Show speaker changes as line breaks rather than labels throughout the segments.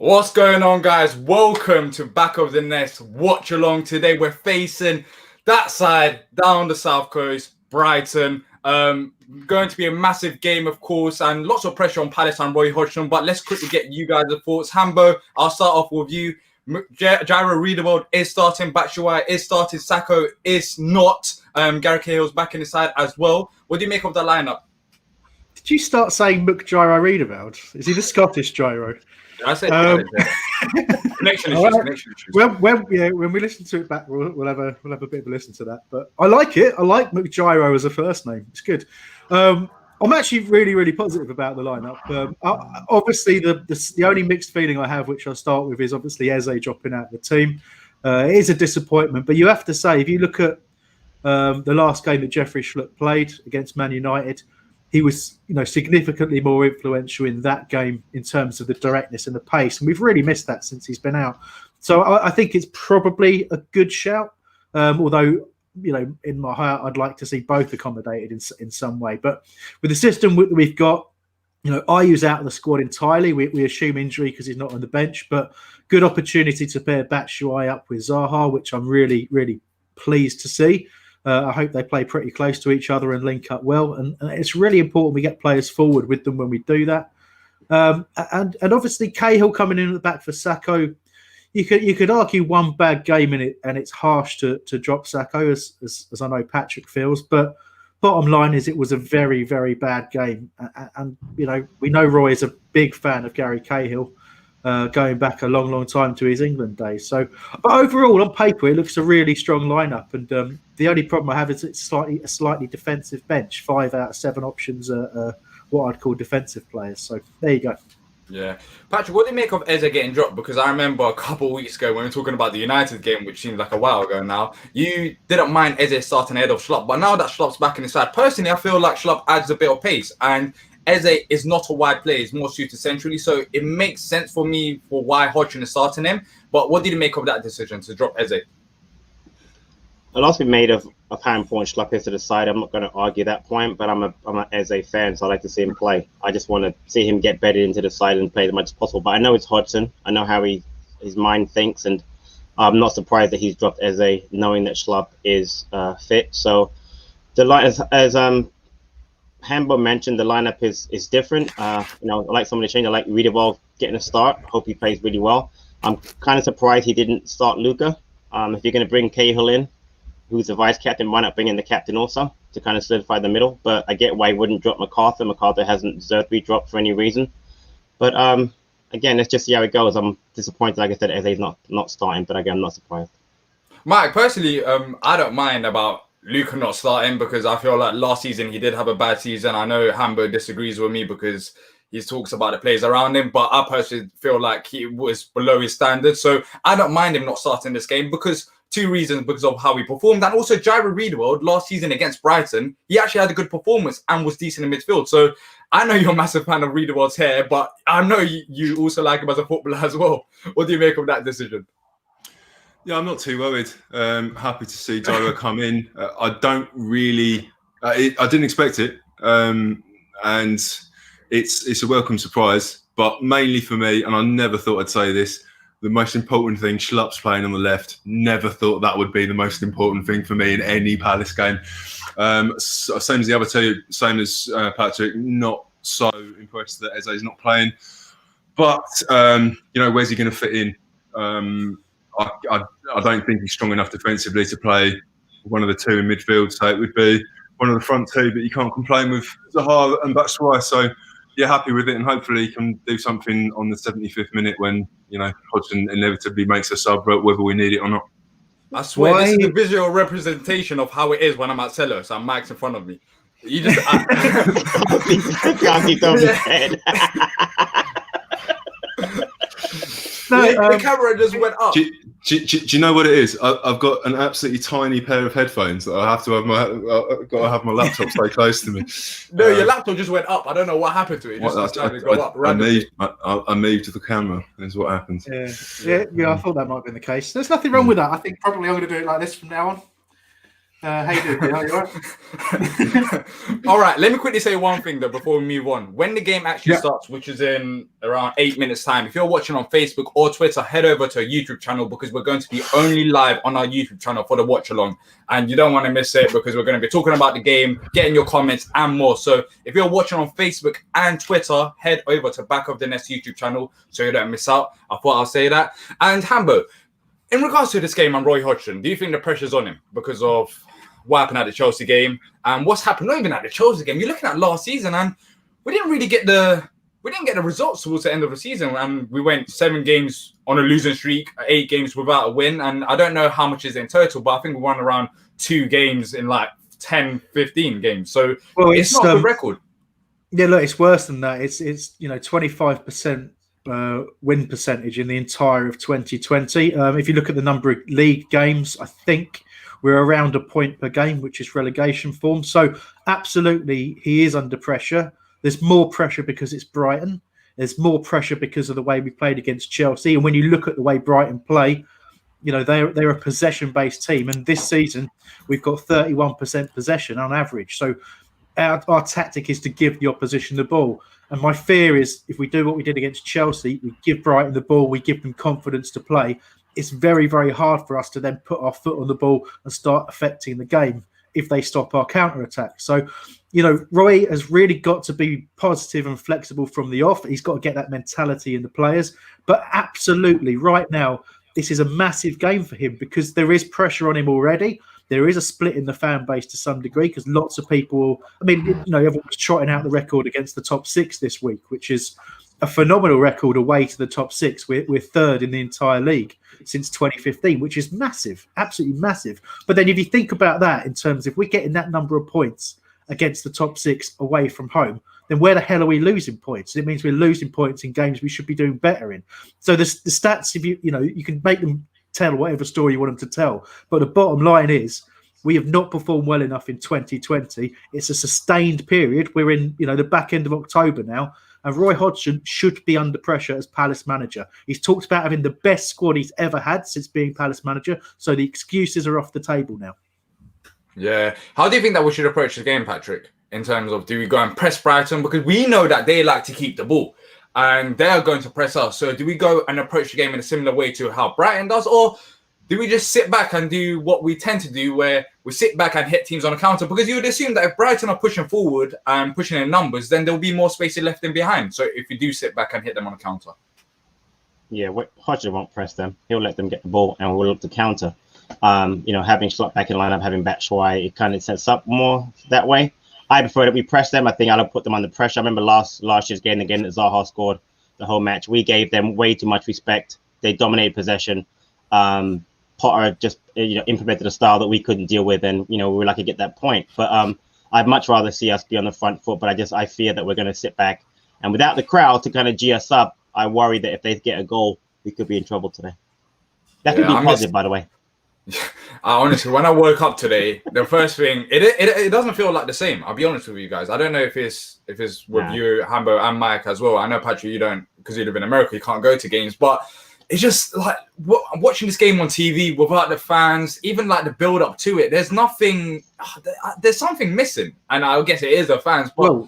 What's going on, guys? Welcome to Back of the Nest Watch Along. Today we're facing that side down the south coast, Brighton. Going to be a massive game, of course, and lots of pressure on Palace and Roy Hodgson. But let's quickly get you guys' thoughts. Hambo, I'll start off with you. Jairo Riedewald is starting, Batshuayi is starting, Sacco is not. Gary Cahill's back in the side as well. What do you make of the lineup?
Did you start saying Gyro Riedewald? Is he the Scottish Gyro?
I said connection issues.
When we listen to it back, we'll have a bit of a listen to that. But I like it. I like McGyro as a first name. It's good. I'm actually really positive about the lineup. Obviously, the only mixed feeling I have, which I'll start with, is obviously Eze dropping out of the team. It is a disappointment, but you have to say, if you look at the last game that Jeffrey Schlupp played against Man United, he was, significantly more influential in that game in terms of the directness and the pace, and we've really missed that since he's been out. So I think it's probably a good shout. Although, in my heart, I'd like to see both accommodated in some way. But with the system that we've got, Ayu's out of the squad entirely. We assume injury because he's not on the bench, but good opportunity to pair Batshuayi up with Zaha, which I'm really pleased to see. I hope they play pretty close to each other and link up well. And it's really important we get players forward with them when we do that. And obviously Cahill coming in at the back for Sacco. You could argue one bad game in it, and it's harsh to drop Sacco, as I know Patrick feels. But bottom line is, it was a very bad game. And we know Roy is a big fan of Gary Cahill, going back a long time to his England days. So, but overall, on paper, it looks a really strong lineup. And the only problem I have is it's a slightly defensive bench. 5 out of 7 options are what I'd call defensive players. So there you go.
Yeah. Patrick, what do you make of Eze getting dropped? Because I remember a couple of weeks ago when we were talking about the United game, which seems like a while ago now, you didn't mind Eze starting ahead of Schlupp. But now that Schlupp's back in the side, personally, I feel like Schlupp adds a bit of pace. And Eze is not a wide player. He's more suited centrally. So it makes sense for me for why Hodgson is starting him. But what did you make of that decision to drop Eze?
A lot's been made of how important Schlupp is to the side. I'm not going to argue that point, but I'm an Eze fan, so I like to see him play. I just want to see him get bedded into the side and play as much as possible. But I know it's Hodgson. I know how his mind thinks, and I'm not surprised that he's dropped Eze, knowing that Schlupp is fit. So the line, as Hambo mentioned, the lineup is different. I like some of the change. I like Riedewald getting a start. Hope he plays really well. I'm kind of surprised he didn't start Luka. If you're going to bring Cahill in, who's the vice captain, why not bring in the captain also to kind of solidify the middle? But I get why he wouldn't drop MacArthur. MacArthur hasn't deserved to be dropped for any reason. But again, let's just see how it goes. I'm disappointed, like I said, Eze's not starting, but again, I'm not surprised.
Mike, personally, I don't mind about Luka not starting because I feel like last season he did have a bad season. I know Hambo disagrees with me because he talks about the players around him, but I personally feel like he was below his standards. So I don't mind him not starting this game because 2 reasons: because of how he performed, and also Jairo Riedewald last season against Brighton, he actually had a good performance and was decent in midfield. So I know you're a massive fan of Riedewald's hair, but I know you also like him as a footballer as well. What do you make of that decision?
Yeah, I'm not too worried. Happy to see Diyar come in. I don't really, I didn't expect it, and it's a welcome surprise. But mainly for me, and I never thought I'd say this, the most important thing, Schlupp's playing on the left. Never thought that would be the most important thing for me in any Palace game. Same as the other two, same as Patrick. Not so impressed that Eze's not playing, but where's he going to fit in? I don't think he's strong enough defensively to play one of the 2 in midfield. So it would be one of the front 2, but you can't complain with Zaha and Batshuayi. So yeah, happy with it, and hopefully he can do something on the 75th minute when Hodgson inevitably makes a sub, whether we need it or not.
I swear, this is the visual representation of how it is when I'm at Cello. So Mike's in front of me. You just
can't keep on his head.
The camera just went up.
Do you know what it is? I've got an absolutely tiny pair of headphones that I have to have I've got to have my laptop so close to me.
No, your laptop just went up. I don't know what happened to it. It just decided to go up.
I moved the camera. Is what happened.
Yeah. I thought that might have been the case. There's nothing wrong with that. I think probably I'm going to do it like this from now on. How you doing? Are you all right?
All right, let me quickly say one thing though before we move on. When the game actually
Yeah.
starts, which is in around 8 minutes time, if you're watching on Facebook or Twitter, head over to our YouTube channel because we're going to be only live on our YouTube channel for the watch along, and you don't want to miss it because we're going to be talking about the game, getting your comments and more. So if you're watching on Facebook and Twitter, head over to Back of the Nest YouTube channel so you don't miss out. I thought I'll say that. And Hambo, in regards to this game and Roy Hodgson, do you think the pressure's on him because of what happened at the Chelsea game and what's happened not even at the Chelsea game? You're looking at last season and we didn't get the results towards the end of the season, and we went 7 games on a losing streak, 8 games without a win, and I don't know how much is in total, but I think we won around 2 games in like 10, 15 games. So it's not a good record.
Yeah, look, it's worse than that. It's 25% win percentage in the entire of 2020. If you look at the number of league games, I think we're around a point per game, which is relegation form. So absolutely, he is under pressure. There's more pressure because it's Brighton. There's more pressure because of the way we played against Chelsea. And when you look at the way Brighton play, they're a possession-based team. And this season, we've got 31% possession on average. So our tactic is to give the opposition the ball. And my fear is if we do what we did against Chelsea, we give Brighton the ball, we give them confidence to play. It's very, very hard for us to then put our foot on the ball and start affecting the game if they stop our counter-attack. So, Roy has really got to be positive and flexible from the off. He's got to get that mentality in the players. But absolutely, right now, this is a massive game for him because there is pressure on him already. There is a split in the fan base to some degree because lots of people, everyone's trotting out the record against the top 6 this week, which is a phenomenal record away to the top 6. We're third in the entire league since 2015, which is massive, absolutely massive. But then if you think about that in terms of if we're getting that number of points against the top 6 away from home, then where the hell are we losing points? It means we're losing points in games we should be doing better in. So the stats, if you can make them tell whatever story you want them to tell. But the bottom line is we have not performed well enough in 2020. It's a sustained period. We're in, the back end of October now. And Roy Hodgson should be under pressure as Palace manager. He's talked about having the best squad he's ever had since being Palace manager. So the excuses are off the table now.
Yeah. How do you think that we should approach the game, Patrick? In terms of, do we go and press Brighton? Because we know that they like to keep the ball and they are going to press us. So do we go and approach the game in a similar way to how Brighton does? Or do we just sit back and do what we tend to do where we sit back and hit teams on a counter? Because you would assume that if Brighton are pushing forward and pushing in numbers, then there'll be more space left in behind. So if you do sit back and hit them on a counter.
Yeah, Hodgson won't press them. He'll let them get the ball and we'll look to counter. Having Slot back in lineup, having Batshuayi, it kind of sets up more that way. I prefer that we press them. I think I'll put them under pressure. I remember last year's game again that Zaha scored the whole match. We gave them way too much respect. They dominated possession. Potter just implemented a style that we couldn't deal with, and we were lucky to get that point. But I'd much rather see us be on the front foot. But I fear that we're going to sit back, and without the crowd to kind of G us up, I worry that if they get a goal, we could be in trouble today. That could be positive, by the way.
Honestly, when I woke up today, the first thing it doesn't feel like the same. I'll be honest with you guys. I don't know if it's with you, Hambo, and Mike as well. I know Patrick, you don't because you live in America. You can't go to games, but it's just like watching this game on TV without the fans, even like the build up to it. There's nothing. There's something missing, and I guess it is the fans. But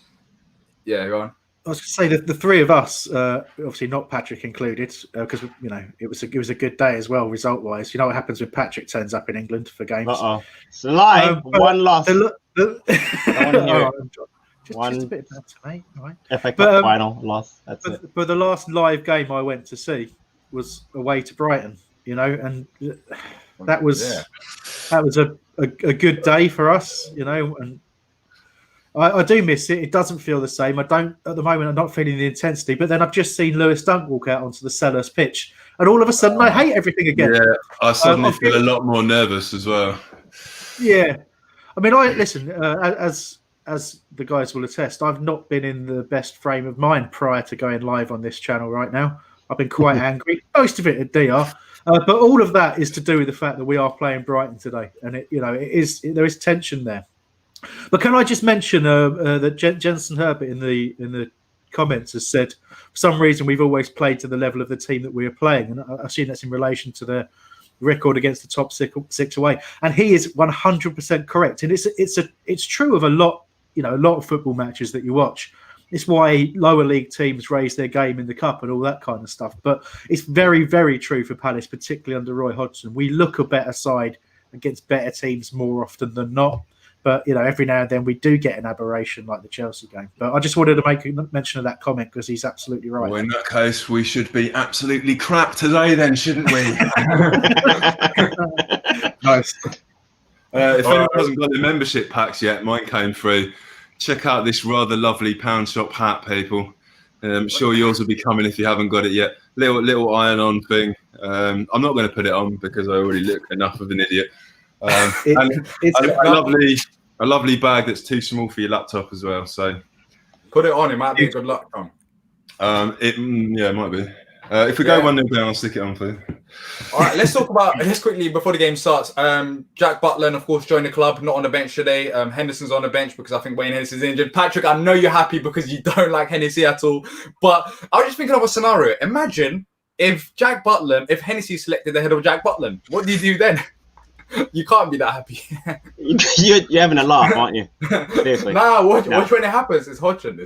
yeah, go on.
I was going to say that the three of us, obviously not Patrick included, because it was a good day as well, result wise. You know what happens when Patrick turns up in England for games?
It's live. One loss.
Just
One
a bit of banter, mate. All right.
FA Cup final loss. That's it.
But the last live game I went to see was away to Brighton. And that was a good day for us. And I do miss it. It doesn't feel the same. I don't at the moment. I'm not feeling the intensity. But then I've just seen Lewis Dunk walk out onto the Sellers pitch, and all of a sudden I hate everything again.
Yeah, I suddenly feel a lot more nervous as well.
Yeah, I mean, listen. As the guys will attest, I've not been in the best frame of mind prior to going live on this channel right now. I've been quite angry. Most of it at Diyar. But all of that is to do with the fact that we are playing Brighton today, and there is tension there. But can I just mention that Jensen Herbert in the comments has said for some reason we've always played to the level of the team that we are playing, and I assume that's in relation to record against the top six away, and he is 100% correct. And it's true of a lot of football matches that you watch. It's why lower league teams raise their game in the cup and all that kind of stuff. But it's very, very true for Palace, particularly under Roy Hodgson. We look a better side against better teams more often than not. But, every now and then we do get an aberration like the Chelsea game. But I just wanted to make a mention of that comment because he's absolutely right.
Well, in that case, we should be absolutely crap today then, shouldn't we?
Nice.
If anyone hasn't got their membership packs yet, mine came through. Check out this rather lovely pound shop hat, people. I'm sure yours will be coming if you haven't got it yet. Little iron-on thing. I'm not going to put it on because I already look enough of an idiot. It's a lovely bag that's too small for your laptop as well. So
put it on. It might be a good luck, Tom.
It might be. If we go 1-0 down, I'll stick it on for you.
All right, let's quickly before the game starts. Jack Butland, of course, joined the club, not on the bench today. Henderson's on the bench because I think Wayne Hennessey's injured. Patrick, I know you're happy because you don't like Hennessey at all, but I was just thinking of a scenario. Imagine if Hennessey selected ahead of Jack Butland. What do you do then? You can't be that happy.
You're having a laugh, aren't you? Seriously.
Watch when it happens. It's Hodgson.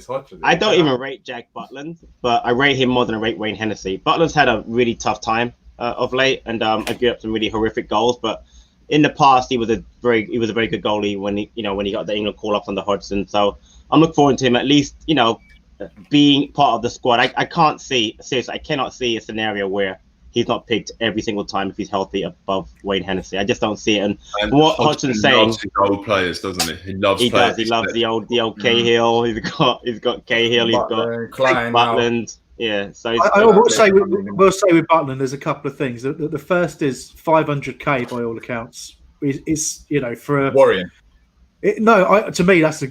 I don't even rate Jack Butland, but I rate him more than I rate Wayne Hennessey. Butland's had a really tough time of late, and I gave up some really horrific goals. But in the past, he was a very good goalie when he got the England call up under Hodgson. So I'm looking forward to him at least being part of the squad. I cannot see a scenario where he's not picked every single time if he's healthy above Wayne Hennessey. I just don't see it. And what Hodgson's saying,
loves his old players, doesn't he? He loves.
He loves the old Cahill. He's got Cahill. He's got
Klein,
Butland. Yeah. So
I will say with Butland, there's a couple of things. The first is 500k by all accounts. Is for a
worrying.
To me that's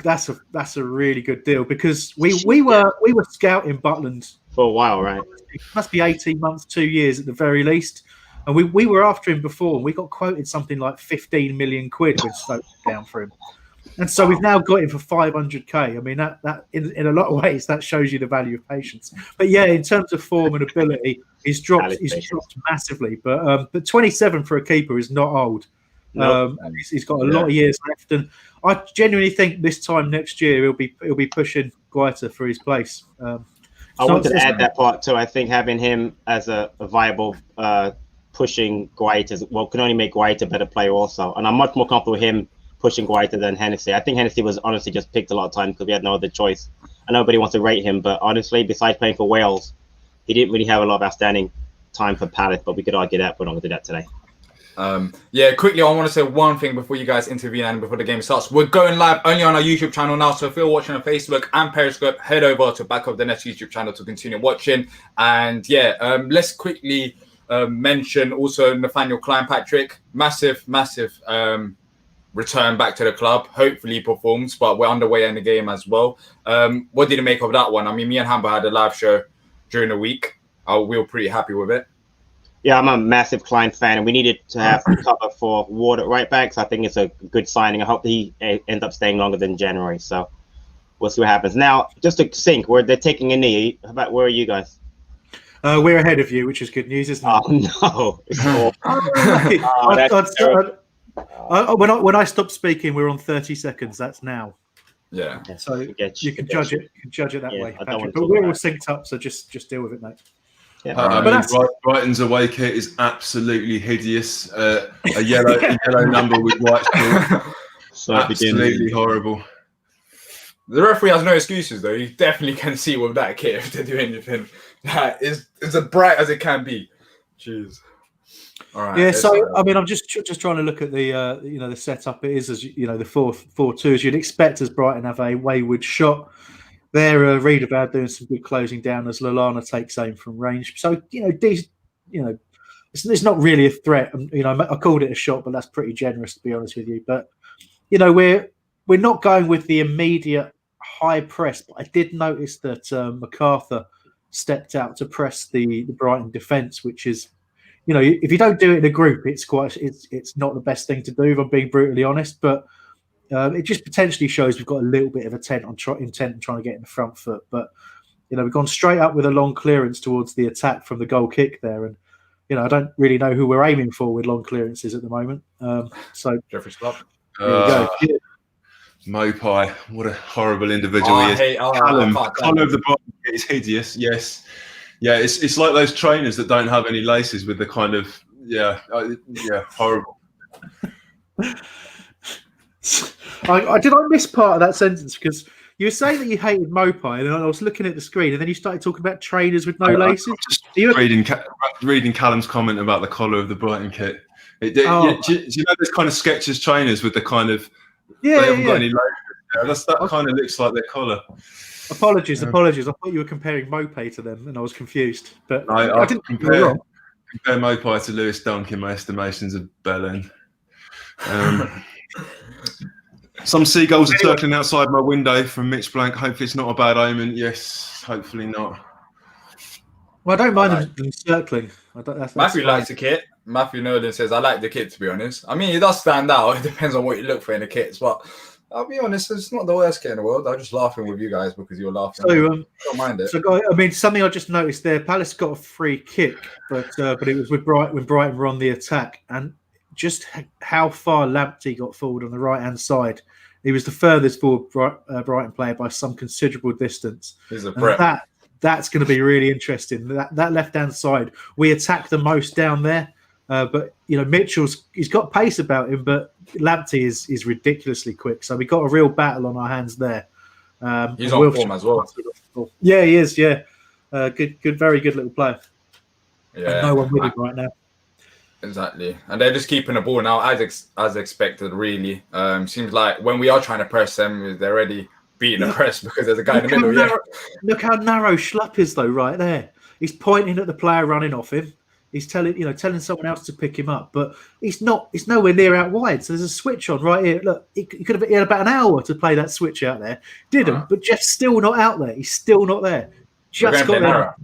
a really good deal because we were scouting Butland
for a while, right?
It must be 18 months, 2 years at the very least. And we were after him before, and we got quoted something like 15 million quid with Stoke down for him. And so we've now got him for 500k. I mean, that in a lot of ways, that shows you the value of patience. But yeah, in terms of form and ability, he's dropped massively. But 27 for a keeper is not old.
Nope.
He's got a lot of years left, and I genuinely think this time next year he'll be pushing Guaita for his place.
I wanted to add that part too. I think having him as a viable pushing Guaita can only make Guaita a better player also. And I'm much more comfortable with him pushing Guaita than Hennessey. I think Hennessey was honestly just picked a lot of time because we had no other choice. I know nobody wants to rate him, but honestly, besides playing for Wales, he didn't really have a lot of outstanding time for Palace, but we could argue that. We're not going to do that today.
Quickly, I want to say one thing before you guys intervene and before the game starts. We're going live only on our YouTube channel now, so if you're watching on Facebook and Periscope, head over to Back of the Net YouTube channel to continue watching. And let's quickly mention also Nathaniel Klein, Patrick, massive return back to the club. Hopefully he performs, but we're underway in the game as well. What did you make of that one? I mean, me and Hamber had a live show during the week. We were pretty happy with it.
Yeah, I'm a massive Klein fan, and we needed to have cover for Ward at right back. So I think it's a good signing. I hope he ends up staying longer than January. So we'll see what happens. Now, just to sync, they're taking a knee. How about where are you guys?
We're ahead of you, which is good news, isn't it?
Oh no!
When I stop speaking, we're on 30 seconds. That's now.
Yeah.
So you can judge it. You can judge it that way, Patrick. But we're all synced up, so just deal with it, mate.
Yeah. Brighton's away kit is absolutely hideous. A yellow number with white
so
absolutely horrible.
The referee has no excuses, though. You definitely can see with that kit if they do anything. That is as bright as it can be. Jeez. All right.
Yeah. So I mean, I'm just trying to look at the the setup. It is as the 4-4-2 as you'd expect as Brighton have a wayward shot. They're Riedewald doing some good closing down as Lallana takes aim from range. So it's not really a threat. I called it a shot, but that's pretty generous to be honest with you. But we're not going with the immediate high press. But I did notice that MacArthur stepped out to press the Brighton defence, which is if you don't do it in a group, it's not the best thing to do. If I'm being brutally honest, but. It just potentially shows we've got a little bit of intent on trying to get in the front foot. But, we've gone straight up with a long clearance towards the attack from the goal kick there. And, I don't really know who we're aiming for with long clearances at the moment. So
Jeffrey Scott.
there you go.
Mopai, what a horrible individual he is.
Callum,
collar of the bottom is hideous. Yes, yeah, it's like those trainers that don't have any laces with the kind of horrible.
Did I miss part of that sentence? Because you were saying that you hated Mopai, and I was looking at the screen, and then you started talking about trainers with no laces.
Just reading Callum's comment about the collar of the Brighton kit. Do you know those kind of Skechers trainers with the kind of they haven't got any laces? That kind of looks like their collar.
Apologies. I thought you were comparing Mopai to them, and I was confused. But
I didn't compare Mopai to Lewis Dunk in my estimations of Belen. Some seagulls are circling outside my window from Mitch Blank. Hopefully it's not a bad omen. Yes, hopefully not.
Well, I don't mind them circling.
Matthew likes the kit. Matthew Nolan says, I like the kit, to be honest. I mean, it does stand out. It depends on what you look for in the kits. But I'll be honest, it's not the worst kit in the world. I'm just laughing with you guys because you're laughing.
So,
don't mind it.
So, I mean, something I just noticed there, Palace got a free kick, but it was with Brighton when Brighton were on the attack. And just how far Lamptey got forward on the right-hand side. He was the furthest forward Brighton player by some considerable distance.
He's a threat.
That's going to be really interesting. That left-hand side, we attack the most down there. But, he's got pace about him, but Lamptey is ridiculously quick. So we got a real battle on our hands there.
He's on form as well.
Yeah, he is, yeah. Good, very good little player.
Yeah.
And no one with him right now.
Exactly, and they're just keeping the ball now as expected. Really, seems like when we are trying to press them, they're already beating the press because there's a guy in the middle.
Look how narrow Schlupp is, though, right there. He's pointing at the player running off him. He's telling someone else to pick him up, but he's nowhere near out wide. So there's a switch on right here. Look, he had about an hour to play that switch out there. Didn't, but Jeff's still not out there. He's still not there. Just got there.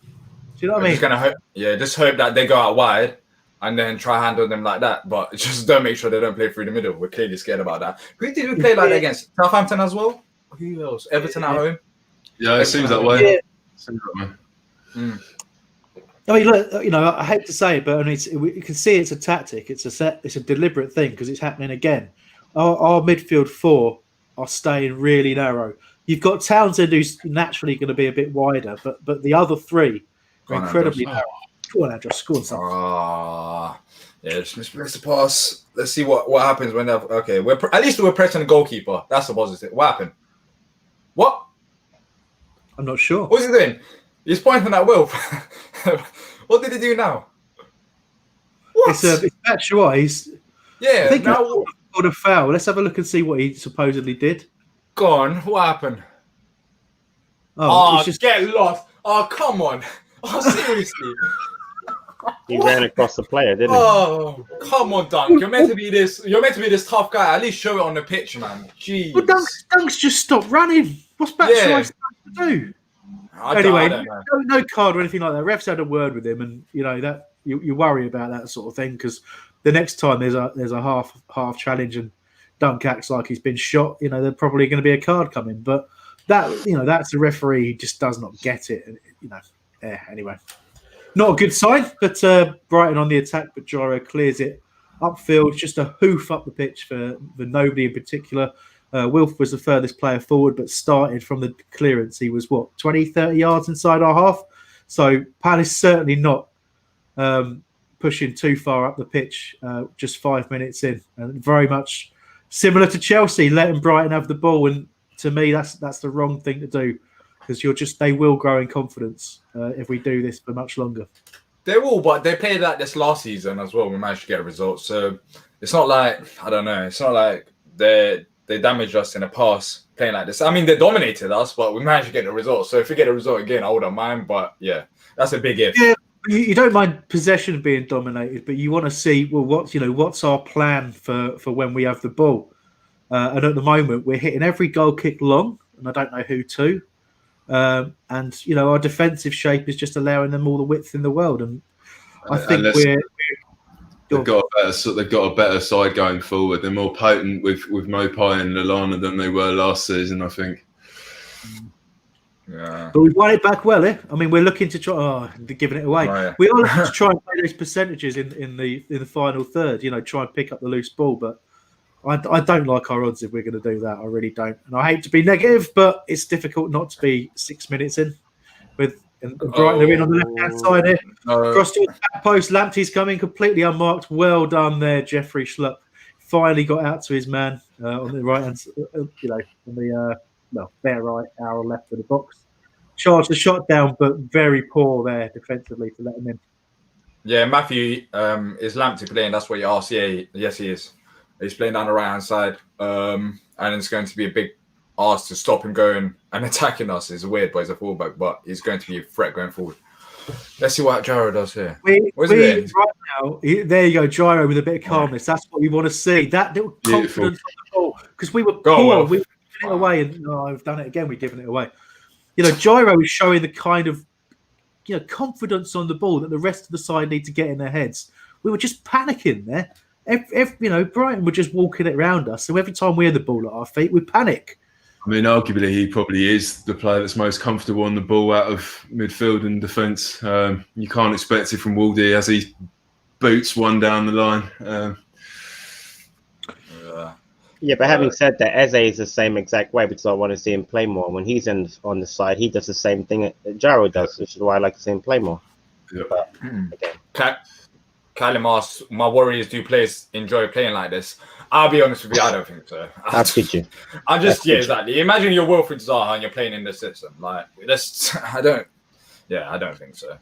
Do you know what I mean?
Just hope that they go out wide. And then try handle them like that, but just don't make sure they don't play through the middle. We're clearly scared about that. Who did we play like that against? Southampton as well? Who else? Everton at home?
Yeah, it seems that way.
Yeah.
Seems that way.
I mean, look, I hate to say it, but you can see it's a tactic. It's a deliberate thing because it's happening again. Our midfield four are staying really narrow. You've got Townsend, who's naturally going to be a bit wider, but the other three are incredibly narrow. Go on, Andrew, score something.
Just misplace the pass. Let's see what happens when they're okay. At least we're pressing the goalkeeper. That's a positive. What happened? What?
I'm not sure.
What's he doing? He's pointing at Wilf. What did he do now? What?
It's Batshuayi.
Yeah.
I think now got a foul. Let's have a look and see what he supposedly did.
Go on. What happened? Get lost. Oh, come on. Oh, seriously.
He ran across the player, didn't he?
Oh, come on, Dunk. You're meant to be this tough guy. At least show it on the pitch, man. Jeez.
Well, Dunk's just stopped running. What's Batshuayi supposed to do? Anyway, no card or anything like that. Refs had a word with him, and that you worry about that sort of thing because the next time there's a half challenge and Dunk acts like he's been shot, there's probably going to be a card coming. But that's a referee who just does not get it. Anyway, not a good sign. But Brighton on the attack, but Gyro clears it upfield, just a hoof up the pitch for nobody in particular. Wilf was the furthest player forward, but started from the clearance. He was 20, 30 yards inside our half. So Palace certainly not pushing too far up the pitch. Just 5 minutes in, and very much similar to Chelsea, letting Brighton have the ball. And to me, that's the wrong thing to do. Because they will grow in confidence if we do this for much longer.
They will, but they played like this last season as well. We managed to get a result, so it's not like It's not like they damaged us in the past playing like this. I mean, they dominated us, but we managed to get the result. So if we get a result again, I wouldn't mind. But yeah, that's a big if.
Yeah, you don't mind possession being dominated, but you want to see what's our plan for when we have the ball. And at the moment, we're hitting every goal kick long, and I don't know who to. And our defensive shape is just allowing them all the width in the world, and I think they've got a better side going forward. They're more potent with Mopai and Lallana than they were last season, I think.
Yeah.
But we've won it back well, eh? I mean, we're looking to try. Oh, they're giving it away.
Oh, yeah.
We are looking to try and play those percentages in the final third. Try and pick up the loose ball. But I don't like our odds if we're going to do that. I really don't. And I hate to be negative, but it's difficult not to be 6 minutes in. And Brighton are in on the left-hand side here. Cross to the back post. Lamptey's coming completely unmarked. Well done there, Jeffrey Schlupp. Finally got out to his man on the right-hand, on the their right, our left of the box. Charged the shot down, but very poor there defensively to let him in.
Yeah, Matthew, is Lamptey playing? That's what you asked. Yeah, yes, he is. He's playing down the right-hand side. And it's going to be a big ask to stop him going and attacking us. It's weird, but he's a fullback, but he's going to be a threat going forward. Let's see what Gyro does here.
Right now, there you go, Gyro with a bit of calmness. That's what we want to see. That little confidence on the ball. Because we were poor. We were giving it away, and I've done it again. We're giving it away. Gyro is showing the kind of confidence on the ball that the rest of the side need to get in their heads. We were just panicking there. Brighton were just walking it around us. So every time we had the ball at our feet, we panic.
I mean, arguably, he probably is the player that's most comfortable on the ball out of midfield and defence. You can't expect it from Waldy as he boots one down the line.
Yeah, but having said that, Eze is the same exact way because I want to see him play more. When he's on the side, he does the same thing that Gyro does, which is why I like to see him play more.
Yeah.
But, again.
Callum asks, my worry is, do players enjoy playing like this? I'll be honest with you, I don't think so.
How could you?
Exactly. Imagine you're Wilfried Zaha and you're playing in this system. Like, I don't think so.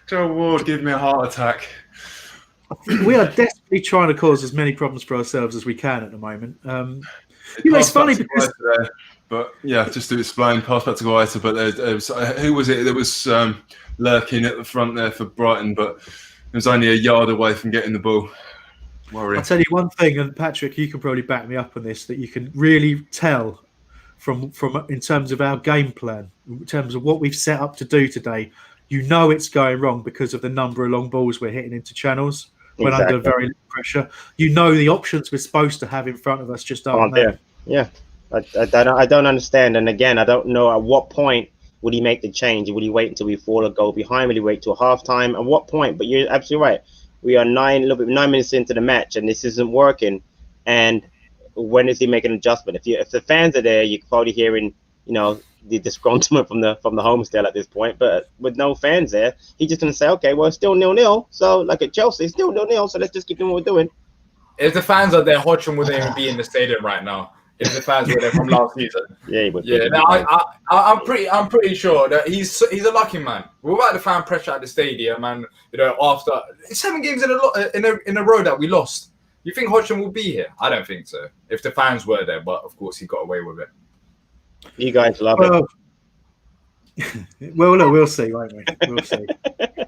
Joe Ward, give me a heart attack.
We are desperately trying to cause as many problems for ourselves as we can at the moment. It's funny because...
just to explain, pass back to Guaita, but who was it that was lurking at the front there for Brighton, but it was only a yard away from getting the ball. Worrying.
I'll tell you one thing, and Patrick, you can probably back me up on this, that you can really tell from in terms of our game plan, in terms of what we've set up to do today. It's going wrong because of the number of long balls we're hitting into channels when under very little pressure. The options we're supposed to have in front of us just aren't there.
Yeah, I don't understand. And again, I don't know at what point would he make the change. Would he wait until we fall a goal behind? Would he wait till halftime? At what point? But you're absolutely right. We are 9 minutes into the match, and this isn't working. And when is he making an adjustment? If the fans are there, you're probably hearing, the disgruntlement from the homestead at this point. But with no fans there, he's just going to say, okay, well, it's still 0-0. So like at Chelsea, it's still 0-0. So let's just keep doing what we're doing.
If the fans are there, Hodgson wouldn't even be in the stadium right now. If the fans were there from last season, I'm pretty sure that he's a lucky man. Without the fan pressure at the stadium, and after 7 games in a row that we lost, you think Hodgson will be here? I don't think so. If the fans were there, but of course he got away with it.
You guys love it.
Well, look, we'll see, won't we? We'll see.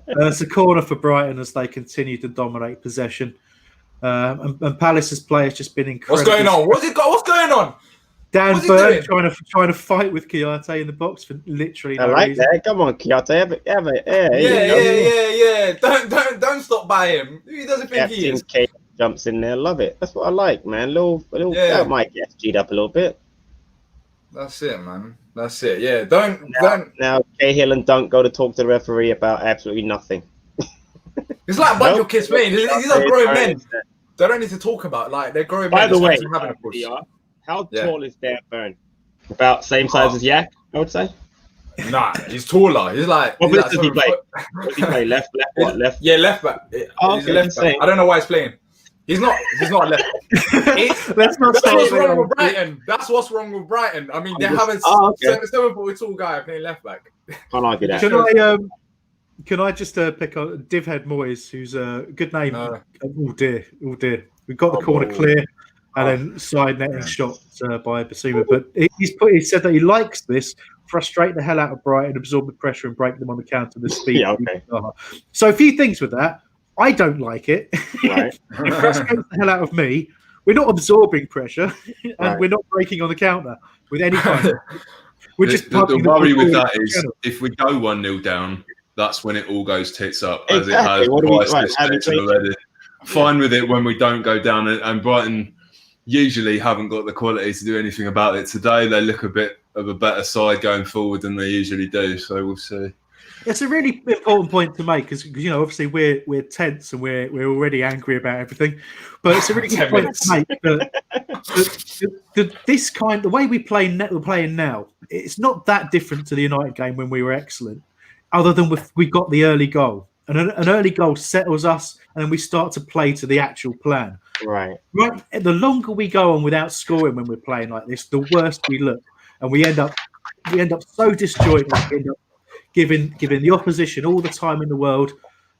It's a corner for Brighton as they continue to dominate possession. And Palace's play has just been incredible.
What's going on? What's going on?
Dan Burn trying to fight with Kiyate in the box for literally no reason.
That. Come on, Kiyate.
Yeah. Don't stop by him. He doesn't think he is.
K jumps in there. Love it. That's what I like, man. That might get G'd up a little bit.
That's it, man. That's it. Yeah. Now
Cahill and Dunk go to talk to the referee about absolutely nothing.
It's like Bungle Kiss me. These are grown men. They don't need to talk about they're grown men.
By the way, how tall is Dan Burn? About same size as Yak, I would say.
Nah, he's taller. He's like.
What does he play? Does he play left? Left?
Yeah, left back. He's a left back. I don't know why he's playing. He's not a left back.
That's what's
wrong with Brighton. That's what's wrong with Brighton. I mean, they have a 7-foot tall guy playing left back.
Can't argue that.
Can I just pick on Divhead Moyes, who's a good name? Oh dear. We've got the corner clear, and then side netting shot by Basuma. But he said that he likes this, frustrate the hell out of Brighton, absorb the pressure, and break them on the counter with speed.
Yeah, okay.
So a few things with that. I don't like it.
Right.
It frustrates the hell out of me. We're not absorbing pressure, and we're not breaking on the counter with any kind of. We're just
the worry with that is if we go 1-0 down, that's when it all goes tits up, as it has twice this season already. Fine with it when we don't go down, and Brighton usually haven't got the quality to do anything about it. Today, they look a bit of a better side going forward than they usually do. So we'll see.
It's a really important point to make because obviously we're tense and we're already angry about everything, but it's a really good point to make that the way we're playing now, it's not that different to the United game when we were excellent, other than we got the early goal, and an early goal settles us, and then we start to play to the actual plan.
Right.
The longer we go on without scoring when we're playing like this, the worse we look, and we end up so disjointed. We end up giving the opposition all the time in the world,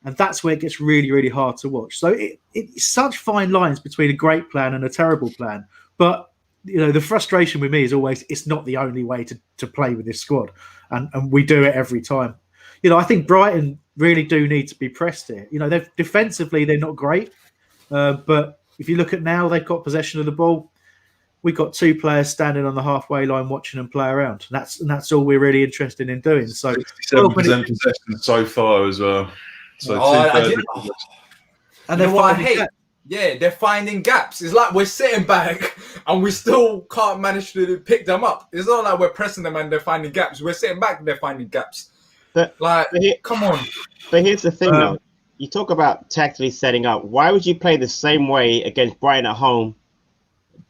and that's where it gets really, really hard to watch. So it's such fine lines between a great plan and a terrible plan. But the frustration with me is always it's not the only way to play with this squad, and we do it every time. I think Brighton really do need to be pressed here. They're defensively they're not great, but if you look at now, they've got possession of the ball. We've got 2 players standing on the halfway line watching them play around. And that's all we're really interested in doing. So
67% possession so far as well. So
and then
what I hate? Yeah, they're finding gaps. It's like we're sitting back and we still can't manage to pick them up. It's not like we're pressing them and they're finding gaps. We're sitting back and they're finding gaps. Come on.
But here's the thing, though. You talk about tactically setting up. Why would you play the same way against Brighton at home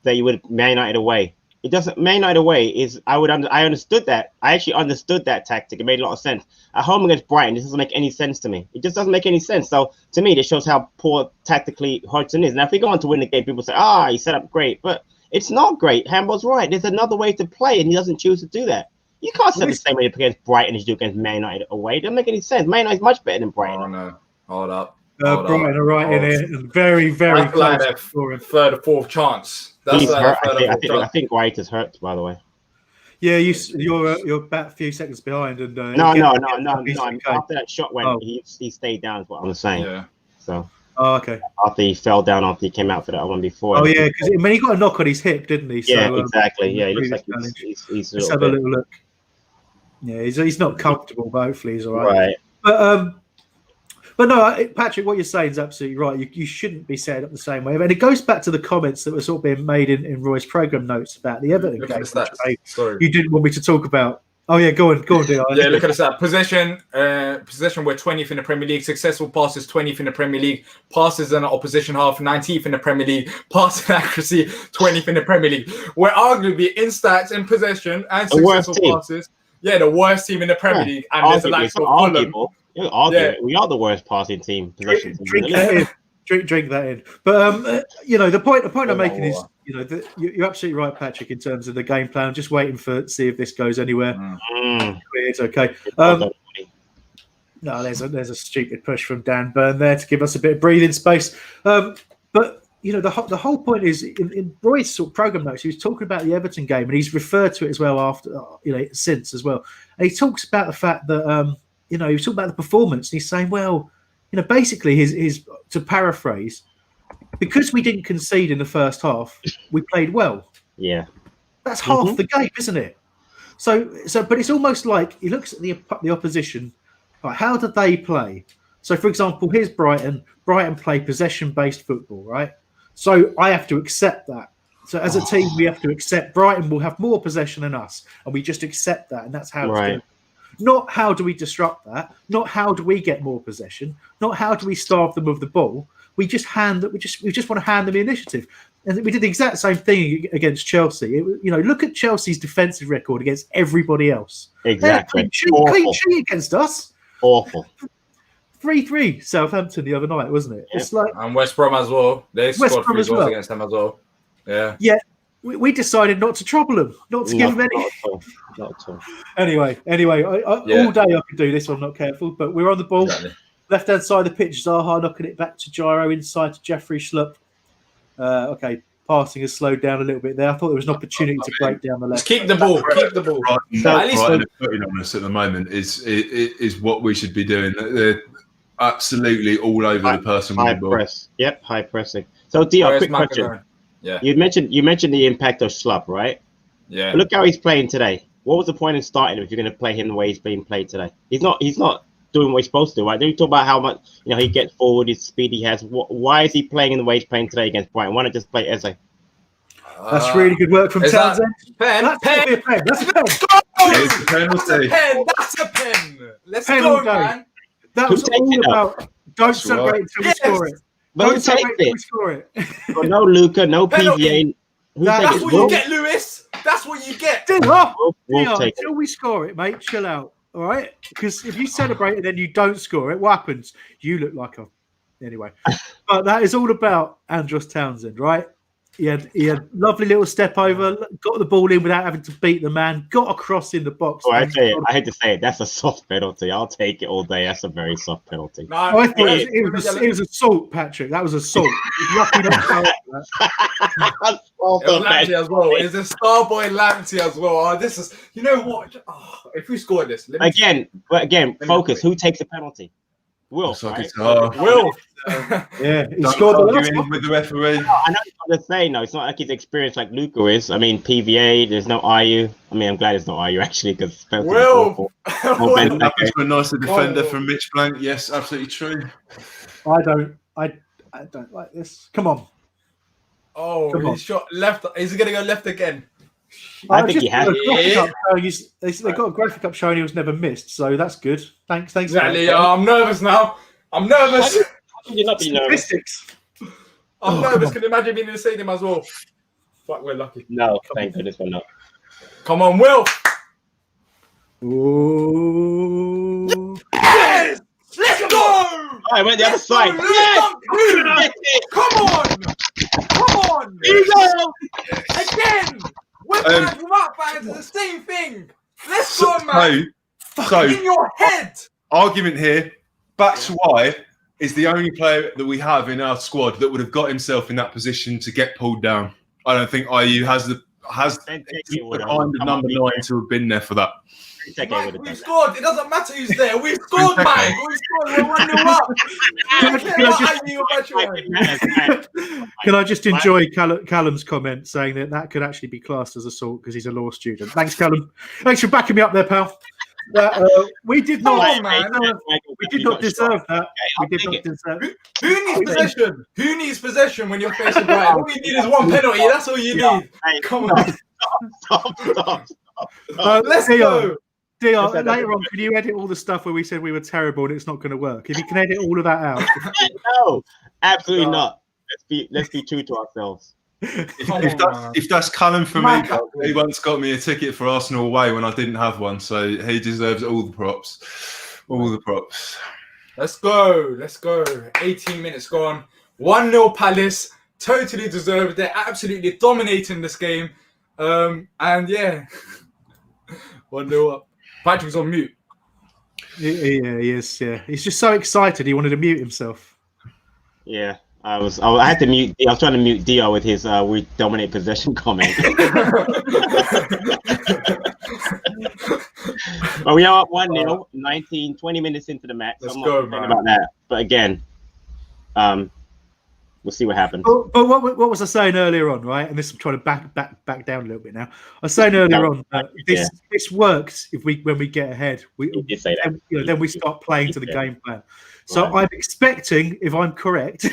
that you would Man United away? It doesn't. Man United away is. I understood that. I actually understood that tactic. It made a lot of sense. At home against Brighton, this doesn't make any sense to me. It just doesn't make any sense. So to me, this shows how poor tactically Hodgson is. Now, if we go on to win the game, people say, he set up great, but it's not great. Handball's right. There's another way to play, and he doesn't choose to do that. You can't set the same way against Brighton as you do against Man United away. It doesn't make any sense. Man United's much better than Brighton.
Oh no, hold up.
Brighton are right in it, and very, very close.
Like third or fourth chance.
He's hurt. I think White is hurt, by the way.
Yeah, you're about a few seconds behind. And
no. After that shot went, he stayed down. Is what I'm saying.
Yeah.
So.
Oh, okay.
After he fell down, after he came out for that one before.
Oh yeah, because he got a knock on his hip, didn't he?
Yeah, exactly. Yeah, he looks like he's
Let's have a little look. Yeah, he's not comfortable, but hopefully he's all right.
Right.
But no, Patrick, what you're saying is absolutely right. You shouldn't be set up the same way. And it goes back to the comments that were sort of being made in Roy's program notes about the Everton game.
Sorry.
You didn't want me to talk about. Oh yeah, go on, Diyar.
Yeah, look at the stat. Possession, we're 20th in the Premier League. Successful passes, 20th in the Premier League. Passes in the opposition half, 19th in the Premier League. Passing accuracy, 20th in the Premier League. We're arguably in stats, in possession, and successful passes. Yeah, the worst team in the Premier League. And there's a lack of
arguable. We are the worst passing team.
Drink that in. But the point I'm making is, you're absolutely right, Patrick, in terms of the game plan. I'm just waiting to see if this goes anywhere. It's okay. No, there's a stupid push from Dan Burn there to give us a bit of breathing space. But the whole point is in Roy's sort of program notes, he was talking about the Everton game, and he's referred to it as well after, since as well. And he talks about the fact that he was talking about the performance, and he's saying, well, basically his to paraphrase, because we didn't concede in the first half, we played well.
Yeah,
that's half the game, isn't it? So, but it's almost like he looks at the opposition. Like, how did they play? So, for example, here's Brighton. Brighton play possession-based football, right? So I have to accept that. So as a team, we have to accept Brighton will have more possession than us, and we just accept that, and that's how it's done. Not how do we disrupt that, not how do we get more possession, not how do we starve them of the ball. We just want to hand them the initiative. And we did the exact same thing against Chelsea. Look at Chelsea's defensive record against everybody else.
Exactly.
Clean sheet against us.
Awful.
3-3 Southampton the other night, wasn't it?
Yeah.
It's like,
and West Brom as well. They scored 3 goals against them as well. Yeah. Yeah.
We decided not to trouble them, not to give them any.
Not at all.
Anyway, all day I could do this. I'm not careful, but we're on the ball.
Exactly.
Left hand side of the pitch, Zaha knocking it back to Gyro, inside to Jeffrey Schlupp. Passing has slowed down a little bit there. I thought there was an opportunity to break down the left.
Just keep the ball.
Brighton putting on us at the moment is what we should be doing. They're absolutely all over the person with the ball.
Press. Yep, high pressing. So, Diyar, quick question.
Yeah.
You mentioned the impact of Schlupp, right?
Yeah.
But look how he's playing today. What was the point in starting him if you're going to play him the way he's being played today? He's not doing what he's supposed to do, right? Then you talk about how much he gets forward, his speed he has. Why is he playing in the way he's playing today against Brighton? Why not just play Eze?
That's really good work from
Is that
Townsend.
pen?
That's
Pen.
a pen. That's a pen.
It's a
That's a
penalty.
pen. That's a pen. Let's
Pen
go,
all day.
man.
That was
Who takes
all
it up?
about. Don't
That's
celebrate
right.
until we
Yes.
score it.
But who
Don't celebrate
takes
until
it?
we score it.
So no Luca, no
Penalty.
PVA. Who
That's
takes
That's
it?
what you
Wolf?
get, Lewis. That's what you get.
Diyar,
Wolf take it.
until we score it, mate, chill out. All right? Because if you celebrate and then you don't score it, what happens? You look like a. Anyway. But that is all about Andros Townsend, right? He had lovely little step over, got the ball in without having to beat the man, got a cross in the box.
Oh, I
and-
say it. I hate to say it. That's a soft penalty. I'll take it all day. That's a very soft penalty.
No,
I thought it was assault, Patrick. That was assault. He's lucky not to go for that.
It was Lamptey as well. It's a Starboy Lamptey as well. Oh, this is, you know what? Oh, if we score this, let me
Again, focus. Who takes the penalty? Will.
Looks like
Right?
it's hard.
Will.
Yeah, he
Don't
scored the
argue
last
in
one.
with the referee.
I know what they're saying. No, it's not like he's experienced like Luca is. I mean, PVA. There's no IU. I mean, I'm glad it's not IU actually because
Will.
What happens to a nicer defender from Mitch Blank? Yes, absolutely true.
I don't like this. Come on.
Oh,
Come on.
he shot left. Is he going to go left again?
I think he has.
They got a graphic up showing he was never missed, so that's good. Thanks.
Exactly. I'm nervous now. I'm nervous.
How can you not be nervous?
Statistics.
I'm nervous. Can you imagine being in the stadium as well? Fuck, we're lucky.
No, thank goodness we're not.
Come on, Will.
Ooh.
Yes! Let's go!
All right, went the other side.
Let's
Yes!
go, Luke.
Yes!
Come on! Come on!
Here you go!
Again! We're fans, we're not fans, it's the same thing. Let's go, man.
So,
In your head.
argument here, Batshuayi is the only player that we have in our squad that would have got himself in that position to get pulled down. I don't think IU has the kind of number 9 to have been there for that.
Mike, we scored. It doesn't matter who's there. We scored, Mike. We scored. We're 1-0 up.
Can I just enjoy Callum's comment saying that could actually be classed as assault because he's a law student? Thanks, Callum. Thanks for backing me up there, pal. We did not deserve that. We did not deserve it.
Who needs possession? Who needs possession when you're facing Brighton? All you need is one penalty. That's all you need. Come on.
Stop.
Let's go.
Diyar, later on, can you edit all the stuff where we said we were terrible and it's not going to work? If you can edit all of that out.
No, absolutely not. Let's be true to ourselves.
If that's Callum for me, he once got me a ticket for Arsenal away when I didn't have one, so he deserves all the props. All the props.
Let's go. 18 minutes gone. 1-0 Palace. Totally deserved. They're absolutely dominating this game. And yeah. 1-0 up. Patrick's on mute.
Yeah, he is. Yeah, he's just so excited. He wanted to mute himself.
Yeah, I had to mute. I was trying to mute Diyar with his "we dominate possession" comment. But we are up 1-0, 20 minutes into the match.
Let's
I'm
go,
not
man.
about that. But again, we'll see what happens.
But what was I saying earlier on, right? And this I'm trying to back down a little bit now. I was saying earlier on that this works when we get ahead.
You did say that.
Then we start playing to the game plan. So
Right.
I'm expecting, if I'm correct,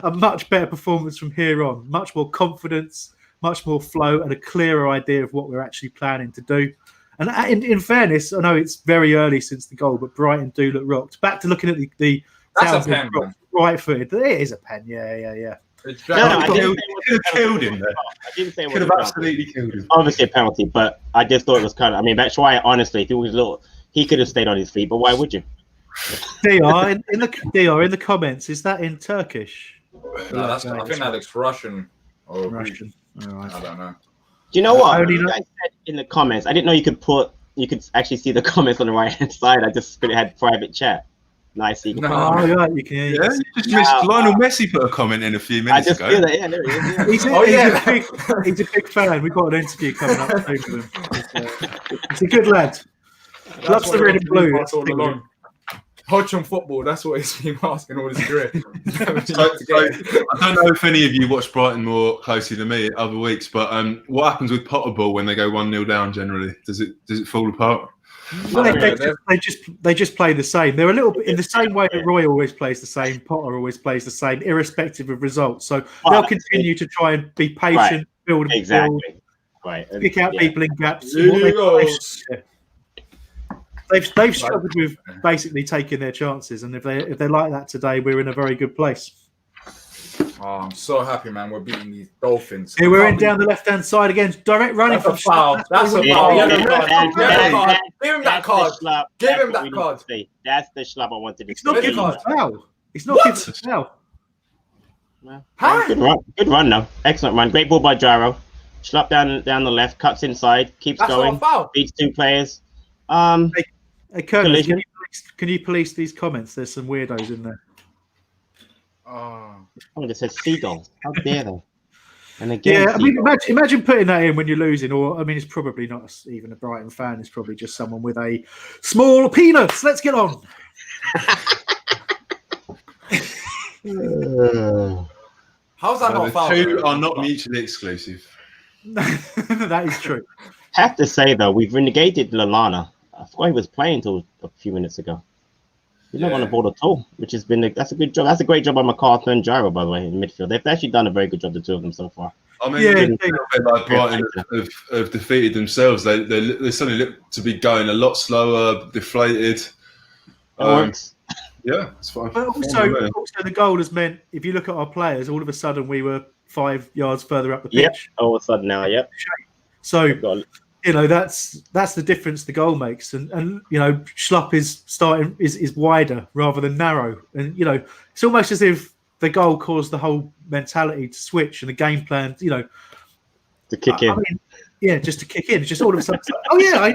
a much better performance from here on. Much more confidence, much more flow, and a clearer idea of what we're actually planning to do. And in fairness, I know it's very early since the goal, but Brighton do look rocked. Back to looking at the
That's a pen, man.
right-footed. It is a pen. Yeah.
It's
No, I
Jack-
didn't say
Could have killed him there.
I didn't say it was
Could
a
have
penalty.
absolutely killed him.
Obviously a penalty, but I just thought it was kind of. I mean, that's why honestly, if he was little, he could have stayed on his feet. But why would you?
Diyar in the comments. Is that in Turkish?
No, I think that looks Russian. Or
Russian. All right.
I don't know.
Do you know what?
Only
You guys said in the comments. I didn't know you could actually see the comments on the right hand side. I just had private chat. Nice. You can
No.
Oh, yeah, you can.
Yeah, you just missed. Lionel Messi put a comment in a few
I
minutes
just
ago.
feel that. Yeah, there he is. Yeah.
He's a big fan. We've got an interview coming up soon with him. He's a good lad. Loves the red and blue. That's
all
the thing.
along. Hodge on football. That's what he's been asking all his career.
So, I don't know if any of you watch Brighton more closely than me other weeks, but what happens with Potter ball when they go 1-0 down? Generally, does it fall apart?
Well, they just play the same. They're a little bit in the same way that Roy always plays the same. Potter always plays the same, irrespective of results. So they'll continue to try and be patient, build and
Exactly.
build,
Right. And,
pick out
yeah.
people in gaps.
Eagles.
They've struggled with basically taking their chances, and if they're like that today, we're in a very good place.
Oh, I'm so happy, man. We're beating these Dolphins.
Here we're in down the left-hand side again. Direct running
That's a
from
foul. That's a
Yeah,
foul.
yeah,
Yellow card. Yellow card. Give him that
that's the
card.
schlub.
Give
That's
him
what
that
we need
card.
to see. That's the schlub I wanted to
It's
see.
not
Red
giving
card.
a foul. It's not
What?
giving a foul.
Well,
Huh?
Good run. Good run, though. Excellent run. Great ball by Gyro. Schlub down the left, cuts inside, keeps
That's
going,
not a foul.
beats 2 players.
Hey, Curtis,
Collision.
can you police these comments? There's some weirdos in there.
Oh.
Oh, it says seagulls. How dare they? And again,
Yeah, I mean,
seagulls.
imagine putting that in when you're losing, or I mean, it's probably not even a Brighton fan. It's probably just someone with a small peanuts. Let's get on.
How's that not a
The
foul?
two are not mutually exclusive.
That is true.
Have to say though, we've renegated Lallana. I forgot he was playing until a few minutes ago. He's not on the board at all, which has been that's a good job. That's a great job by MacArthur and Gyro, by the way, in midfield. They've actually done a very good job, the two of them so far.
I mean,
Yeah,
a bit like Brighton have defeated themselves. They suddenly look to be going a lot slower, deflated. Yeah, it's fine.
But also the goal has meant if you look at our players, all of a sudden we were 5 yards further up the pitch.
Yep. All of a sudden now, yep.
So
Got
you know that's the difference the goal makes, and you know Schlupp is wider rather than narrow, and you know it's almost as if the goal caused the whole mentality to switch and the game plan, you know,
to kick in.
I mean, yeah, just to kick in. It's just all of a sudden, oh yeah,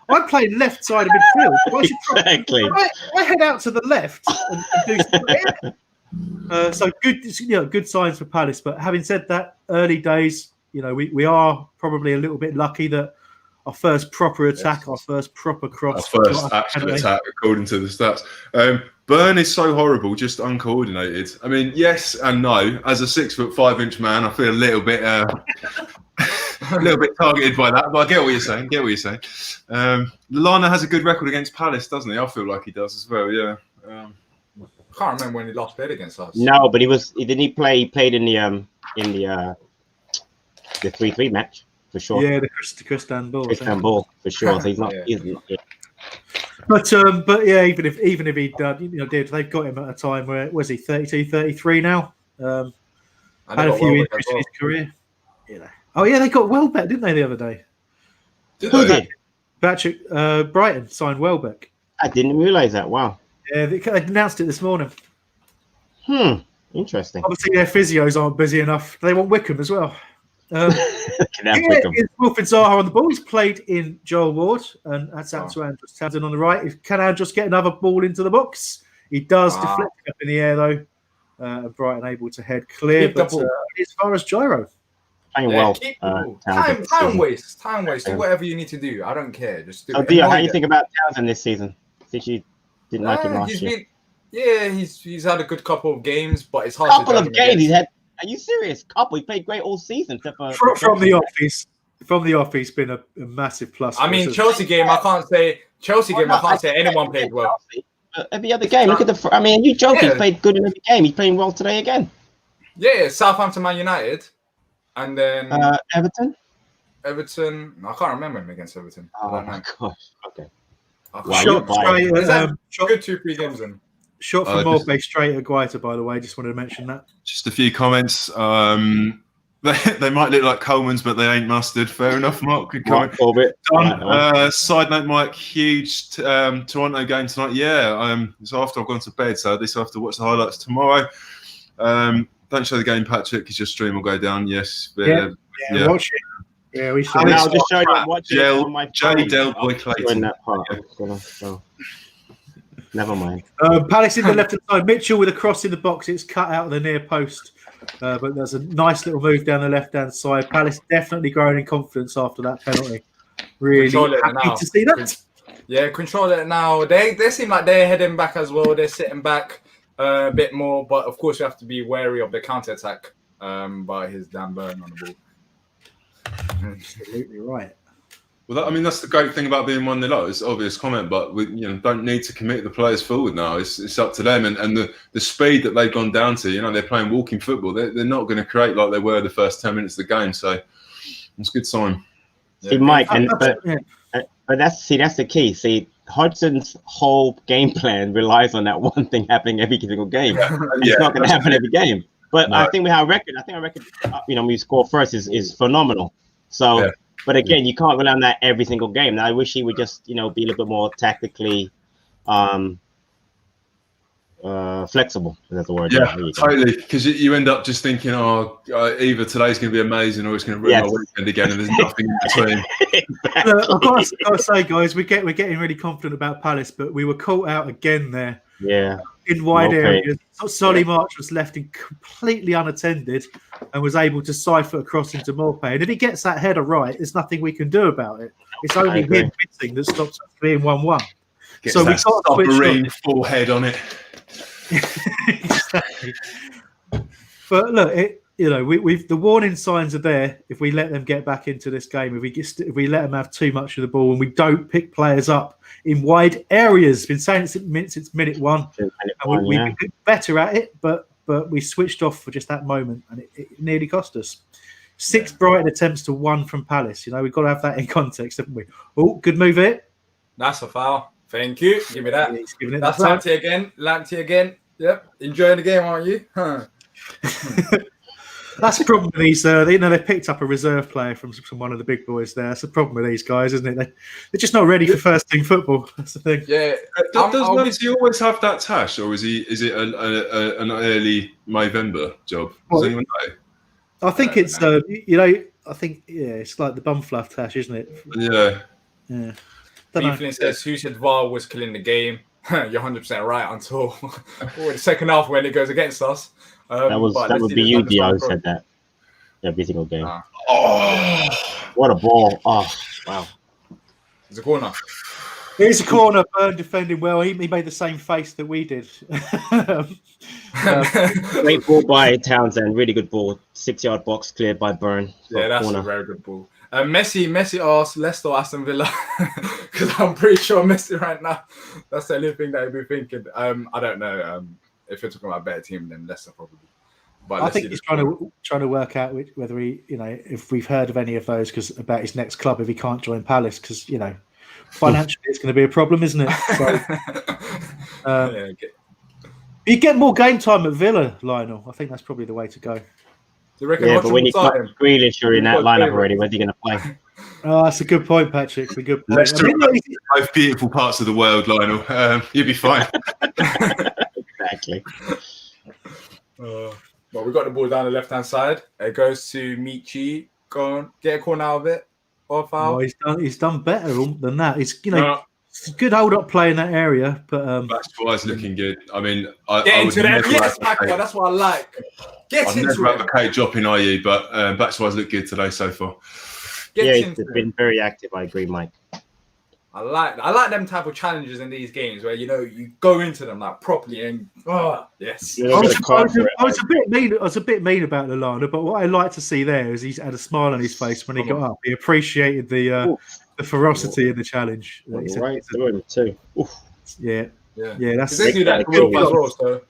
I'm playing left side of midfield. I should
Exactly.
I head out to the left and do something. So good, you know, good signs for Palace. But having said that, early days, you know, we are probably a little bit lucky that our first proper attack, our first proper cross,
our first actual attack, according to the stats. Burn is so horrible, just uncoordinated. I mean, yes and no. As a 6'5" man, I feel a little bit targeted by that, but I get what you're saying. Lallana has a good record against Palace, doesn't he? I feel like he does as well. Yeah.
Can't remember when he last played against us.
No, but he played in the 3-3 match for sure.
Yeah, the Christian Ball.
Christian Ball for sure. So he's not.
Yeah.
But yeah, even if he'd done, you know, they've got him at a time where was he 32, 33 now? Had a few injuries in his career. You know. Oh yeah, they got Welbeck, didn't they, the other day?
Who did?
Patrick Brighton signed Welbeck.
I didn't realize that. Wow.
Yeah, they announced it this morning.
Interesting.
Obviously, their physios aren't busy enough. They want Wickham as well. Wilfred Zaha on the ball. He's played in Joel Ward, and that's out to Andros Townsend on the right. Can Andros get another ball into the box? He does deflect it up in the air though. And Brighton able to head clear. But as far as Gyro,
playing well.
Time waste. Do whatever you need to do. I don't care. Just do it.
Diyar, how do you think about Townsend this season? Since you didn't like him last year.
He's had a good couple of games, but it's hard.
Couple of games he's had. Are you serious? Couple. He played great all season.
From the off, he's been a massive plus.
I mean, Chelsea game. I can't say anyone played well.
Every other game. Look at the. I mean, you joke. He's played good in every game. He's playing well today again.
Yeah, Southampton, Man United, and then
Everton.
I can't remember him against Everton.
Oh my gosh. Okay.
Shot straight.
Good 2-3 games in.
Shot from Morphe straight at Guaita, by the way. Just wanted to mention that.
Just a few comments. They might look like Coleman's, but they ain't mustard. Fair enough, Mark. Good comment. Side note, Mike. Huge Toronto game tonight. Yeah, it's after I've gone to bed, so this I have to watch the highlights tomorrow. Don't show the game, Patrick, because your stream will go down. Yes.
Yeah. Watch it. Yeah, we should.
I'll just show you watching on my phone.
Del Boy Clayton.
That part. Never mind.
Palace in the left-hand side. Mitchell with a cross in the box. It's cut out of the near post. But there's a nice little move down the left-hand side. Palace definitely growing in confidence after that penalty. Really happy to see that.
Yeah, control it now. They seem like they're heading back as well. They're sitting back a bit more. But, of course, you have to be wary of the counter-attack by his Dan Burn on the ball.
Absolutely right.
Well, I mean, that's the great thing about being 1-0 up. It's an obvious comment, but we don't need to commit the players forward now. It's up to them. And the speed that they've gone down to, they're playing walking football. They're not going to create like they were the first 10 minutes of the game. So it's a good sign.
See, Mike, but that's the key. See, Hodgson's whole game plan relies on that one thing happening every single game. It's not going to happen every game. But no. I think our record, we score first is phenomenal. So. Yeah. But again, you can't rely on that every single game. Now, I wish he would just, be a little bit more tactically flexible. That's the word.
Yeah, totally. Because you end up just thinking, either today's going to be amazing or it's going to ruin my weekend again, and there's nothing in between.
I've got to say, guys, we're getting really confident about Palace, but we were caught out again there.
Yeah.
In wide areas. Solly March was left in completely unattended and was able to cipher across into Morpay. And if he gets that header right, there's nothing we can do about it. It's only him missing that stops us being 1-1.
So we can't submarine full head on it.
Exactly. But look, we've the warning signs are there. If we let them get back into this game, if we let them have too much of the ball and we don't pick players up in wide areas, been saying it since minute one. We've been better at it, but we switched off for just that moment, and it nearly cost us. 6 Brighton attempts to 1 from Palace. We've got to have that in context, haven't we? Oh, good move here.
That's a foul. Thank you. Give me that. That's Lanty again. Yep. Enjoying the game, aren't you? Huh.
That's the problem with these. They picked up a reserve player from one of the big boys there. That's the problem with these guys, isn't it? They're just not ready for first team football. That's the thing.
Yeah. Does he always have that tash, or is it an early November job? Does anyone know?
I think it's it's like the bum fluff tash, isn't it?
Yeah.
Yeah.
Beeflin says, who said VAR was killing the game? You're 100% right until the second half when it goes against us.
That would be you, Diyar, who said that every single game. What a ball. Oh, wow.
It's a corner.
It's a corner. Burn defending well. He made the same face that we did.
Great ball by Townsend. Really good ball. 6-yard box cleared by Burn.
Yeah, that's a very good ball. Messi asked Leicester Aston Villa because I'm pretty sure Messi right now, that's the only thing that he'd be thinking. I don't know if you're talking about a better team than Leicester probably. But
I think he's trying to work out whether he, if we've heard of any of those about his next club if he can't join Palace because financially it's going to be a problem, isn't it? So, you get more game time at Villa, Lionel. I think that's probably the way to go.
But when you got Grealish, you're in that lineup already. Where's he going to play?
Oh, that's a good point, Patrick. A good point.
Leicester both beautiful parts of the world, Lionel. You'll be fine.
Exactly.
But we got the ball down the left-hand side. It goes to Michi. Go on, get a corner out of it. Or foul.
Oh, he's done better than that. It's it's a good hold-up play in that area, but
Back's looking good. I mean,
get into that. Yes, that's what I like. I'd
never advocate dropping IU, but Back's look good today so far.
He's been very active. I agree, Mike.
I like them type of challenges in these games where you go into them like properly and yes.
I was a bit mean about Lallana, but what I like to see there is he's had a smile on his face when he got up. He appreciated the ferocity of the challenge.
Right through him too. Oof.
Yeah. That's
they do that real as well. So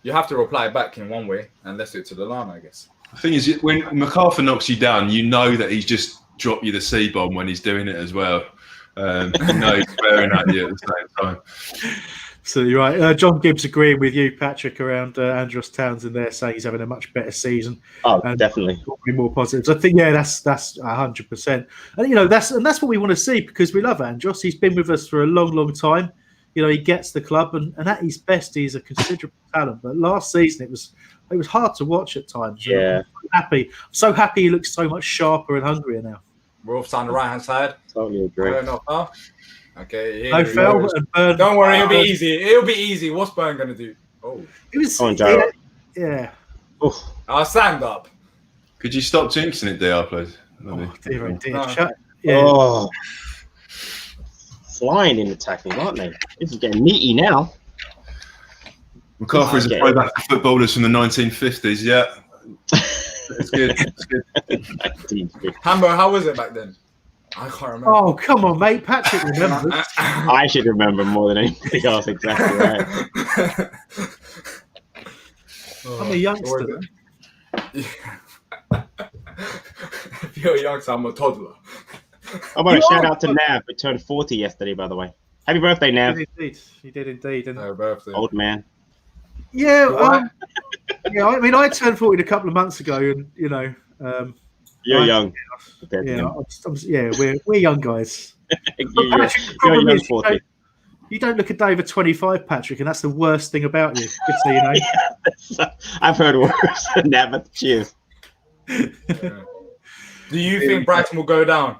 you have to reply back in one way, and let's do it to Lallana, I guess.
The thing is, when MacArthur knocks you down, you know that he's just dropped you the C-bomb when he's doing it as well. He's swearing at you at the same time.
So you're right. John Gibbs agreeing with you, Patrick, around Andros Townsend there, saying he's having a much better season.
Oh, definitely.
Be more positives. I think, that's 100%. And that's what we want to see because we love Andros. He's been with us for a long, long time. He gets the club, and at his best, he's a considerable talent. But last season, it was hard to watch at times.
Yeah.
I'm so happy he looks so much sharper and hungrier now.
We're off on the right-hand side.
Totally agree.
Okay.
No foul and Burn.
Don't worry, it'll be easy. It'll be easy. What's Burn going to do? Oh.
It was. Yeah.
I'll stand up.
Could you stop jinxing it, Diyar, please?
Oh, dear.
No.
Yeah.
Oh. Flying in the tackling, aren't they? This is getting meaty now.
MacArthur is a throwback to footballers from the 1950s, yeah. It's good.
Hambo, how was it back then? I can't remember.
Oh, come on, mate. Patrick remembers.
I should remember more than anybody else. Exactly right.
I'm a youngster.
If you're a youngster, I'm a toddler.
I want to shout out to Nav, who turned 40 yesterday, by the way. Happy birthday, Nav.
He did indeed. And
No birthday.
Old man.
yeah, yeah. I mean, I turned 40 a couple of months ago, and you know,
You're young.
yeah, we're young guys.
You're young 40.
You don't look a day over 25, Patrick, and that's the worst thing about you. Just so you know.
Yeah, I've heard worse than that, but cheers.
Yeah. Do you think Brighton will go down?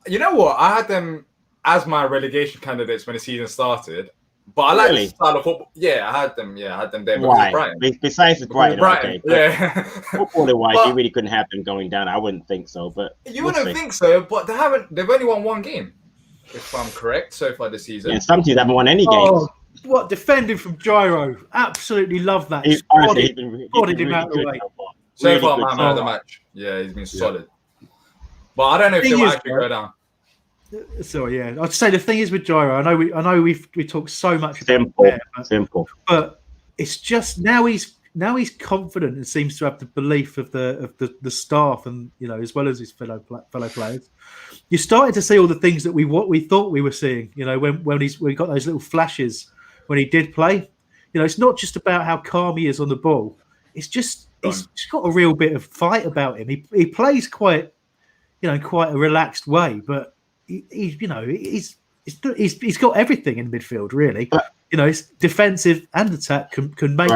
You know what? I had them as my relegation candidates when the season started, but I like the style of football. Yeah, I had them. Yeah, I had them there.
Why?
Brighton.
Besides the Brighton, okay.
Yeah.
Football-wise, you really couldn't have them going down. I wouldn't think so, but
you wouldn't think so. But they've only won one game, if I'm correct, so far this season.
Yeah, some teams haven't won any games.
Oh, what defending from Gyro? Absolutely love that.
Honestly, he's been really
out of the way.
So
really
far,
good
man of the match. Yeah, he's been solid. But I don't know if he'll actually go down.
So yeah, I'd say the thing is with Gyro. I know we talk so much about
simple,
but it's just now he's confident and seems to have the belief of the staff and you know as well as his fellow players. You're starting to see all the things that we thought we were seeing. You know when he got those little flashes when he did play. You know it's not just about how calm he is on the ball. It's just he's got a real bit of fight about him. He plays quite a relaxed way, but he's got everything in midfield really. You know, it's defensive and attack can make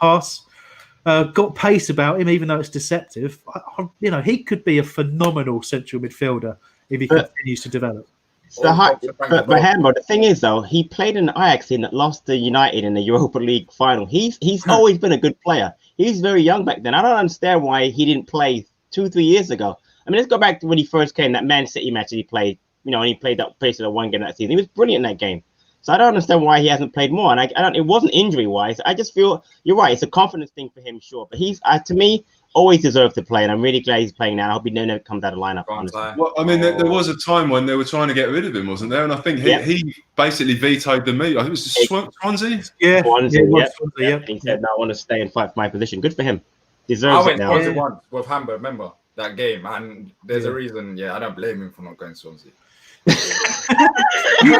pass. Got pace about him, even though it's deceptive. He could be a phenomenal central midfielder if he continues to develop.
But Hammer, the thing is though, he played in the Ajax team that lost to United in the Europa League final. He's always been a good player. He's very young back then. I don't understand why he didn't play 2-3 years ago. I mean, let's go back to when he first came, that Man City match that he played. You know, and he played that one game that season. He was brilliant in that game. So I don't understand why he hasn't played more. And I don't. It wasn't injury wise. I just feel you're right. It's a confidence thing for him, sure. But he's to me always deserved to play, and I'm really glad he's playing now. I hope he never comes out of lineup.
Well, I mean, there was a time when they were trying to get rid of him, wasn't there? And I think he basically vetoed the move. I think it was Swansea.
Yeah,
Swansea. He said, "No, I want to stay and fight for my position." Good for him. Deserves it now.
I went once with Hamburg, remember that game, and there's a reason. Yeah, I don't blame him for not going to Swansea.
you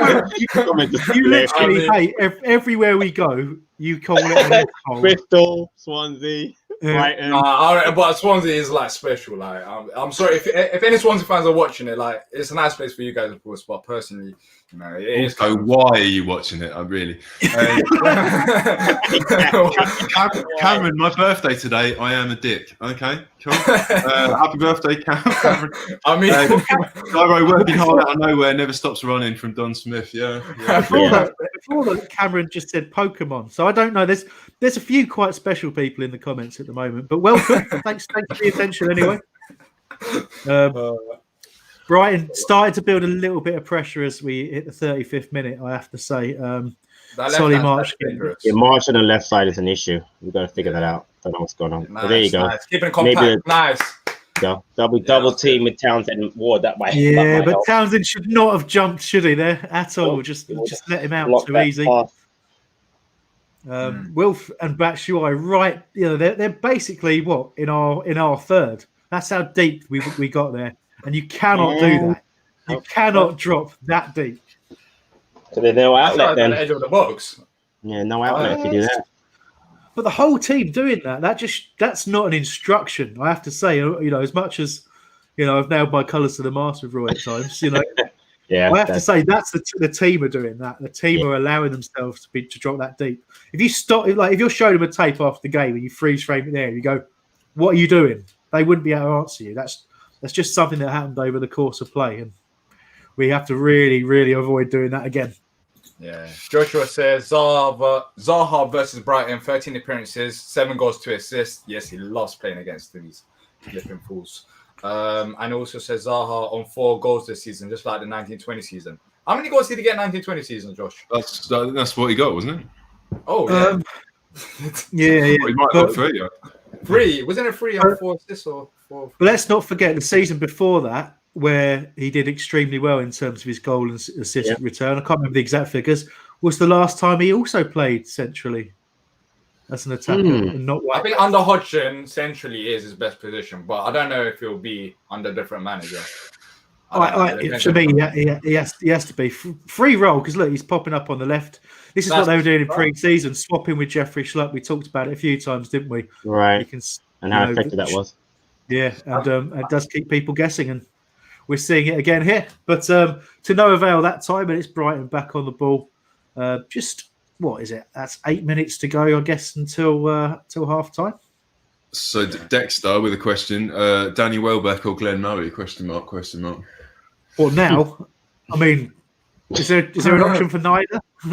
literally hate everywhere we go. You call it
Bristol, Swansea, Brighton.
But Swansea is like special. Like I'm sorry if any Swansea fans are watching it. Like it's a nice place for you guys, of course. But personally, you know, it is.
So why are you watching it? I'm really. Cameron, my birthday today. I am a dick. Okay, cool. Happy birthday, Cameron.
I mean,
Gyro working hard out of nowhere, never stops running from Don Smith.
Before that, Cameron just said Pokemon. So I don't know. There's a few quite special people in the comments at the moment, but welcome. thanks for the attention anyway. Brighton started to build a little bit of pressure as we hit the 35th minute. I have to say, Solly March.
March on the left side is an issue. We've got to figure that out. Don't know what's going on.
Nice,
but there you go.
Nice. Keeping it compact. Nice.
Go. Double team with Townsend and Ward that way.
Yeah, but Townsend should not have jumped, should he? There at all. Just let him out too easy. Wilf and Batshuayi, right? You know, they're basically what in our third. That's how deep we got there, and you cannot do that. You cannot drop that deep.
So there's no outlet then.
The edge of the box.
Yeah, no outlet if you do that.
But the whole team doing that's not an instruction. I have to say, you know, as much as you know, I've nailed my colours to the mast with Roy at times. You know, I have to say that's the team are doing that. The team are allowing themselves to drop that deep. If you stop, if you're showing them a tape after the game and you freeze frame it there, and you go, "What are you doing?" They wouldn't be able to answer you. That's just something that happened over the course of play, and we have to really, really avoid doing that again.
Yeah. Joshua says Zaha versus Brighton, 13 appearances, 7 goals, 2 assists. Yes, he loves playing against these flipping fools. And also says Zaha on 4 goals this season, just like the 1920 season. How many goals did he get in 1920 season, Josh?
That's what he got, wasn't it?
Oh, yeah.
Yeah.
He might have got 3.
3. Wasn't it 3 on 4 assists or 4?
But let's not forget the season before that. where he did extremely well in terms of his goal and assist return. I can't remember the exact figures. Was the last time he also played centrally as an attacker and not.
I think under Hodgson, centrally is his best position, but I don't know if he'll be under different manager.
To me, he has to be free roll because look, he's popping up on the left. This is what they were doing in pre-season, swapping with Jeffrey Schlupp. We talked about it a few times, didn't we?
Right. And how effective that was.
Yeah, and it does keep people guessing, and we're seeing it again here. But to no avail that time, and it's Brighton back on the ball. Just what is it? That's 8 minutes to go, I guess, until half time.
So Dexter with a question: Danny Welbeck or Glenn Murray? Question mark.
Well, now, I mean, is there an option for neither?
Is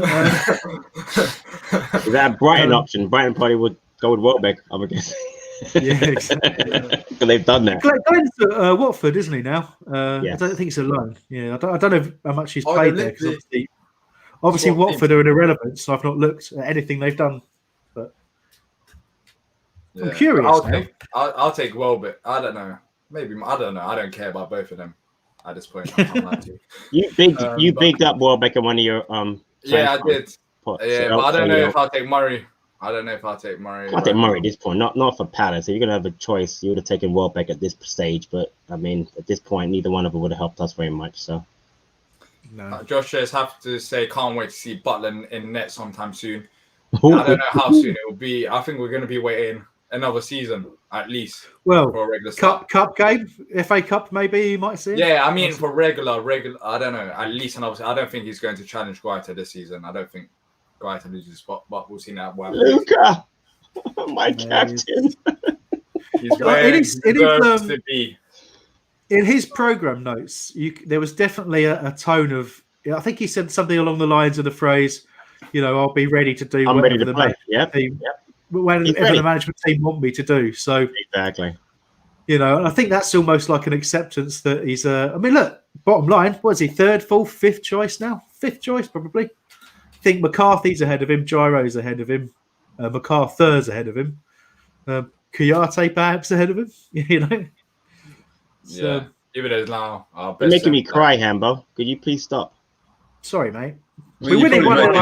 that a Brighton option? Brighton probably would go with Welbeck, I would guess.
Yeah, exactly.
Because they've done that.
Glenn's at Watford, isn't he now?
Yes.
I don't think it's a loan. Yeah, I don't know how much he's played there. Because obviously Watford are an irrelevance, so I've not looked at anything they've done. But I'm curious.
I'll take Welbeck. I don't know. Maybe I don't know. I don't care about both of them at this point.
You bigged up Welbeck in one of your
Yeah, I did.
Pots.
Yeah, but I don't know if I'll take Murray. I'll take Murray
at this point, not for Palace. If you're gonna have a choice, you would have taken Welbeck at this stage. But I mean, at this point, neither one of them would have helped us very much. So,
no.
Josh says, have to say, can't wait to see Butler in net sometime soon. I don't know how soon it will be. I think we're going to be waiting another season at least.
Well,
for a regular start.
Cup game, FA Cup, maybe you might see it.
Yeah, I mean for regular. I don't know. At least another. I don't think he's going to challenge Guaita this season. I don't think Guaita loses his spot, but we'll see now.
Luca, my captain.
He's where he deserves to be.
In his program notes, there was definitely a tone of. I think he said something along the lines of the phrase, "I'll be ready to do whatever the management team, whatever the management team want me to do." So
exactly.
I think that's almost like an acceptance that he's. I mean, look, bottom line, what is he? Third, fourth, fifth choice now? Fifth choice probably. I think McCarthy's ahead of him. Gyro's ahead of him. MacArthur's ahead of him. Kouyaté perhaps ahead of him. So,
yeah, even as now.
You're making me cry, Hambo. Could you please stop?
Sorry, mate.
Well, we're winning one.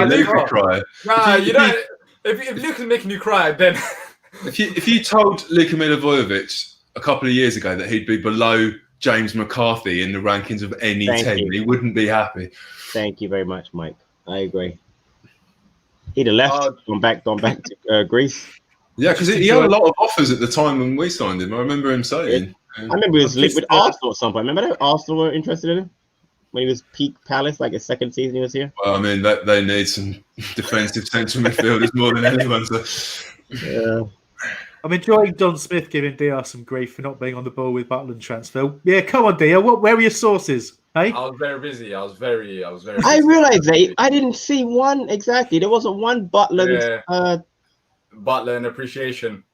Cry.
Nah, you don't. If Luka's making you cry, then
if you told Luka Milivojevic a couple of years ago that he'd be below James McCarthy in the rankings of any team, he wouldn't be happy.
Thank you very much, Mike. I agree. He'd have left, gone back to Greece.
Yeah, because he had a lot of offers at the time when we signed him. I remember him saying.
I remember he was linked with Arsenal at some point. Remember that Arsenal were interested in him when he was peak Palace, like his second season he was here.
Well, I mean, they need some defensive central midfielders more than anyone. So.
Yeah.
I'm enjoying Don Smith giving Diyar some grief for not being on the ball with Butland transfer. Yeah, come on, Diyar. Where were your sources? Hey?
I was very busy. I was very busy.
I realized that I didn't see one exactly. There wasn't one Butland.
Butland appreciation.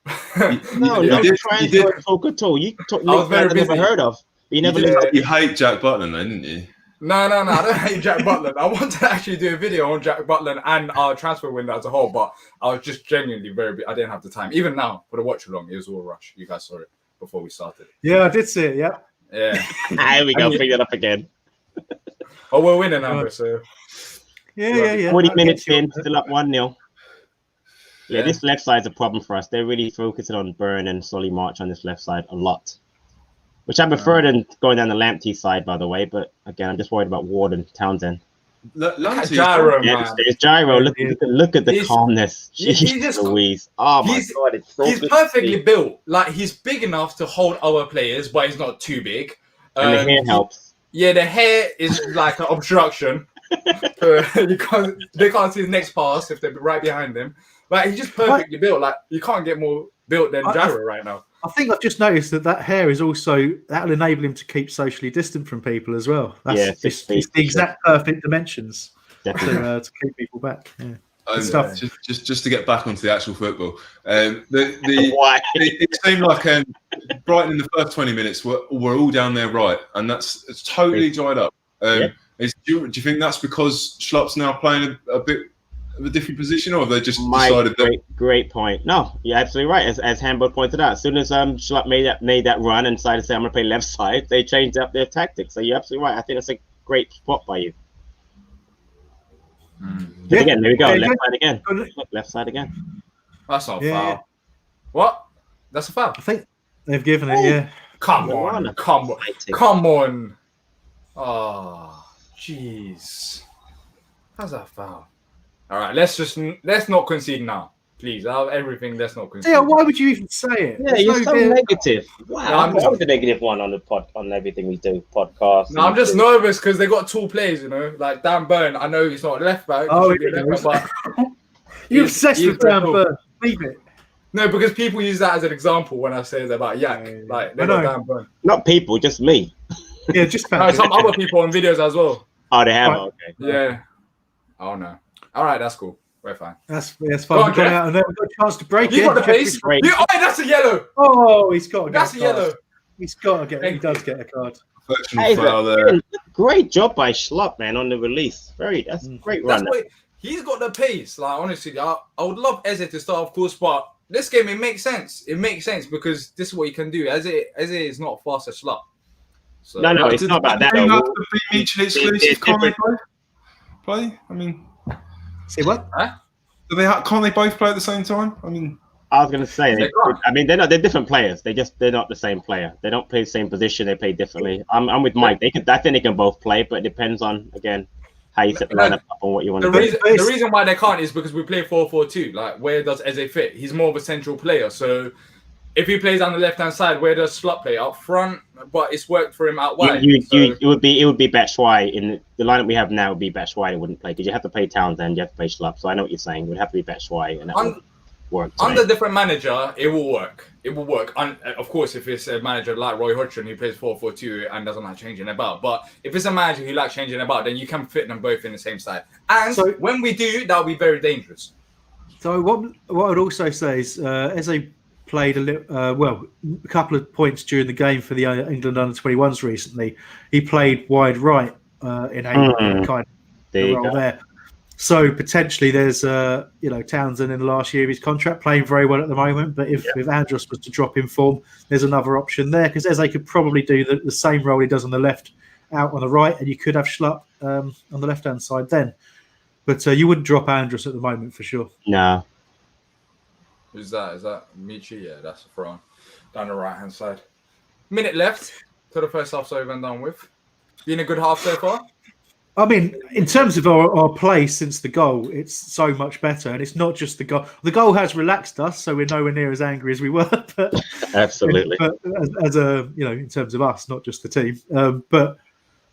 No, not trying to talk at all. You talk I've never heard of. But you never.
You hate Jack Butland, then, didn't you?
No. I don't hate Jack Butland. I wanted to actually do a video on Jack Butland and our transfer window as a whole, but I was just genuinely I didn't have the time. Even now, for the watch along, it was all rush. You guys saw it before we started.
Yeah, I did see it. Yeah.
Here we go. Bring it up again.
Oh, we're winning now, so.
Yeah.
40 minutes in, still up 1-0. Yeah, this left side's a problem for us. They're really focusing on Burn and Solly March on this left side a lot, which I prefer than going down the Lamptey side, by the way. But again, I'm just worried about Ward and Townsend.
Gyro, man.
It's Gyro. Look at the calmness. Jeez Louise. Oh my God, it's so
he's perfectly built. Like he's big enough to hold our players, but he's not too big.
And the hair helps.
Yeah, the hair is like an obstruction. They can't see his next pass if they're right behind him. Like he's just perfectly built. Like you can't get more built than Gyro right now.
I think I've just noticed that hair is also that'll enable him to keep socially distant from people as well. It's the exact perfect dimensions to keep people back. Yeah.
Just to get back onto the actual football, it seemed like Brighton in the first 20 minutes were all down their right, and it's totally dried up. Do you think that's because Schlupp's now playing a bit of a different position, or have they just
My
decided that?
great point. No, you're absolutely right. As Hambo pointed out, as soon as Schlupp made that run and decided to say I'm gonna play left side, they changed up their tactics. So you're absolutely right. I think that's a great spot by you. But again, there we go. Left side again. Look, left side again.
That's not a foul. What? That's a foul.
I think they've given it. Yeah.
Come on. Oh, jeez. How's that foul? All right, let's not concede now, please. Out of everything, let's not concede.
Yeah, why would you even say it?
Yeah, you're so negative. Wow, I'm the negative one on the pod, on everything we do, podcast.
No, I'm just nervous because they got tall players, you know, like Dan Burn. I know he's not left back.
Oh,
but
you're obsessed with Dan Burn. Leave it.
No, because people use that as an example when I say about Yak. Like they got Dan Burn.
Not people, just me.
Yeah, just
no, some other people on videos as well.
Oh, they have.
Right.
Okay.
Yeah. Oh no. All right, that's cool. We're fine.
That's fine. We got out and then we got a chance to break it.
You got the pace. Oh, that's a yellow.
Oh, he's got to get
that's a yellow.
He's got to get. He does get a card.
Hey, great job by Schlupp, man, on the release. That's great run.
He's got the pace. Like honestly, I would love Eze to start, of course, but this game it makes sense. It makes sense because this is what he can do. Eze is not fast as Schlupp. So,
no, it's not about that.
Do they have to be mutually exclusive? Can't they both play? I mean,
say what?
Huh?
Can't they both play at the same time? I mean,
I was going to say, they're different players. They're not the same player. They don't play the same position. They play differently. I'm with Mike. I think they can both play, but it depends on again how you set the lineup up and what you want to do.
The reason why they can't is because we play 4-4-2. Like, where does Eze fit? He's more of a central player. So if he plays on the left-hand side, where does Schlupp play? Up front, but it's worked for him out wide.
It would be Batshuayi in the lineup we have now. Would be Batshuayi that wouldn't play because you have to play Townsend, you have to play Schlupp. So I know what you're saying. It would have to be Batshuayi, and that would work.
Under different manager, it will work. It will work. And of course, if it's a manager like Roy Hodgson who plays 4-4-2 and doesn't like changing about, but if it's a manager who likes changing about, then you can fit them both in the same side. And so, when we do, that'll be very dangerous.
So what I'd also say is, Eze played a couple of points during the game for the England under-21s recently. He played wide right in a kind of role there. So potentially there's Townsend in the last year of his contract playing very well at the moment. But if Andros was to drop in form, there's another option there because Eze could probably do the same role he does on the left out on the right, and you could have Schlupp on the left-hand side then. But you wouldn't drop Andros at the moment for sure.
No.
Who's that? Is that Michi? Yeah, that's a throw down the right-hand side. Minute left to the first half's over and done with. Been a good half so far?
I mean, in terms of our play since the goal, it's so much better. And it's not just the goal. The goal has relaxed us, so we're nowhere near as angry as we were. But,
absolutely.
But in terms of us, not just the team. But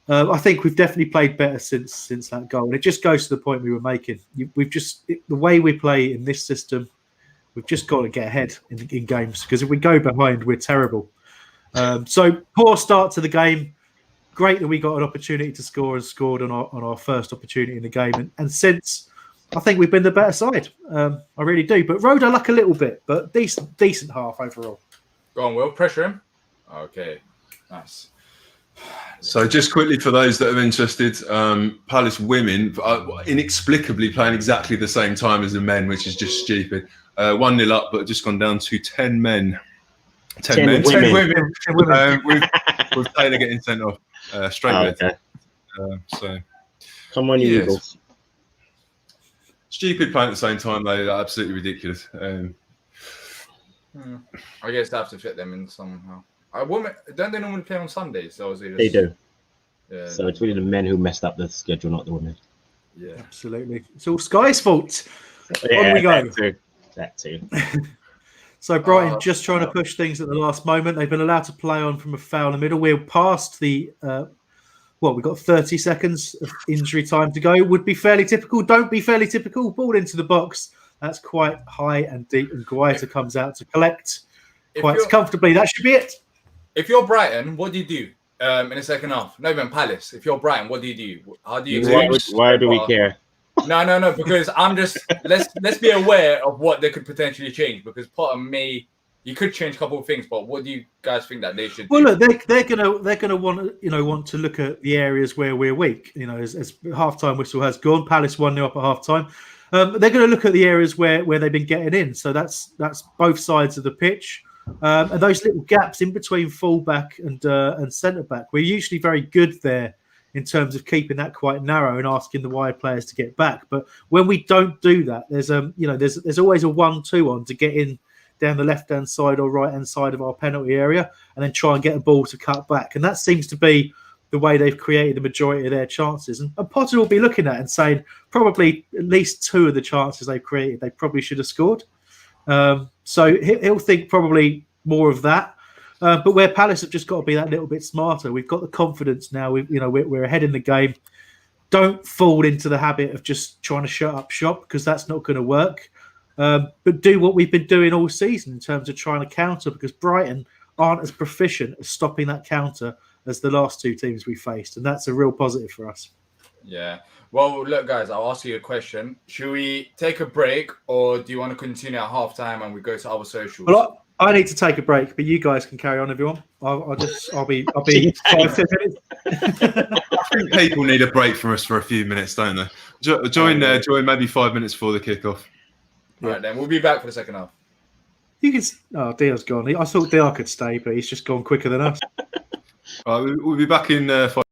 I think we've definitely played better since that goal. And it just goes to the point we were making. The way we play in this system, we've just got to get ahead in games because if we go behind, we're terrible. So poor start to the game. Great that we got an opportunity to score and scored on our first opportunity in the game. And since, I think we've been the better side. I really do. But rode our luck a little bit, but decent half overall.
Go on, Will. Pressure him. Okay. Nice.
So just quickly for those that are interested, Palace women inexplicably playing exactly the same time as the men, which is just stupid. 1-0 up, but just gone down to 10 men. 10 men. 10 women. With Taylor getting sent off straight away.
Okay.
So
come on, you Eagles.
Stupid playing at the same time, though. Absolutely ridiculous.
I guess they have to fit them in somehow. Don't they normally play on Sundays?
They do.
Yeah.
So it's really the men who messed up the schedule, not the women.
Yeah,
absolutely. It's all Sky's fault.
Yeah,
on we go.
That too.
So Brighton just trying to push things at the last moment. They've been allowed to play on from a foul in the middle. We're past the we've got 30 seconds of injury time to go. Would be fairly typical. Don't be fairly typical. Ball into the box. That's quite high and deep, and Guaita comes out to collect quite comfortably. That should be it.
If you're Brighton, what do you do in the second half? Not even Palace. If you're Brighton, what do you do? How do you?
Why do we care?
No, because I'm just let's be aware of what they could potentially change because Potter you could change a couple of things, but what do you guys think that they should do?
Well, look, they're gonna want to look at the areas where we're weak. As halftime whistle has gone, Palace 1-0 up at halftime. They're going to look at the areas where they've been getting in. So that's both sides of the pitch. And those little gaps in between fullback and centre back, we're usually very good there in terms of keeping that quite narrow and asking the wide players to get back. But when we don't do that, there's always a 1-2 on to get in down the left-hand side or right-hand side of our penalty area and then try and get a ball to cut back. And that seems to be the way they've created the majority of their chances. And Potter will be looking at it and saying probably at least 2 of the chances they've created, they probably should have scored. So he'll think probably more of that. But where Palace have just got to be that little bit smarter. We've got the confidence now. We're ahead in the game. Don't fall into the habit of just trying to shut up shop, because that's not going to work. But do what we've been doing all season in terms of trying to counter, because Brighton aren't as proficient at stopping that counter as the last 2 teams we faced, and that's a real positive for us.
Yeah. Well, look, guys, I'll ask you a question. Should we take a break, or do you want to continue at halftime and we go to our socials?
Well, I need to take a break, but you guys can carry on if you want. I'll be 5-10 minutes.
I think people need a break from us for a few minutes, don't they? Join maybe 5 minutes before the kickoff.
All right, then we'll be back for the second half.
You can. Oh, Diyar's gone. I thought Diyar could stay, but he's just gone quicker than us.
All right, we'll be back in 5.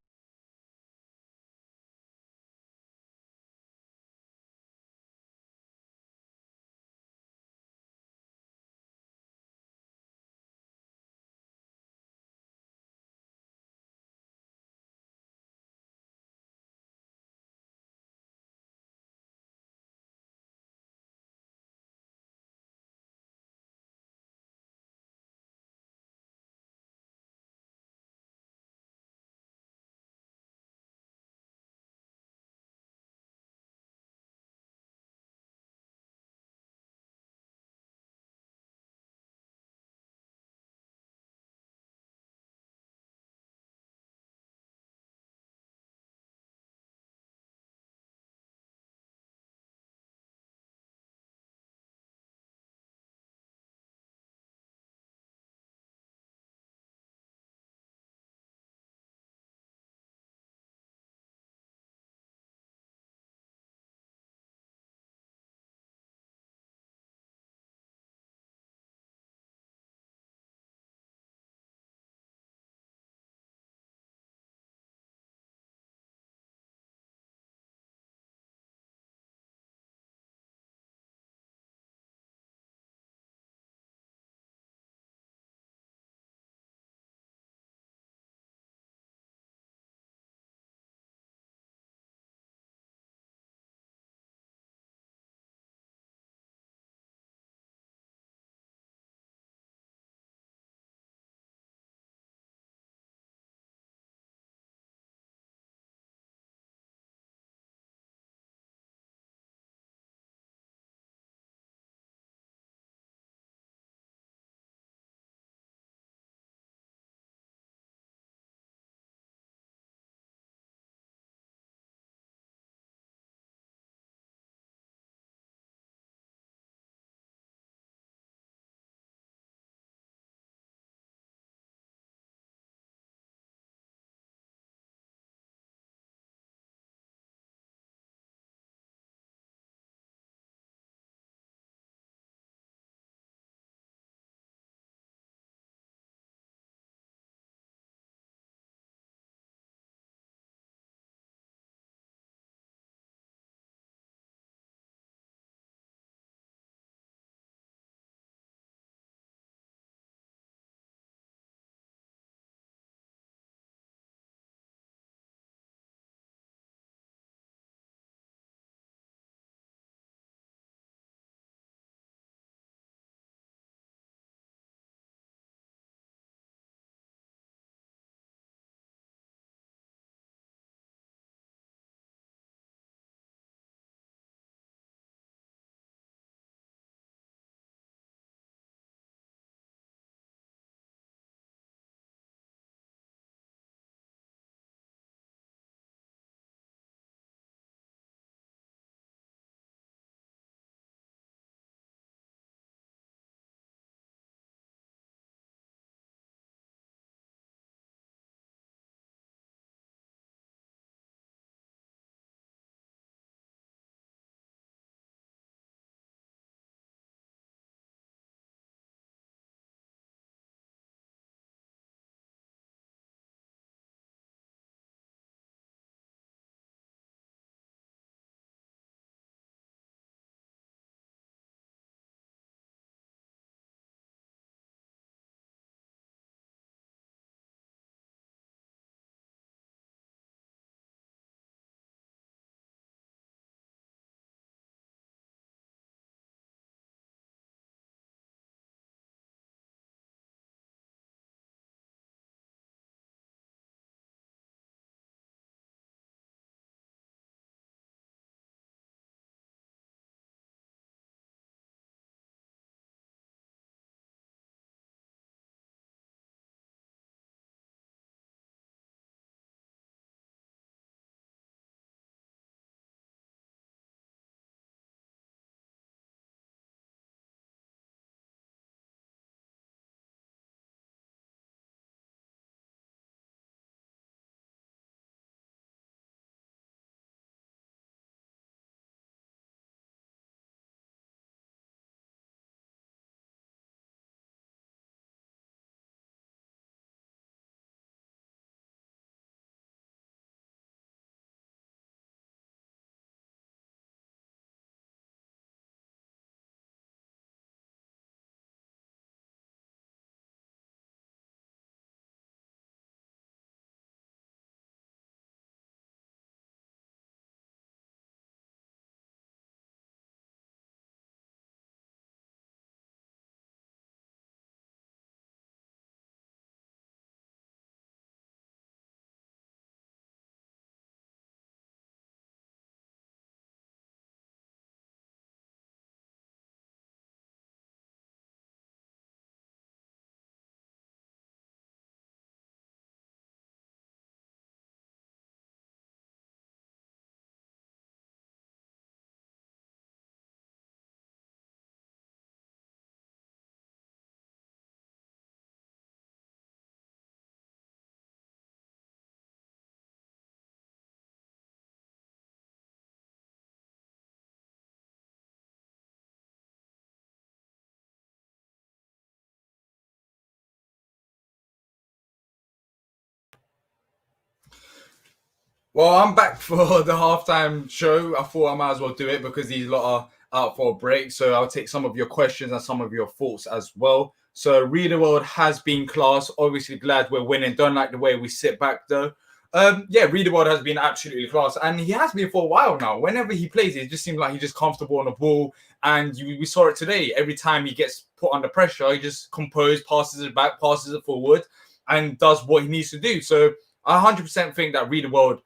Well, I'm back for the halftime show. I thought I might as well do it because these lot are out for a break. So I'll take some of your questions and some of your thoughts as well. So Reader World has been class. Obviously glad we're winning. Don't like the way we sit back though. Yeah, Reader World has been absolutely class. And he has been for a while now. Whenever he plays, it just seems like he's just comfortable on the ball. And we saw it today. Every time he gets put under pressure, he just composed, passes it back, passes it forward, and does what he needs to do. So I 100% think that Reader World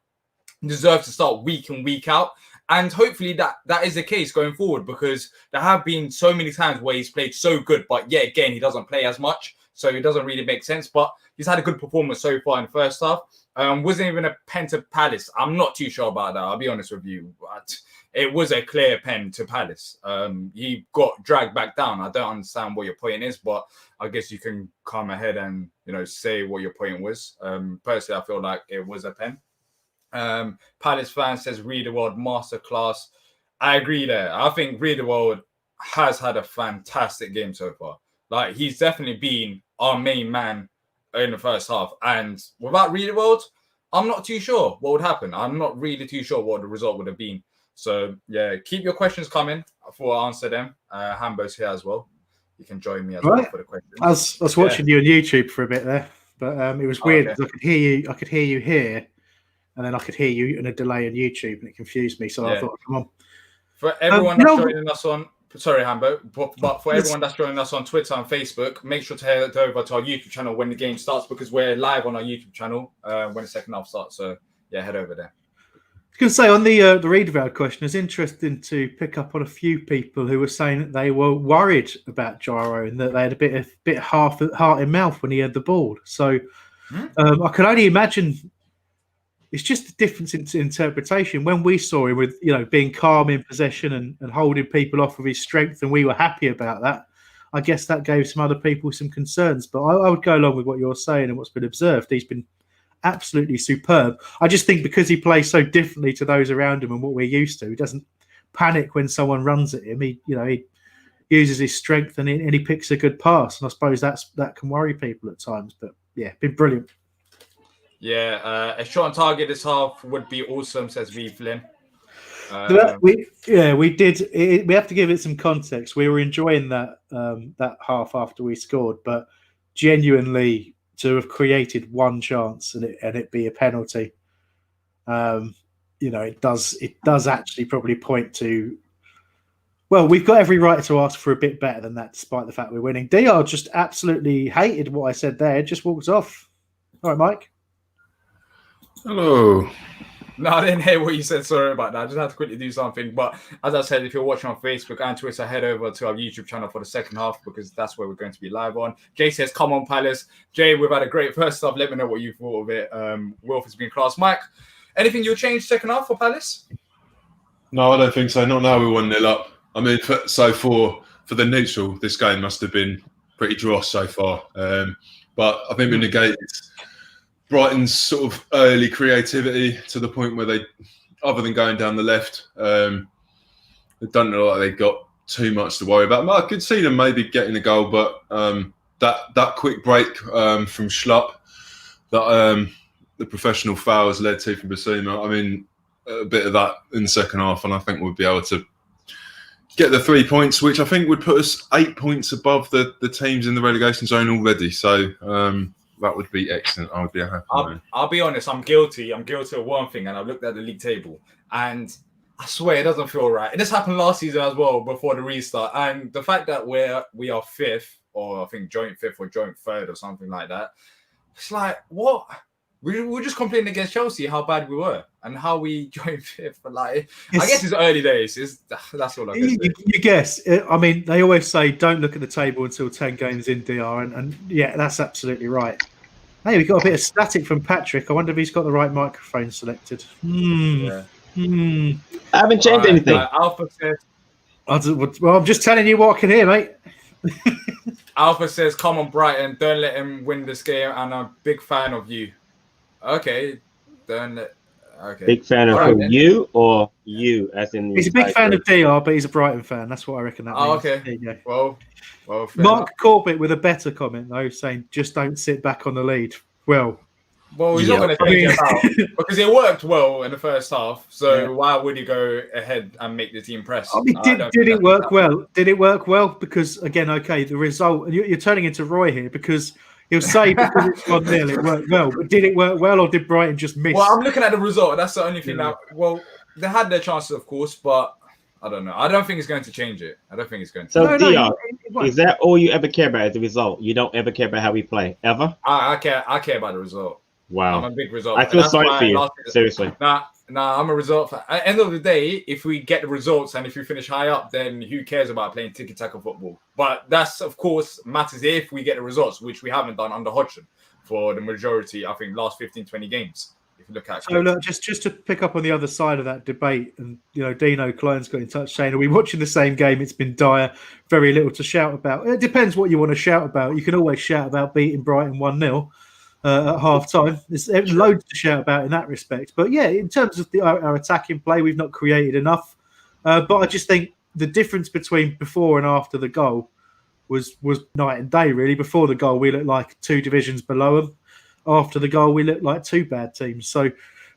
deserves to start week in, week out. And hopefully that is the case going forward, because there have been so many times where he's played so good, but yet again, he doesn't play as much. So it doesn't really make sense. But he's had a good performance so far in the first half. Wasn't even a pen to Palace. I'm not too sure about that. I'll be honest with you. But it was a clear pen to Palace. He got dragged back down. I don't understand what your point is, but I guess you can come ahead and, say what your point was. Personally, I feel like it was a pen. Palace fan says Reader World masterclass. I agree there. I think Reader World has had a fantastic game so far. Like, he's definitely been our main man in the first half. And without Reader World, I'm not too sure what would happen. I'm not really too sure what the result would have been. So, yeah, keep your questions coming before I answer them. Hambo's here as well. You can join me as well for the questions.
I was watching you on YouTube for a bit there, but it was weird because I could hear you here, and then I could hear you in a delay on YouTube, and it confused me. So I thought, come on.
For everyone that's joining us on, sorry, Hambo, but for everyone that's joining us on Twitter and Facebook, make sure to head over to our YouTube channel when the game starts, because we're live on our YouTube channel when the second half starts. So, yeah, head over there.
I was going to say, on the Reader World question, it's interesting to pick up on a few people who were saying that they were worried about Gyro and that they had a bit heart in mouth when he had the ball. So I can only imagine it's just a difference in interpretation. When we saw him with, being calm in possession and holding people off with his strength, and we were happy about that, I guess that gave some other people some concerns. But I would go along with what you're saying and what's been observed. He's been absolutely superb. I just think because he plays so differently to those around him and what we're used to, he doesn't panic when someone runs at him. He uses his strength and he picks a good pass. And I suppose that can worry people at times. But yeah, been brilliant.
Yeah, a shot on target this half would be awesome, says V Flynn.
We did. We have to give it some context. We were enjoying that half after we scored, but genuinely, to have created one chance and it be a penalty, it does actually probably point to, well, we've got every right to ask for a bit better than that, despite the fact we're winning. Diyar just absolutely hated what I said there. Just walked off. All right, Mike.
Hello.
No, I didn't hear what you said. Sorry about that. I just had to quickly do something. But as I said, if you're watching on Facebook and Twitter, head over to our YouTube channel for the second half, because that's where we're going to be live on. Jay says, come on, Palace. Jay, we've had a great first half. Let me know what you thought of it. Wolf has been class. Mike, anything you'll change second half for Palace?
No, I don't think so. Not now we're 1-0 up. I mean, for the neutral, this game must have been pretty dross so far. But I think we negated Brighton's sort of early creativity to the point where they, other than going down the left, they don't look like they got too much to worry about. I could see them maybe getting a goal, but that quick break from Schlupp that the professional fouls led to from Basuma, I mean, a bit of that in the second half, and I think we'll be able to get the 3 points, which I think would put us 8 points above the teams in the relegation zone already. So that would be excellent. I would be happy.
I'll be honest. I'm guilty. I'm guilty of one thing, and I've looked at the league table, and I swear it doesn't feel right. And this happened last season as well, before the restart. And the fact that we are fifth, or I think joint fifth or joint third or something like that, it's like, what? We were just complaining against Chelsea how bad we were and how we joined fifth. But I guess it's early days. That's all I can say.
You guess. I mean, they always say don't look at the table until 10 games in, DR, and yeah, that's absolutely right. Hey, we got a bit of static from Patrick. I wonder if he's got the right microphone selected.
I haven't changed anything.
Alpha says,
well, I'm just telling you what I can hear, mate.
Alpha says, come on, Brighton. Don't let him win this game. And I'm a big fan of you. Okay. Okay.
Big fan of you or you, as in...
He's a big fan of DR, but he's a Brighton fan. That's what I reckon that means.
Oh, okay.
There you go.
Well,
Mark Corbett with a better comment, though, saying, just don't sit back on the lead. Well,
Well, he's not going to change it out because it worked well in the first half. So why would he go ahead and make the team press?
I mean, did it work well? Did it work well? Because again, okay, the result. And you're turning into Roy here because he'll say because it's 1-0, it worked well. But did it work well, or did Brighton just miss?
Well, I'm looking at the result. That's the only thing that. Well, they had their chances, of course, but I don't know. I don't think it's going to change it. I don't think it's going to.
So, Diyar, is that all you ever care about? Is the result? You don't ever care about how we play ever?
I care. I care about the result.
Wow,
I'm a big result.
I feel sorry for you. Seriously.
Nah, I'm a result fan. At the end of the day, if we get the results and if we finish high up, then who cares about playing tiki-taka football? But that's, of course, matters if we get the results, which we haven't done under Hodgson for the majority, I think, last 15, 20 games. If you look at
so, look, just to pick up on the other side of that debate, and Dino Klein's got in touch saying, "Are we watching the same game? It's been dire. Very little to shout about." It depends what you want to shout about. You can always shout about beating Brighton 1-0. At half time, there's loads to shout about in that respect. But yeah, in terms of our attacking play, we've not created enough. But I just think the difference between before and after the goal was night and day. Really, before the goal, we looked like 2 divisions below them. After the goal, we looked like 2 bad teams. So,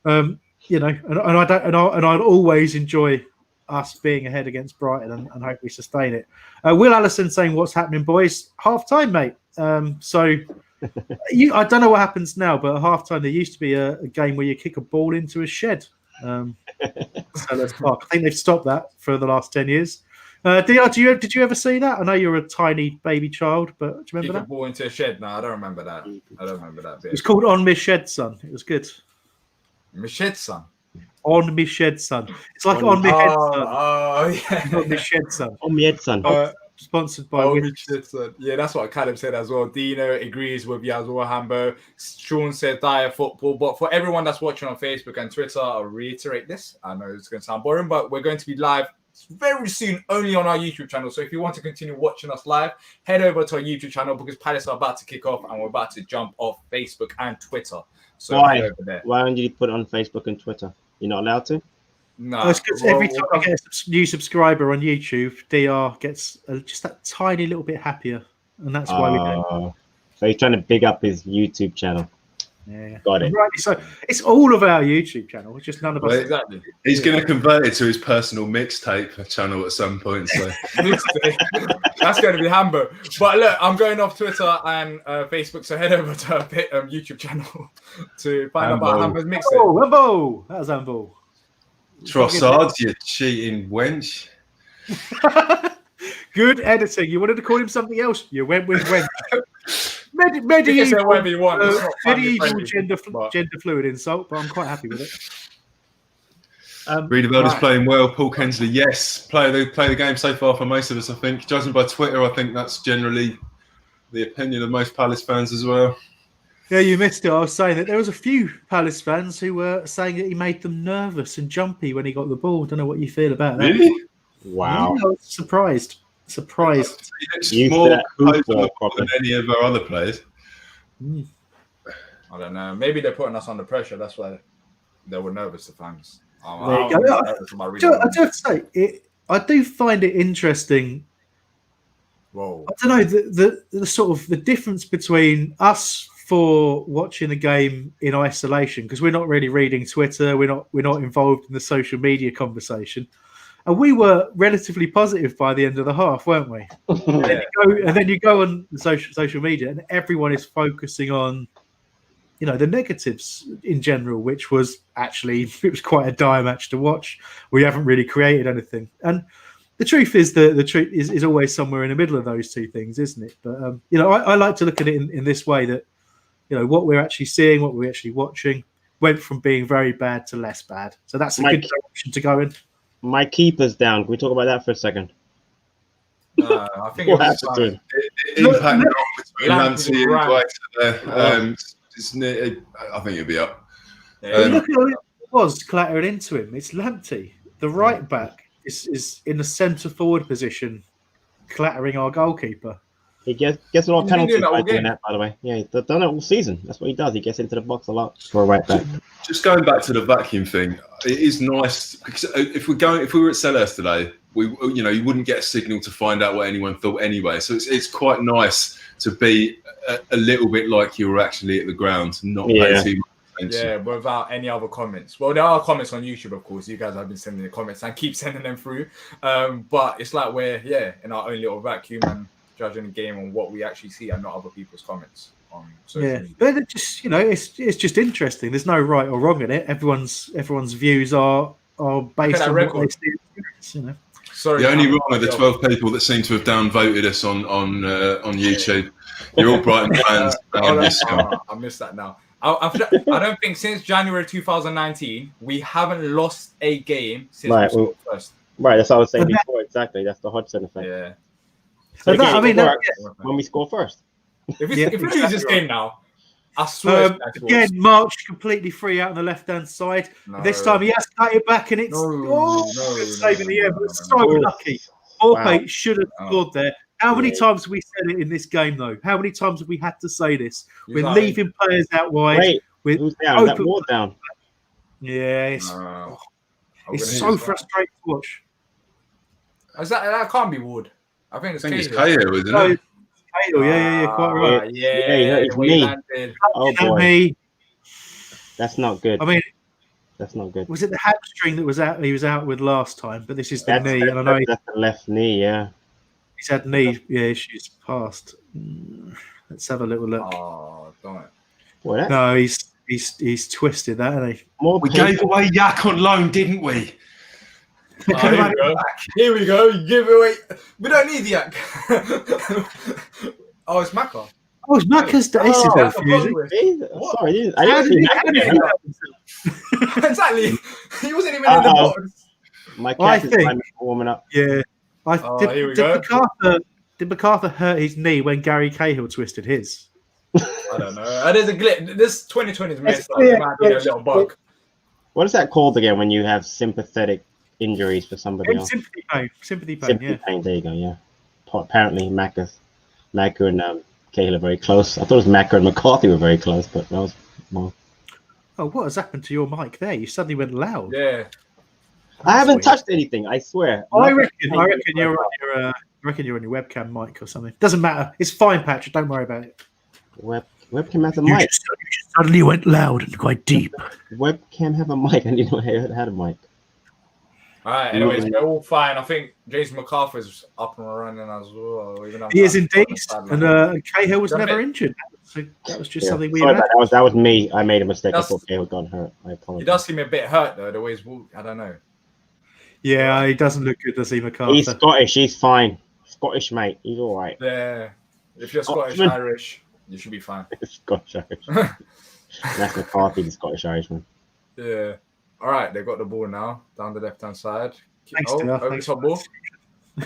and I'd always enjoy us being ahead against Brighton and hope we sustain it. Will Allison saying, "What's happening, boys? Half time, mate." I don't know what happens now, but at half time there used to be a game where you kick a ball into a shed. Sellers Park. I think they've stopped that for the last 10 years. Diyar, did you ever see that? I know you're a tiny baby child, but do you remember that?
Kick a ball into a shed? No, I don't remember that. I don't remember that bit.
It was called On Me Shed Son. It was good.
Me Shed Son?
On Me Shed Son. It's like On Me Head Son.
Oh, yeah.
On Me Shed Son.
On me head, son.
Sponsored by
Yeah, that's what Callum said as well. Dino agrees with you as well, Hambo. Sean said Diyar football. But for everyone that's watching on Facebook and Twitter, I'll reiterate this. I know it's going to sound boring, but we're going to be live very soon only on our YouTube channel. So if you want to continue watching us live, head over to our YouTube channel because Palace are about to kick off and we're about to jump off Facebook and Twitter. So
Why?
head over there.
Why don't you put it on Facebook and Twitter? You're not allowed to?
No,
it's because every time we get a new subscriber on YouTube, Diyar gets just that tiny little bit happier, and that's why we don't.
So he's trying to big up his YouTube channel.
Yeah,
got it.
Right, so it's all of our YouTube channel. It's just none of us.
Exactly.
He's going to convert it to his personal mixtape channel at some point. So
that's going to be Hambo. But look, I'm going off Twitter and Facebook, so head over to our YouTube channel to find out about Hambo's mixtape.
Oh, Hambo! That was Hambo.
Trossards, you cheating wench.
Good editing. You wanted to call him something else. You went with wench. Medieval,
whatever you want.
Medieval gender fluid insult, but I'm quite happy with it.
Riedewald is playing well. Paul Kensley, yes. Play the game so far for most of us, I think. Judging by Twitter, I think that's generally the opinion of most Palace fans as well.
Yeah, you missed it. I was saying that there was a few Palace fans who were saying that he made them nervous and jumpy when he got the ball. Don't know what you feel about that.
Really?
Wow.
Yeah, I was surprised.
He looks more composable than any of our other players.
I don't know. Maybe they're putting us under pressure. That's why they were nervous, the fans.
There you go. I do have to say, I do find it interesting.
Whoa. I
don't know the sort of the difference between us for watching a game in isolation because we're not really reading Twitter, we're not involved in the social media conversation, and we were relatively positive by the end of the half, weren't we? And then you go on social media, and everyone is focusing on the negatives in general, which was actually it was quite a dire match to watch. We haven't really created anything, and the truth is the truth is always somewhere in the middle of those two things, isn't it? But I like to look at it in this way that what we're actually seeing, what we're actually watching, went from being very bad to less bad. So that's a good direction to go in.
My keeper's down. Can we talk about that for a second?
I think
what happened to him?
Impact between Lamptey and Brighton there. I think he'll be up.
Look at it was clattering into him. It's Lamptey, the right back, is in the centre forward position, clattering our goalkeeper.
He gets a lot of penalties by doing that, by the way. Yeah, he's done it all season. That's what he does. He gets into the box a lot for a right back.
Just going back to the vacuum thing, it is nice because if we were at Selhurst today, you wouldn't get a signal to find out what anyone thought anyway. So it's quite nice to be a little bit like you were actually at the ground, not pay too much attention.
Yeah, without any other comments. Well, there are comments on YouTube, of course. You guys have been sending the comments and keep sending them through. But it's like we're in our own little vacuum and judging the game on what we actually see and not other people's comments on social media.
But it just it's just interesting. There's no right or wrong in it. Everyone's views are based on what they see.
Sorry, the only wrong are the 12 people that seem to have downvoted us on YouTube. You're all Brighton fans.
I missed that now. I don't think since January 2019 we haven't lost a game since we scored first.
Right, that's what I was saying before. Exactly, that's the Hodgson effect.
Yeah.
So when we score first.
If we lose this game now, I swear.
Again, March completely free out on the left-hand side. No. This time he has cut it back, and it's saving the air. But it's so lucky. Orpe should have scored there. How many times have we said it in this game, though? How many times have we had to say this? We're leaving players out wide.
Who's down? Is that Ward down?
Yeah, it's so frustrating to watch.
That can't be Ward. I think it's
Cahill, isn't it?
Cahill, yeah, quite right.
It's me. Oh boy, that's not good.
I mean,
that's not good.
Was it the hamstring that was out? He was out with last time, but this is the knee. And I know
that's the left knee. Yeah,
he's had knee issues past. Let's have a little look.
Oh, don't.
What?
No, he's twisted that, hasn't he?
We gave away Yak on loan, didn't we?
Here we go. Give away. We don't need Yak. It's Macca.
Oh, it's Macca's. This is confusing.
Sorry, I didn't see
Exactly. He wasn't even in the box.
My cat is warming up.
Yeah.
Here we go.
Did MacArthur hurt his knee when Gary Cahill twisted his?
I don't know. There's a glitch. This 2020 is messed up. It might be a little bug.
What is that called again when you have sympathetic injuries for somebody else?
Sympathy pain.
There you go. Yeah. Apparently, Macca and Cahill are very close. I thought it was Macca and McCarthy were very close, but that was more.
Oh, what has happened to your mic there? You suddenly went loud.
Yeah.
I haven't touched anything. I swear.
I reckon you're on your webcam mic or something. Doesn't matter. It's fine, Patrick. Don't worry about it.
Webcam has a mic.
You just suddenly went loud and quite deep.
Webcam have a mic. I didn't know I had a mic.
All right. Anyways, we're all fine. I think Jason McCarthy's up and running as well.
He is indeed. And Cahill was never injured. So that was just something we had.
That was me. I made a mistake. I thought Cahill got hurt. I apologize.
He does seem a bit hurt though. The way he's walking. I don't know.
Yeah, he doesn't look good, does he, McCarthy?
He's Scottish. He's fine. Scottish, mate. He's all right.
Yeah. If you're Scottish Irish, you should be fine.
Scottish Irish. That's McCarthy, the Scottish Irishman.
Yeah. All right, they've got the ball now down the left-hand side. Over top ball.
They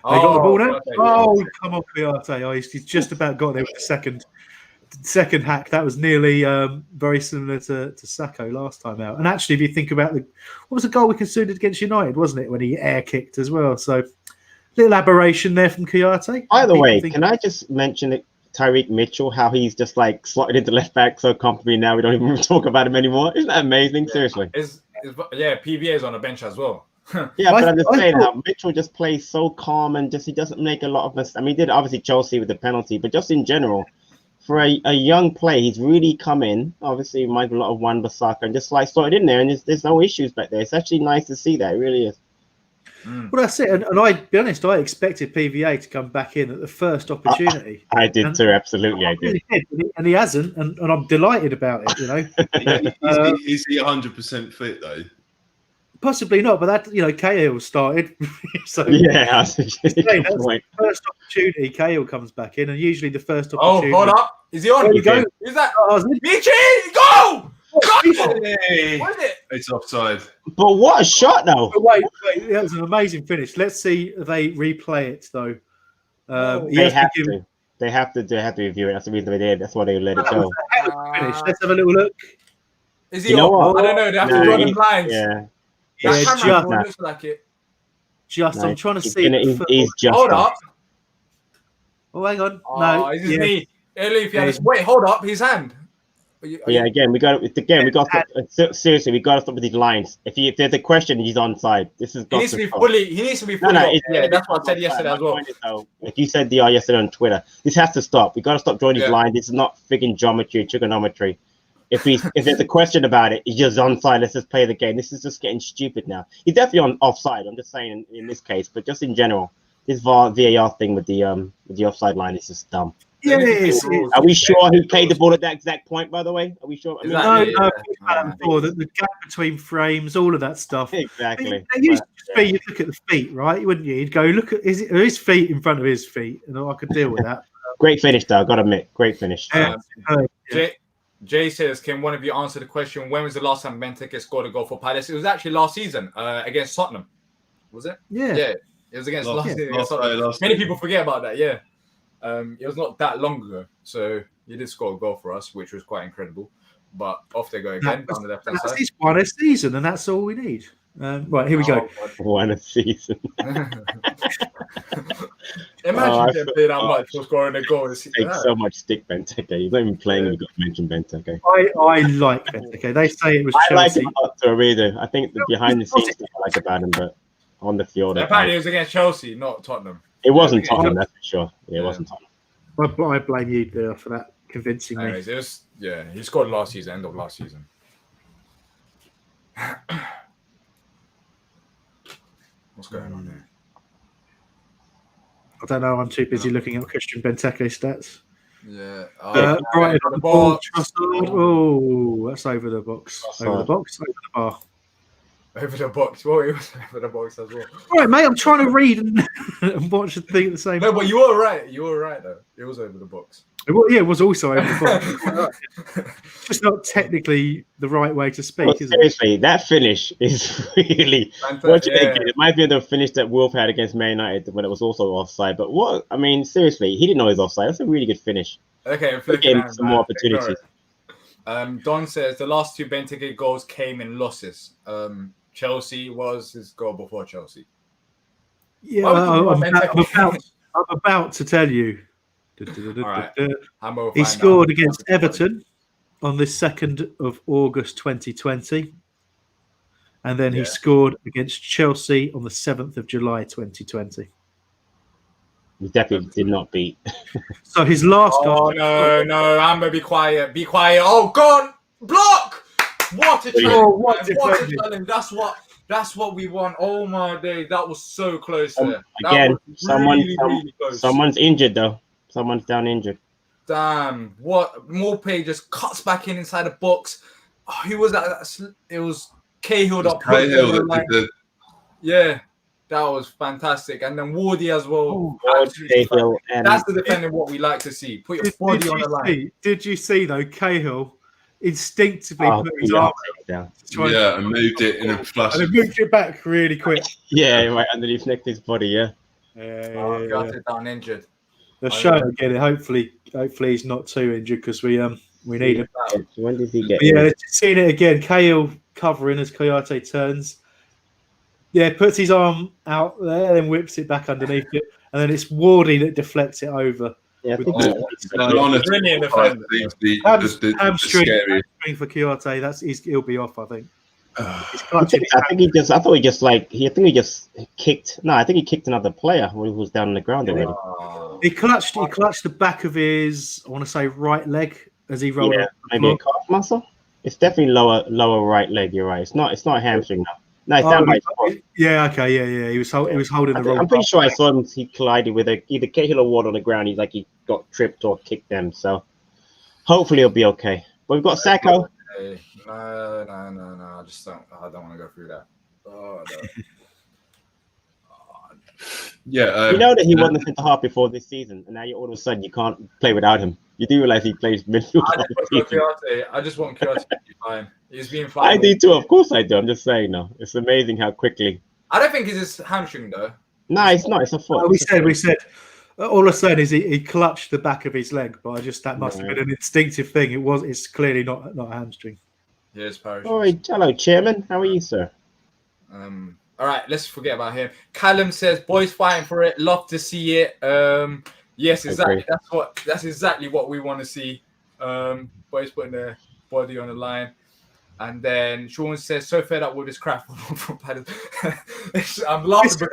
got the ball now. Oh, come on, Kouyaté. He's just about got there with the second hack. That was nearly very similar to Sacco last time out. And actually, if you think about what was the goal we conceded against United, wasn't it, when he air kicked as well? So little aberration there from Kouyaté.
By the way, can I just mention it? Tyreek Mitchell, how he's just like slotted into left back so comfortably now we don't even talk about him anymore. Isn't that amazing?
Yeah.
Seriously.
PVA is on the bench as well.
Yeah, but I'm just saying how Mitchell just plays so calm and he doesn't make a lot of mistakes. I mean, he did obviously Chelsea with the penalty, but just in general, for a young player, he's really come in. Obviously, might be a lot of Wan-Bissaka and just like slotted in there, and there's no issues back there. It's actually nice to see that. It really is.
Well, that's it. And I, to be honest, I expected PVA to come back in at the first opportunity.
I did too. Absolutely, I did.
And he hasn't, and I'm delighted about it. You know,
is he 100% fit though?
Possibly not, but that Cahill started. So
yeah, that's
the first opportunity. Cahill comes back in, and usually the first opportunity.
Oh, hold up! Is he on?
There you go.
Is that Michi? Go!
Hey. What is it? It's offside.
But what a shot, though!
Wait, that was an amazing finish. Let's see if they replay it, though.
They have to review it. That's the reason they did. That's why they let it go.
Let's have a little look.
Is he on? I don't know. They have to draw the lines.
Yeah.
Looks like it.
I'm trying to see.
He's just.
Hold up.
Oh, hang on.
No, it's his knee. Wait, hold up. His hand.
Yeah, again, we got to stop. Seriously, we got to stop with these lines. If there's a question, he's onside. This is
He needs to be fully. He needs to be fully.
No,
yeah, that's what I said yesterday as well.
Point is, though, like you said, Diyar yesterday on Twitter, this has to stop. We got to stop drawing these lines. This is not freaking geometry, trigonometry. If there's a question about it, he's just onside. Let's just play the game. This is just getting stupid now. He's definitely on offside. I'm just saying in this case, but just in general, this VAR thing with the offside line is just dumb.
Yeah, it is.
Are we sure he played the ball at that exact point? By the way, are we sure? I mean,
no. The gap between frames, all of that stuff.
Exactly.
It used to be, you'd look at the feet, right? Wouldn't you? You'd go look at his feet in front of his feet, and I could deal with that.
Great finish, though. Got to admit, great finish.
Jay says, "Can one of you answer the question? When was the last time Benteke scored a goal for Palace? It was actually last season against Tottenham. Was it?
Yeah.
It was against last season. Against Tottenham. Many people forget about that. Yeah. It was not that long ago, so he did score a goal for us, which was quite incredible. But off they go again on the left-hand side.
That's one a season, and that's all we need. Right, here we go.
One a season.
Imagine him playing that much for scoring a goal.
Takes so much stick, Benteke. He's not even playing. You've got to mention Benteke.
I like Benteke. They say it was Chelsea.
I like him a lot to a reader. I think the behind the scenes stuff I like about him, but on the field,
apparently it was against Chelsea, not Tottenham.
It wasn't Tottenham, that's for sure. Yeah, it wasn't Tottenham.
I blame you there for that convincing me.
Anyways, it was, he scored last season, end of last season. What's going on there?
I don't know. I'm too busy looking at Christian Benteke stats.
Yeah.
Brighton on the ball. Oh, that's over the box. Over the box. Over the bar.
Over the box. Well, it was over the box as well.
Right, mate. I'm trying to read and watch the thing at the same time.
No, but you were right. You were right, though. It was over the box.
It was also over the box. It's not technically the right way to speak, is
seriously, that finish is really. What you think? It might be the finish that Wolf had against Man United when it was also offside. But what? I mean, seriously, he didn't know he was offside. That's a really good finish.
Okay,
gave him some more opportunities.
Don says the last two Benteke goals came in losses. Chelsea was his goal before Chelsea.
Yeah, I'm about to tell you.
Right.
He scored against Everton on the 2nd of August 2020. And then he scored against Chelsea on the 7th of July 2020.
He definitely did not beat.
So his last goal.
Oh, no, Amber, be quiet. Be quiet. Oh, God. Block! What a challenge. What a challenge. That's what we want. Oh, my days. That was so close there.
Again, someone's injured, though. Someone's down injured.
Damn. What? Morpay just cuts back inside the box. Oh, who was that? It was Cahill up. Yeah. That was fantastic. And then Wardy as well.
That's
the defending what we like to see. Put your body on the line.
Did you see, though, Cahill instinctively put his arm
down.
Yeah, and moved it in a flash.
And moved it back really quick.
Yeah, right underneath his body, yeah.
Got it down injured.
The show again. Hopefully he's not too injured because we need him.
When did he get?
Yeah, seeing it again. Cahill covering as Kouyaté turns. Yeah, puts his arm out there, then whips it back underneath it, and then it's Wardy that deflects it over.
Yeah,
brilliant defender.
Hamstring for Kouyaté. He'll be off, I think.
I think he just kicked. No, I think he kicked another player who was down on the ground already.
He clutched the back of his, I want to say, right leg as he rolled.
Yeah, maybe a calf muscle. It's definitely lower right leg. You're right. It's not a hamstring now. No, it's down by his foot.
Yeah, okay, yeah. He was holding the wrong.
I'm pretty sure I saw him. He collided with either Cahill or Ward on the ground. He got tripped or kicked them. So hopefully he'll be okay. But we've got Sacco.
No. I don't want to go through that. Oh, no.
Yeah,
you know that he wasn't a centre half before this season, and now all of a sudden you can't play without him. You do realize he plays midfield.
I just want Kouyaté to be fine. He's being fine.
I do too. Of course I do. I'm just saying, no. It's amazing how quickly.
I don't think it's his hamstring though.
No, it's not. It's a foot.
We said. All I'm saying is he clutched the back of his leg, but that must have been an instinctive thing. It's clearly not a hamstring.
Yes, Parish.
All right, hello, Chairman. How are you, sir?
All right, let's forget about him. Callum says, "Boys fighting for it. Love to see it." Yes, exactly. That's exactly what we want to see. Boys putting body on the line. And then Sean says, so fed up with his crap from Palace. I'm laughing.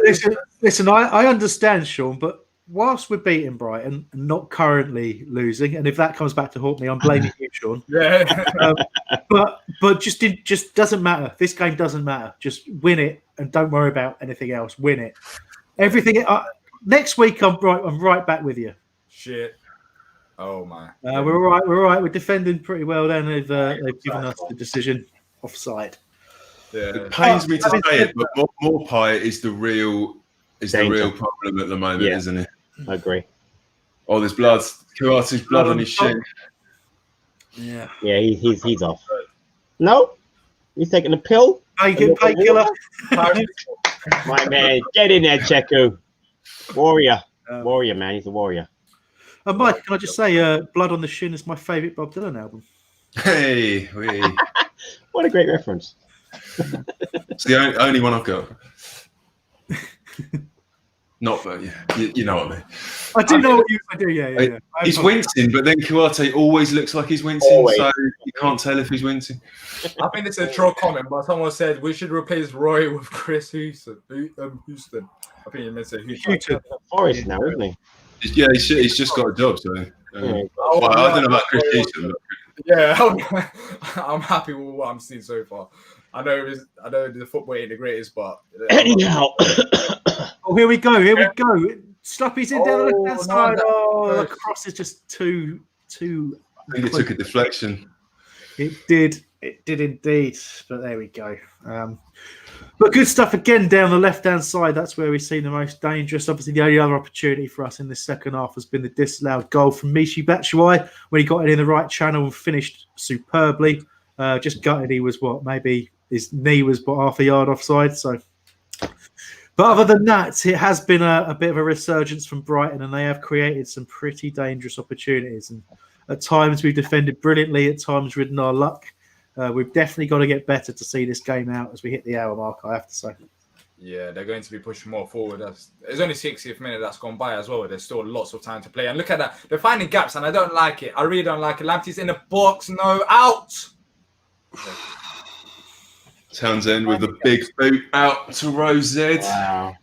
Listen, I understand, Sean, but whilst we're beating Brighton and not currently losing, and if that comes back to haunt me, I'm blaming you, Sean.
Yeah.
But just doesn't matter. This game doesn't matter. Just win it and don't worry about anything else. Win it. Everything. Next week, I'm right back with you.
Shit. Oh my.
We're all right. We're all right. We're defending pretty well. Then they've given us the decision offside.
Yeah.
It pains me to say it, but Morpie is the real problem at the moment, isn't it?
I agree.
Oh, there's blood. Kuati's blood on his shin.
Yeah.
Yeah, he's off. No, he's taking a pill.
Painkiller.
My man, get in there, Cheku. Warrior, man. He's a warrior.
Mike, can I just say, "Blood on the Shin" is my favourite Bob Dylan album.
Hey,
What a great reference.
it's the only one I've got. Not, but you know what I mean.
I do know what I do. Yeah.
He's wincing, but then Kuate always looks like he's wincing, so you can't tell if he's wincing.
I think it's a troll comment, but someone said we should replace Roy with Chris Houston. I think you meant to say Houston.
Forest now, isn't he?
Yeah, he's just got a job, so. I don't know about Chris Houston.
Yeah, I'm happy with what I'm seeing so far. I know the football ain't the greatest, but
anyhow.
Oh, here we go. Slappy's in down the left-hand side. The cross is just too.
I think it took a deflection.
It did indeed. But there we go. But good stuff again down the left-hand side. That's where we've seen the most dangerous. Obviously, the only other opportunity for us in the second half has been the disallowed goal from Michy Batshuayi when he got it in the right channel and finished superbly. Just gutted he was maybe his knee was half a yard offside. So, but other than that, it has been a bit of a resurgence from Brighton, and they have created some pretty dangerous opportunities. And at times we've defended brilliantly. At times ridden our luck. We've definitely got to get better to see this game out as we hit the hour mark, I have to say.
Yeah, they're going to be pushing more forward. There's only 60th minute that's gone by as well. There's still lots of time to play. And look at that. They're finding gaps, and I don't like it. I really don't like it. Lamptey's in the box. No, out.
Townsend with the big boot out to Rose Z.
Wow.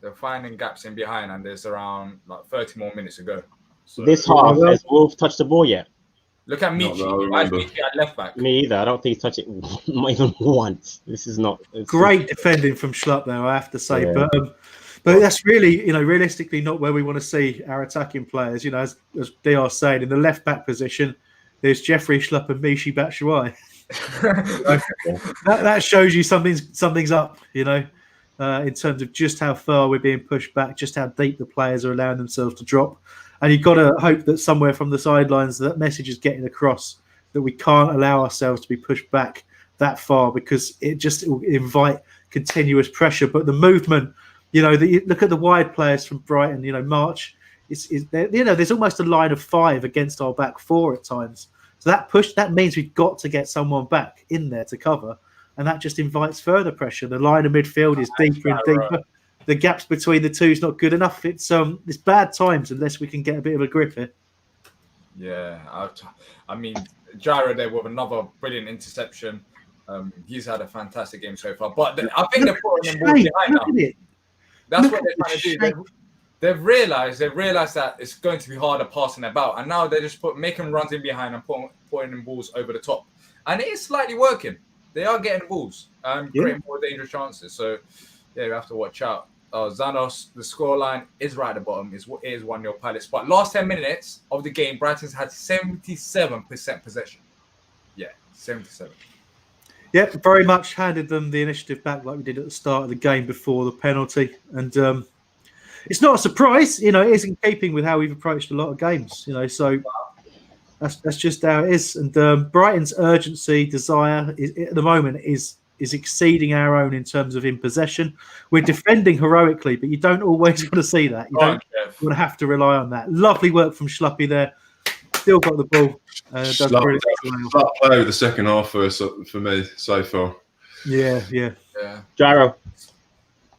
They're finding gaps in behind, and there's around 30 more minutes to go. So,
this half, has Wolves touched the ball yet?
Look at Michy. Why is Michy at left back?
Me either. I don't think he's touched it not even once. This is not
great defending from Schlupp there, I have to say. Yeah. But that's really, realistically not where we want to see our attacking players. As Diyar said, in the left back position, there's Jeffrey Schlupp and Michy Batshuayi. that shows you something's up, in terms of just how far we're being pushed back, just how deep the players are allowing themselves to drop. And you've got to hope that somewhere from the sidelines that message is getting across that we can't allow ourselves to be pushed back that far because it will invite continuous pressure. But the movement, look at the wide players from Brighton, March, there's almost a line of 5 against our back 4 at times. So that means we've got to get someone back in there to cover. And that just invites further pressure. The line of midfield is deeper and deeper. Right. The gaps between the two is not good enough. It's bad times unless we can get a bit of a grip here.
Yeah, I mean, Diyar there with another brilliant interception. He's had a fantastic game so far. But I think they're putting them behind now. That's what they're trying to do. They've realised that it's going to be harder passing about, and now they're just making runs in behind and putting in balls over the top, and it is slightly working. They are getting balls and creating more dangerous chances. So yeah, we have to watch out. Zanos, the scoreline is right at the bottom. It is 1-0 Palace. But last 10 minutes of the game, Brighton's had 77% possession. Yeah, 77.
Yep, very much handed them the initiative back like we did at the start of the game before the penalty. And it's not a surprise. It is in keeping with how we've approached a lot of games. So that's just how it is. And Brighton's urgency, desire at the moment is exceeding our own in terms of in possession. We're defending heroically, but you don't always want to see that. You don't want to have to rely on that. Lovely work from Schluppy there. Still got the ball.
Flat play with the second half for me so far.
Yeah.
Gyro.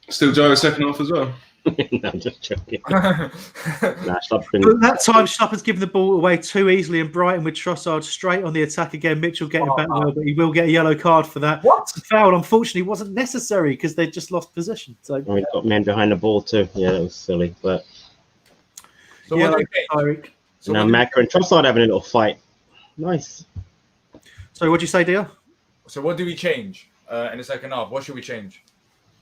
Still Gyro second half as well.
No, I'm just joking. Schlupp's been...
But that time, Schlupp has given the ball away too easily, and Brighton with Trossard straight on the attack again. Mitchell getting back well, but he will get a yellow card for that.
What?
The foul, unfortunately, wasn't necessary because they just lost position. So
we've got men behind the ball too. Yeah, that was silly. But
So
yeah,
what do you think? So
now
what do you-
Macca and Trossard having a little fight. Nice.
So what'd you say, Diyar?
So what do we change in the second half? What should we change?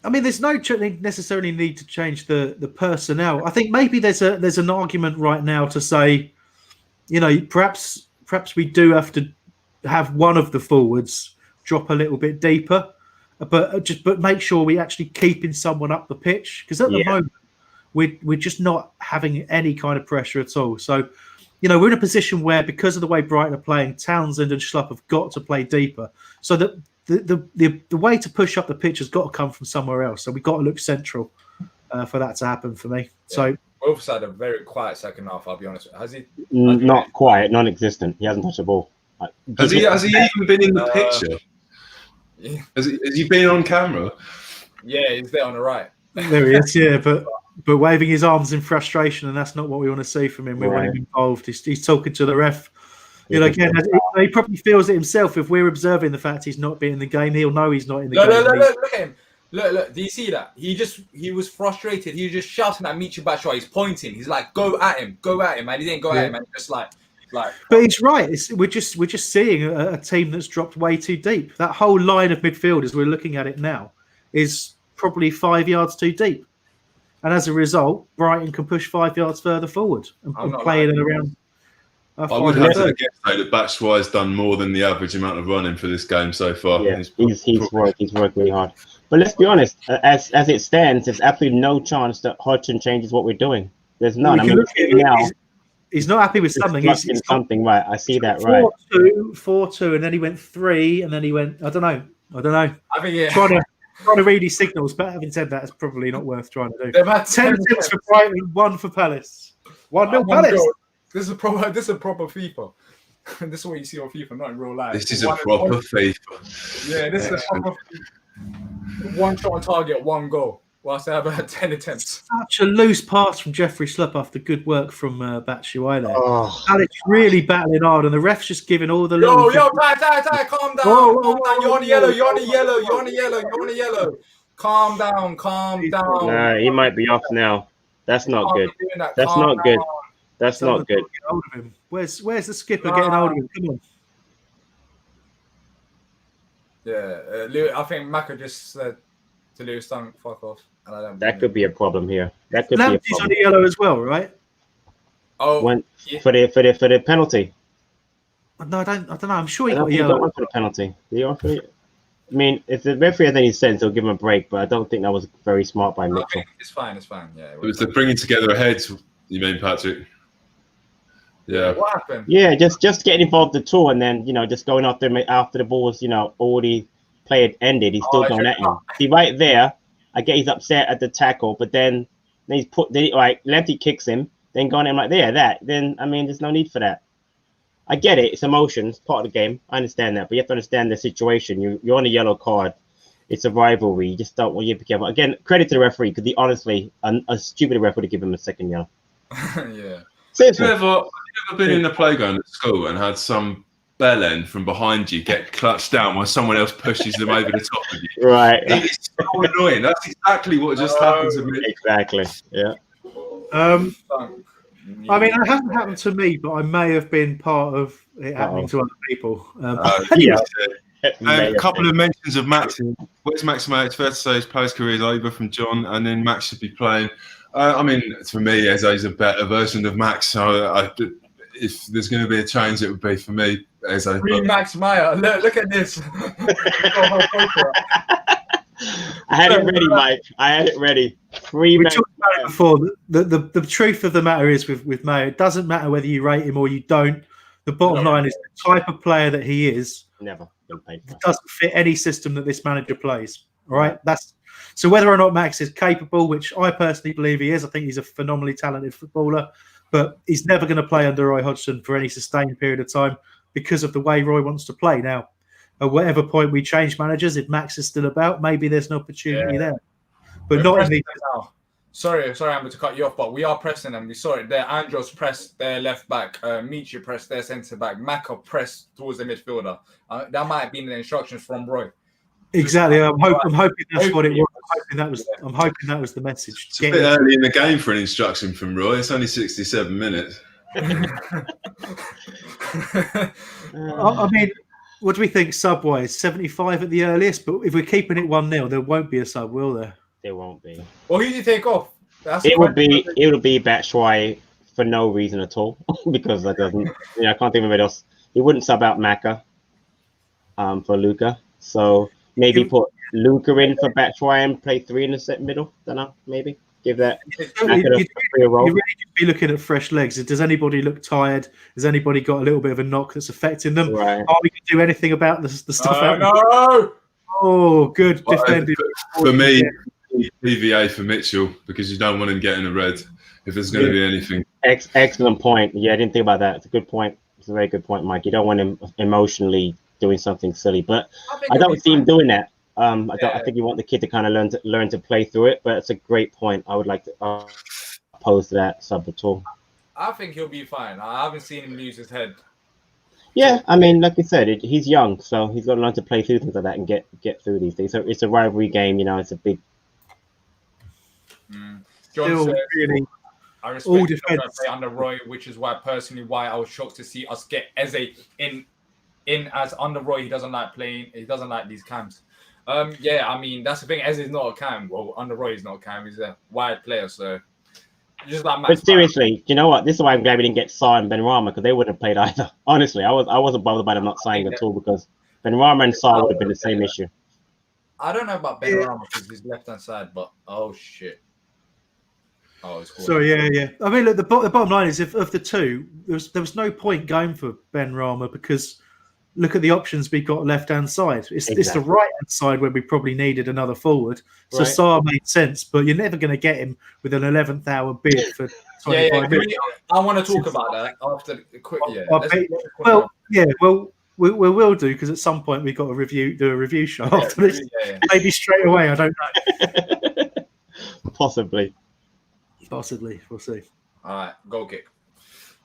I mean, there's no necessarily need to change the personnel. I think maybe there's an argument right now to say, you know, perhaps we do have to have one of the forwards drop a little bit deeper, but make sure we actually keeping someone up the pitch, because at the moment we're just not having any kind of pressure at all. So, you know, we're in a position where, because of the way Brighton are playing, Townsend and Schlupp have got to play deeper. So that the way to push up the pitch has got to come from somewhere else. So we've got to look central for that to happen for me.
Yeah.
So
Wolves had a very quiet second half, I'll be honest. Has he?
Not quiet, non-existent. He hasn't touched the ball.
Has he even been in the picture?
Yeah.
Has he been on camera?
Yeah, he's there on the right.
there he is, yeah, but waving his arms in frustration, and that's not what we want to see from him. We want him involved. He's talking to the ref. You know, again, he probably feels it himself. If we're observing the fact he's not being in the game, he'll know he's not in the game.
Look at him. Look. Do you see that? He was frustrated. He was just shouting at Michy Batshuayi. He's pointing. He's like, go at him, man. He didn't go at him, and just like. But
he's right. We're just seeing a team that's dropped way too deep. That whole line of midfielders, we're looking at it now, is probably 5 yards too deep, and as a result, Brighton can push 5 yards further forward and play it around.
I would have to guess though that Batshuayi's done more than the average amount of running for this game so far.
Yeah, he's worked really hard. But let's be honest, as it stands, there's absolutely no chance that Hodgson changes what we're doing. There's none.
He's not happy with something. He's
something right. I see that
4-2, and then he went 3, and then he went. I don't know.
I think
trying to read his signals, but having said that, it's probably not worth trying to do.
They've had
10 attempts for Brighton, 1 for Palace. 1-0 Palace.
Goal. This is proper FIFA. This is what you see on FIFA, not in real life.
This is a proper FIFA.
Yeah, this is a proper FIFA. 1 shot on target, 1 goal. Whilst they have had 10 attempts.
Such a loose pass from Jeffrey Schlupp after good work from Batshuayi there.
Oh.
Alex really battling hard, and the ref's just giving all the
Yo, Ty, calm down. Calm down. You're on the yellow. Calm down.
Nah, he might be off now. That's not good. That's not good. That's not good.
Get hold of him. Where's the skipper getting hold of him? Come on.
Yeah, I think Macca just said to Lewis Dunk, fuck off. And
that could be a problem here. That could be a
Lamptey's
problem.
on the yellow as well, right?
Oh,
for the penalty.
No, I don't know. I'm sure he
I
got
don't
a
think he got
yellow.
one for the penalty. Did he offer it? I mean, if the referee has any sense, he'll give him a break. But I don't think that was very smart by Mitchell.
It's fine. Yeah,
It was the bringing together of heads. You mean, Patrick? Yeah.
What happened?
Yeah, just getting involved at all, and then just going after the ball was already play had ended. He's still going at him. See right there. I get he's upset at the tackle, but then he's Lefty kicks him, then going at him like that. Then I mean, there's no need for that. I get it. It's emotions, part of the game. I understand that, but you have to understand the situation. You're on a yellow card. It's a rivalry. You just don't want you to be careful. Again, credit to the referee because he honestly, a stupid referee would have given him a second yellow.
Yeah.
Seriously.
Have you ever been in the playground at school and had some bell end from behind you get clutched down while someone else pushes them over the top of you?
Right.
It's so annoying. That's exactly what just happened to me.
Exactly. Yeah.
I mean, it hasn't happened to me, but I may have been part of it happening to other people.
Yeah.
A couple of mentions of Max. Where's Max? It's fair to say his Palace career is over from John, and then Max should be playing. I mean, for me, Eze's a better version of Max. So if there's going to be a change, it would be for me, Eze.
Free Max Meyer. Look at this.
I had it ready, Mike. I had it ready.
We talked about it before. The truth of the matter is with Mayo, it doesn't matter whether you rate him or you don't. The bottom line is the type of player that he is.
Never been paid for.
Doesn't fit any system that this manager plays. All right, so whether or not Max is capable, which I personally believe he is, I think he's a phenomenally talented footballer, but he's never going to play under Roy Hodgson for any sustained period of time because of the way Roy wants to play. Now, at whatever point we change managers, if Max is still about, maybe there's an opportunity there, but not in the.
Sorry, I'm to cut you off, but we are pressing them. We saw it there. Andros pressed their left back. Michi pressed their centre back. Maka pressed towards the midfielder. That might have been the instructions from Roy.
Exactly. I'm hoping that's what it was. I'm hoping that was the message.
It's a bit early in the game for an instruction from Roy. It's only 67 minutes.
I mean, what do we think sub-wise? 75 at the earliest, but if we're keeping it 1-0, there won't be a sub, will there?
There won't be.
Well, who do you take off?
It would be Batshuayi for no reason at all because that doesn't. I can't think of anybody else. He wouldn't sub out Maka for Luka. So maybe put Luka in for Batshuayi and play 3 in the middle. Don't know. Maybe give that.
You really should be looking at fresh legs. Does anybody look tired? Has anybody got a little bit of a knock that's affecting them?
Right.
Are we going to do anything about the stuff out?
No.
Oh, good defended.
For me, PVA for Mitchell because you don't want him getting a red if there's going to be anything.
Excellent point. Yeah, I didn't think about that. It's a good point. It's a very good point, Mike. You don't want him emotionally doing something silly, but I don't see him doing that. I think you want the kid to kind of learn to play through it. But it's a great point. I would like to oppose to that sub at all.
I think he'll be fine. I haven't seen him lose his head.
Yeah, I mean, like I said, he's young, so he's got to learn to play through things like that and get through these things. So it's a rivalry game, it's a big.
John says, really, I respect the play under Roy, which is why I was shocked to see us get Eze in as under Roy. He doesn't like playing. He doesn't like these cams. Yeah, I mean that's the thing. Eze is not a cam. Well, under Roy is not a cam. He's a wide player. So just like. But
seriously, you know what? This is why I'm glad we didn't get Sa and Benrahma because they wouldn't have played either. Honestly, I wasn't bothered by them not signing at all because Benrahma and Sa would have been the same issue.
I don't know about Benrahma because he's left hand side, but oh shit. Oh, it's cool.
So yeah. I mean, look, the bottom line is, of the two, there was no point going for Benrahma because look at the options we got left hand side. It's the right hand side where we probably needed another forward. So right. Sarr made sense, but you're never going to get him with an 11th hour bid for 25 minutes.
I want to talk about that after the quick.
We will do because at some point we've got to do a review show after this. Yeah. Maybe straight away. I don't know.
Possibly,
we'll see.
All right, goal kick.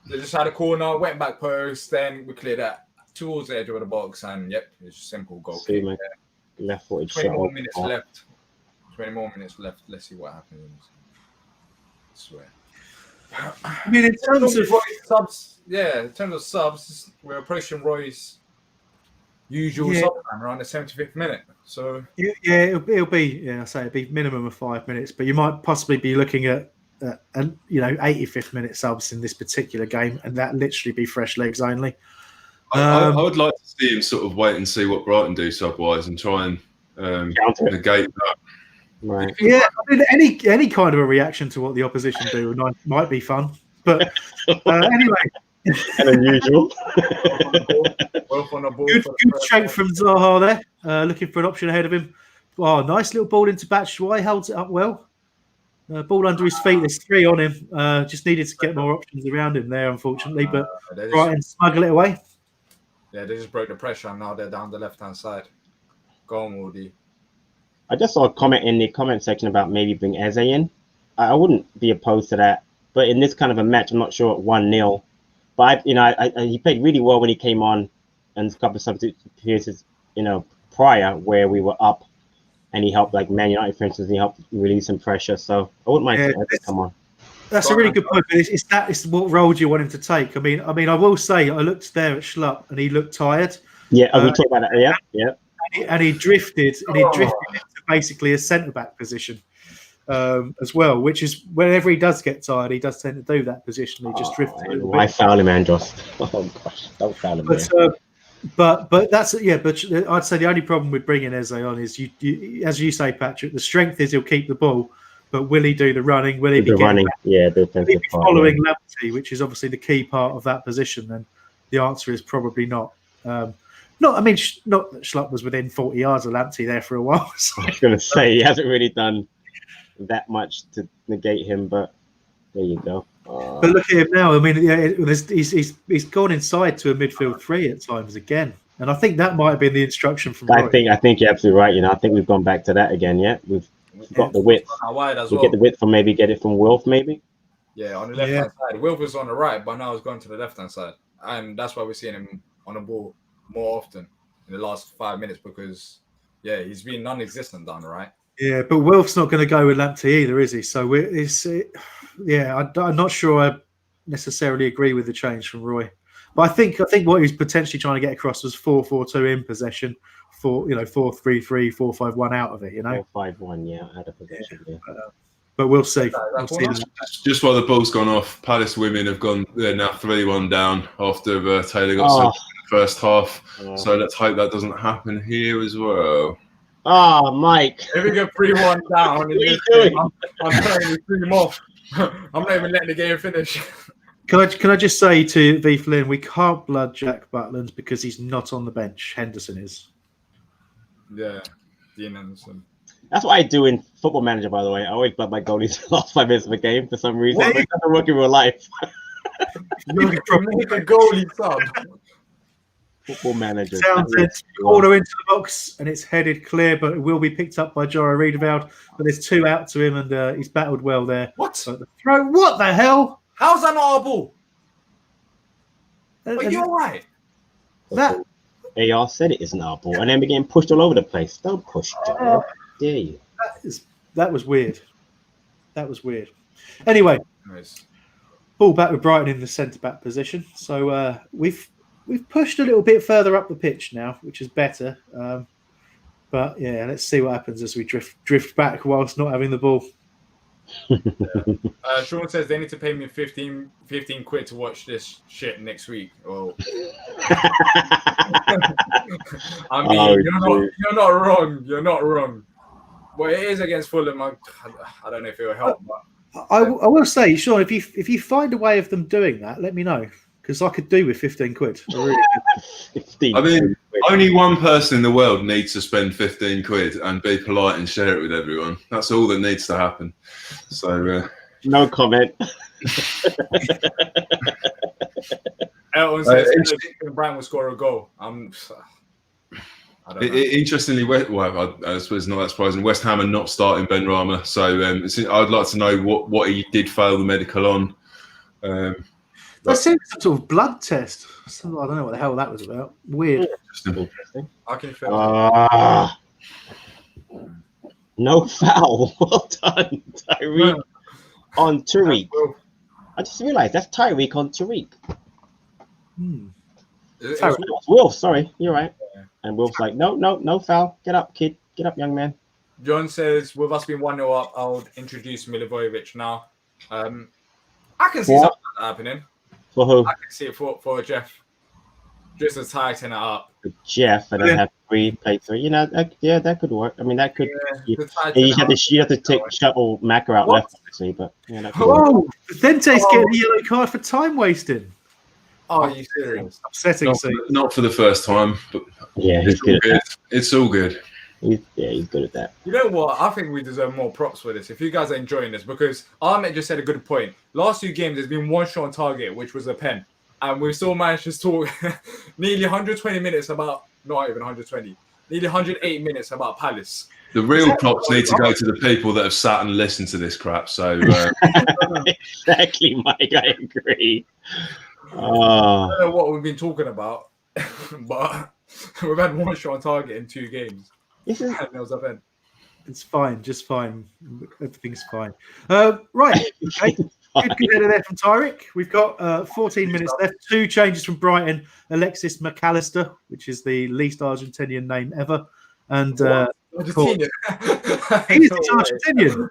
They just had a corner, went back post, then we cleared that towards the edge of the box, and it's a simple goal kick.
Left footed.
20 more minutes left. 20 more minutes left. Let's see what happens. I swear.
I mean, in terms of
subs, we're approaching Roy's usual sub time around the 75th minute. So
it'll be minimum of 5 minutes, but you might possibly be looking at 85th minute subs in this particular game, and that literally be fresh legs only.
I would like to see him sort of wait and see what Brighton do sub-wise and try and negate that.
Right.
Yeah, I mean, any kind of a reaction to what the opposition do might be fun, but anyway.
And unusual.
Good strength from Zaha there. Looking for an option ahead of him. Oh, nice little ball into Batshuayi. Holds it up well. Ball under his feet. There's 3 on him. Just needed to get more options around him there, unfortunately. But Brighton smuggle it away.
Yeah, they just broke the pressure, and now they're down the left-hand side. Go on, Woody.
I just saw a comment in the comment section about maybe bring Eze in. I wouldn't be opposed to that. But in this kind of a match, I'm not sure at 1-0. But he played really well when he came on, and a couple of substitute appearances, prior where we were up, and he helped, like Man United, for instance, he helped release some pressure. So I wouldn't mind seeing Eze come on.
That's a really good point. But it's what role do you want him to take? I mean, I will say I looked there at Schlupp and he looked tired.
Yeah, we talked about that. Yeah.
And he drifted into basically a centre back position as well, which is whenever he does get tired, he does tend to do that position. He just drifts.
Why foul him, Andros? Oh gosh, don't foul him.
But that's But I'd say the only problem with bringing Eze on is you, as you say, Patrick. The strength is he'll keep the ball. But will he do the running? Will he be
running?
Following Lamptey, which is obviously the key part of that position? Then the answer is probably not. Not that Schlupp was within 40 yards of Lamptey there for a while. So.
I was going to say he hasn't really done that much to negate him, but there you go.
But look at him now. I mean, he's gone inside to a midfield 3 at times again, and I think that might have been the instruction from Roy.
I think you're absolutely right. I think we've gone back to that again. Yeah, got the width.
Out wide as
We
well.
get the width from get it from Wilf maybe.
Yeah, on the left hand side. Wilf was on the right, but now he's gone to the left hand side, and that's why we're seeing him on the ball more often in the last 5 minutes because he's been non-existent down the right.
Yeah, but Wilf's not going to go with Lamptey either, is he? So I'm not sure I necessarily agree with the change from Roy. But I think what he was potentially trying to get across was 4-4-2 in possession, 4-3-3, 4-5-1 out of it.
4-5-1, out of possession. Yeah.
But we'll see.
Just while the ball's gone off, Palace women have gone. They're now 3-1 down after Taylor got sent in the first half. So let's hope that doesn't happen here as well.
Mike.
If we get 3-1 down, what are you doing? I'm trying to 3 more. I'm not even letting the game finish.
Can I just say to V. Flynn, we can't blood Jack Butland because he's not on the bench. Henderson is.
Yeah, Dean Henderson.
That's what I do in Football Manager, by the way. I always blood my goalies the last 5 minutes of the game for some reason. It doesn't work in real life.
You make a goalie sub.
Football Manager.
Corner into the box, and it's headed clear, but it will be picked up by Jara Riedewald. But there's 2 out to him, and he's battled well there.
What?
So the throw. What the hell?
How's that not our ball? Are you all right?
That
AR said it isn't our ball, and then we're getting pushed all over the place. Don't push, Jara. Dare you?
That was weird. That was weird. Anyway, ball back with Brighton in the centre-back position. So we've pushed a little bit further up the pitch now, which is better. But yeah, let's see what happens as we drift back whilst not having the ball.
Sean says they need to pay me 15 quid to watch this shit next week. Oh. I mean, you're not wrong. You're not wrong. Well, it is against Fulham. I don't know if it will help. But
I will say, Sean, if you find a way of them doing that, let me know. Because I could do with 15 quid. I
mean, only one person in the world needs to spend 15 quid and be polite and share it with everyone. That's all that needs to happen. So,
no comment.
Elton says Brighton will score a goal.
Interestingly, I suppose not that surprising. West Ham are not starting Ben Rama, so I'd like to know what he did fail the medical on.
That seems some sort of blood test. I don't know what the hell that was about. Weird.
Interesting.
I can feel
no foul. Well done, Tyreek on Tariq. I just realised that's Tyreek on Tariq. Wolf, sorry, you're right. Yeah. And Wolf's like, no foul. Get up, kid. Get up, young man.
John says, with us being 1-0 up, I'll introduce Milivojevic now. I can see something happening.
For who?
I can see it for Jeff. Just to tighten it up.
For Jeff, and then have play 3. That could work. I mean, that could. You have to shuttle Macca out left, obviously, but
Vente's getting a yellow card for time wasting.
Oh, are you serious?
Upsetting.
Not for the first time, but
he's good.
It's all good.
He's good at that.
You know what? I think we deserve more props for this. If you guys are enjoying this, because Ahmed just said a good point. Last 2 games, there's been 1 shot on target, which was a pen, and we've still managed to talk nearly 120 minutes about, not even 120, nearly 108 minutes about Palace.
The real props need to go to the people that have sat and listened to this crap. So
exactly, Mike. I agree.
I don't know what we've been talking about, but we've had 1 shot on target in 2 games.
It's fine, just fine. Everything's fine. Right. Okay. Good header there from Tyreek. We've got 14 minutes left. 2 changes from Brighton. Alexis McAllister, which is the least Argentinian name ever. And
Argentinian.
He's Argentinian.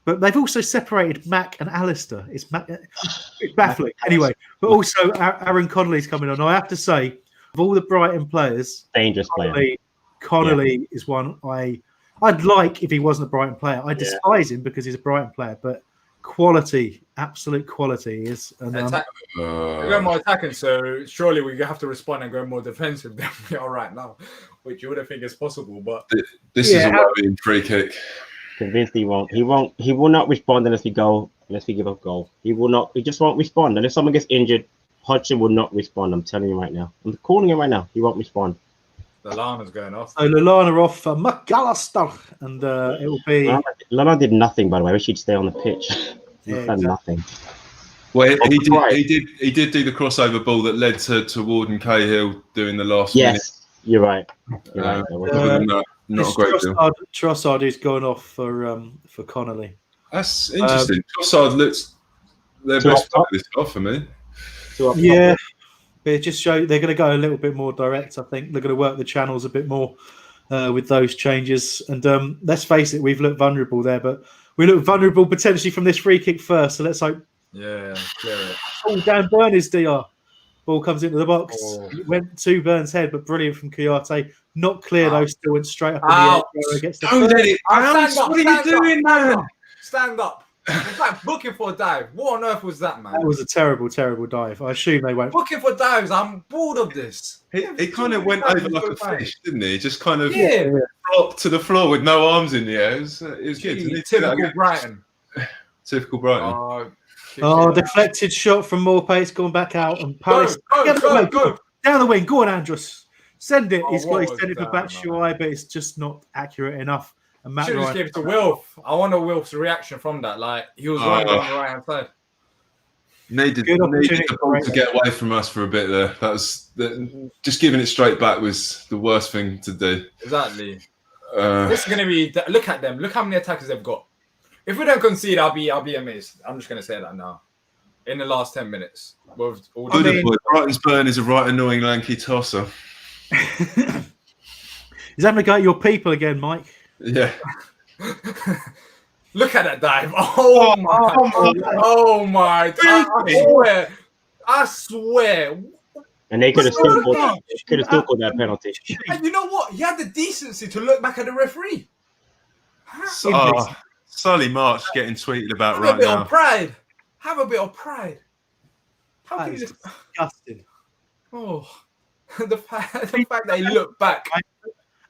But they've also separated Mac and Alistair. It's baffling. Anyway, but also Aaron Connolly's coming on. I have to say, of all the Brighton players,
dangerous player.
Connolly is one I'd like if he wasn't a Brighton player. I despise him because he's a Brighton player, but quality, absolute quality is. And,
we're going more attacking, so surely we have to respond and go more defensive than we are right now, which you wouldn't think is possible. But
this is a worrying free kick.
Convinced he won't. He will not respond unless we give up goal. He will not. He just won't respond. And if someone gets injured, Hodgson will not respond. I'm telling you right now. I'm calling him right now. He won't respond.
The Lana's going off.
So Lallana off for McAllister, and it will be.
Lana did nothing, by the way. I wish he'd stay on the pitch. He's
Yeah,
done
exactly.
nothing.
Well, he
Right.
did do the crossover ball that led to Ward and Cahill doing the last minute.
Yes, you're right. You're right. That was-
Other than that, not a great deal.
Trossard is going off for Connolly.
That's interesting. Trossard looks their
Two
best
up
player
top.
this off for me.
Two up top.
Yeah, but it just show they're going to go a little bit more direct. I think they're going to work the channels a bit more with those changes. And let's face it, we've looked vulnerable there, but we look vulnerable potentially from this free kick first. So let's hope.
Yeah, clear it.
Oh, Dan Burn is DR. Ball comes into the box.
Oh.
It went to Burn's head, but brilliant from Kouyaté. Not clear though. Still went straight up in the
Ouch.
air. Gets the
Don't
first-
let it bounce.
Stand up,
What are you
stand up,
doing,
stand
man?
up. Stand up. In fact, booking for a dive. What on earth was that, man?
That was a terrible, terrible dive. I assume they won't.
Booking for dives. I'm bored of this.
He kind of went over like a fish, didn't he? Just kind of
Yeah.
flopped to the floor with no arms in the air. It was good.
Gee,
Didn't he do that
typical
again?
Brighton.
Typical Brighton.
Oh, deflected shot from Morpay. It's gone back out. And Palace.
Go.
Down the wing. Go on, Andrus. Send it.
Oh,
He's got
what
his
was
send it for
that,
Batshuayi, but it's just not accurate enough. And Matt
Should have just
Ryan.
gave it to Wilf. I wonder Wilf's reaction from that. Like, he was running on the right hand side.
Needed
Good opportunity
the ball to get away from us for a bit there. Just giving it straight back was the worst thing to do.
Exactly. This is going to be. Look at them. Look how many attackers they've got. If we don't concede, I'll be amazed. I'm just going to say that now. In the last 10 minutes, with all the
Brighton's Burn is a right annoying lanky tosser.
Is that going to go at your people again, Mike?
Yeah.
Look at that dive. Oh my. I swear.
And they could have still called that penalty.
And you know what? He had the decency to look back at the referee.
Sully March getting tweeted about
Have
right
a bit
now.
of pride. Have a bit of pride. How
That
can
is
you just...
disgusting.
Oh, the fact that he looked back.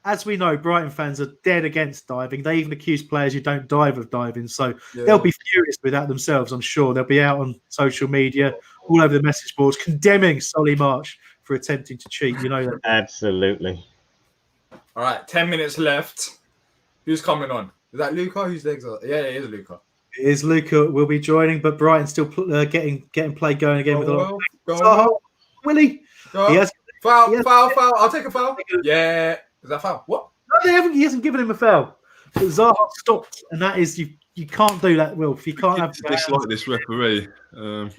As we know, Brighton fans are dead against diving. They even accuse players who don't dive of diving. So they'll be furious with that themselves, I'm sure. They'll be out on social media, all over the message boards, condemning Solly March for attempting to cheat. You know that.
Absolutely.
All right, 10 minutes left. Who's coming on? Is that Luca? Whose legs are... Yeah, it is Luca.
It is Luca will be joining, but Brighton still getting play going again with a lot of... Willie. He has...
Foul. I'll take a foul. Yeah. Is that foul? What?
No, he hasn't given him a foul. But Zaha stopped, and that is you can't do that, Wilf. You can't have
dislike this referee.
Who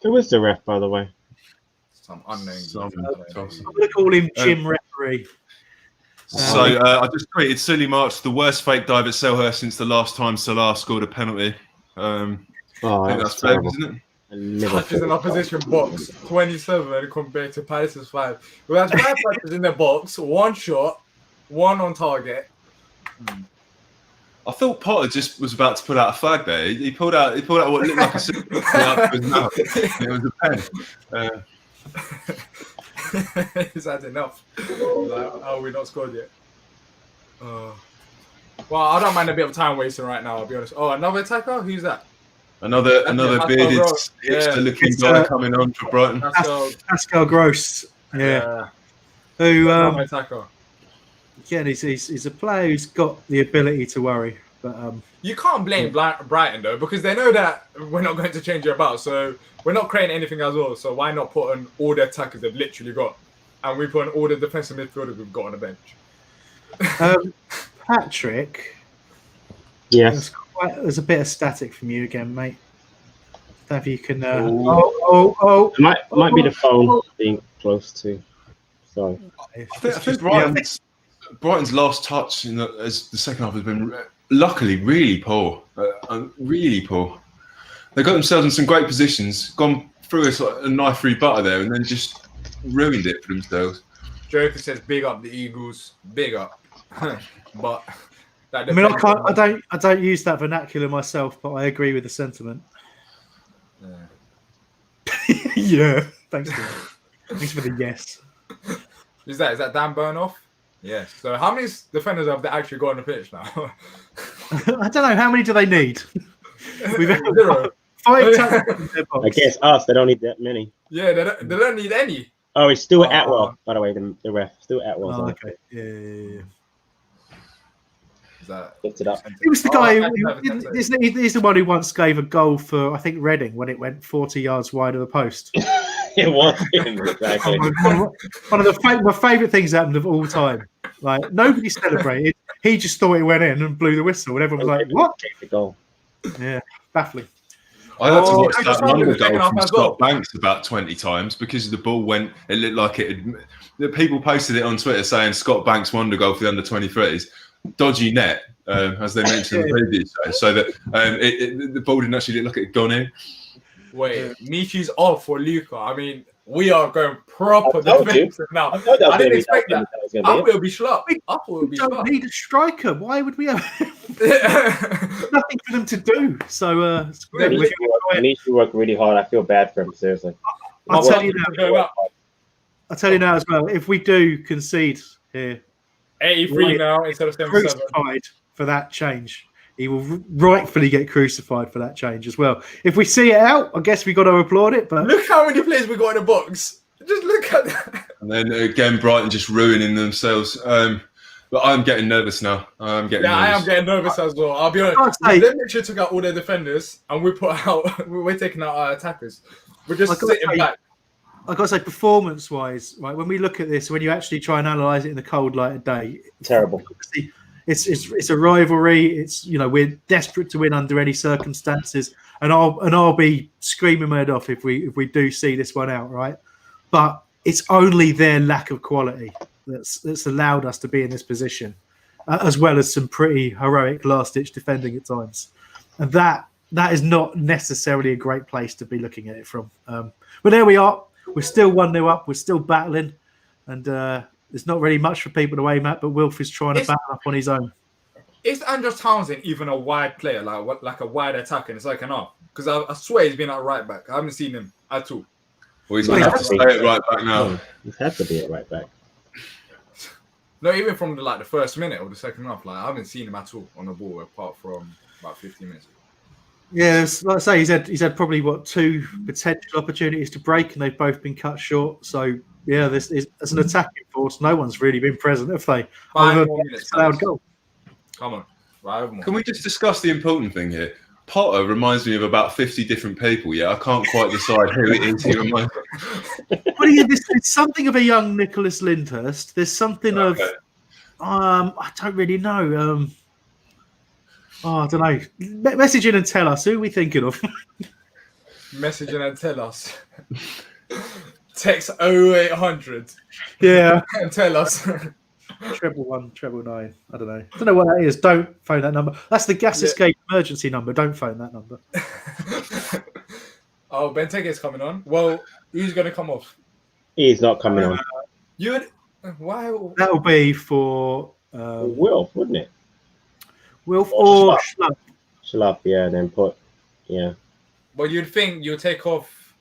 was the ref, by the way?
Some unknown.
I'm going to call him Jim Referee.
So I just tweeted Sully March, the worst fake dive at Selhurst since the last time Salah scored a penalty. I think that's fair, isn't it?
Touches in opposition box, 27 compared to Palace's 5. We had 5 touches in the box, 1 shot, 1 on target.
I thought Potter just was about to put out a flag there. He pulled out what looked like a cigarette out of his mouth. It was a pen.
Is that enough? Like, oh, we're not scored yet. Well, I don't mind a bit of time wasting right now, I'll be honest. Oh, another attacker? Who's that?
Another bearded hipster-looking guy coming on for Brighton.
Pascal Gross. Yeah. Who
attacker.
Again, he's a player who's got the ability to worry. But
you can't blame Brighton though, because they know that we're not going to change it about. So we're not creating anything as well. So why not put on all the attackers they've literally got, and we put on all the defensive midfielders we've got on the bench.
Patrick.
Yes.
There's a bit of static from you again, mate. If you can.
It might be the phone being close to. Sorry.
I think Brighton's last touch as the second half has been luckily really poor. Really poor. They got themselves in some great positions, gone through a knife through butter there, and then just ruined it for themselves.
Joker says, "Big up the Eagles, big up." But
I mean, I don't use that vernacular myself, but I agree with the sentiment. Yeah. Thanks for that. Thanks for the yes.
Is that Dan Burnoff? Yes. So how many defenders have they actually got on the pitch now?
I don't know. How many do they need? We've had
0.
5 tackles in their box.
I guess us. They don't need that many.
Yeah, they don't need any.
Oh, it's still Atwell, by the way. The ref still Atwell.
Oh, okay. Yeah.
Looked it up.
He was the guy he's the one who once gave a goal for, I think, Reading when it went 40 yards wide of the post.
It was him, exactly.
One of my favourite things happened of all time. Like, nobody celebrated. He just thought it went in and blew the whistle. And everyone was like, what?
The goal.
Yeah, baffling.
I had to watch that Wonder goal from Scott Banks about 20 times because the ball went. It looked like it. The people posted it on Twitter saying Scott Banks Wonder goal for the under-23s. Dodgy net, as they mentioned in the previous show, so that the ball didn't actually look like it had gone in.
Wait, Michi's off for Luca. I mean, we are going proper defensive now. I didn't expect that. I thought it would be Schlupp.
We don't need a striker. Why would we have nothing for them to do? So it's great.
He needs to work really hard. I feel bad for him, seriously.
I'll tell you now as well. If we do concede here,
83 now instead of 77.
Crucified for that change. He will rightfully get crucified for that change as well. If we see it out, I guess we got to applaud it. But
look how many players we got in the box. Just look at that.
And then again, Brighton just ruining themselves. But I'm getting nervous now.
I am getting nervous as well. I'll be honest. They literally took out all their defenders, and we're taking out our attackers. We're just sitting back.
I've got to say, performance-wise, right? When we look at this, when you actually try and analyse it in the cold light of day,
terrible.
It's a rivalry. It's, we're desperate to win under any circumstances, and I'll be screaming my head off if we do see this one out, right? But it's only their lack of quality that's allowed us to be in this position, as well as some pretty heroic last-ditch defending at times, and that is not necessarily a great place to be looking at it from. But there we are. We're still 1-0 up. We're still battling, and there's not really much for people to aim at. But Wilf is trying to battle up on his own.
Is Andros Townsend even a wide player, like a wide attacker in the second half? Because I swear he's been at right back. I haven't seen him at all.
Well, he's going to have to stay at right back now.
He's had to be at right back.
No, even from the first minute of the second half, I haven't seen him at all on the ball apart from about 15 minutes.
Yeah, like I say, he's had probably two potential opportunities to break, and they've both been cut short. So yeah, this is as an attacking force, no one's really been present, have they?
5 more minutes.
Goal.
Come on, 5 more.
Can we just discuss the important thing here? Potter reminds me of about 50 different people. Yeah, I can't quite decide who it is he reminds me.
Well, yeah, there's something of a young Nicholas Lyndhurst. There's something of I don't really know. I don't know. Message in and tell us. Who are we thinking of?
Message in and tell us. Text 0800.
Yeah.
And tell us.
111 999. I don't know. I don't know what that is. Don't phone that number. That's the gas escape emergency number. Don't phone that number.
Oh, Benteke's coming on. Well, who's going to come off?
He's not coming on.
Why?
That'll be for
Wilf, wouldn't it?
Wilf or
Schlupp, yeah, and then put, yeah.
Well, you'd think you'll take off.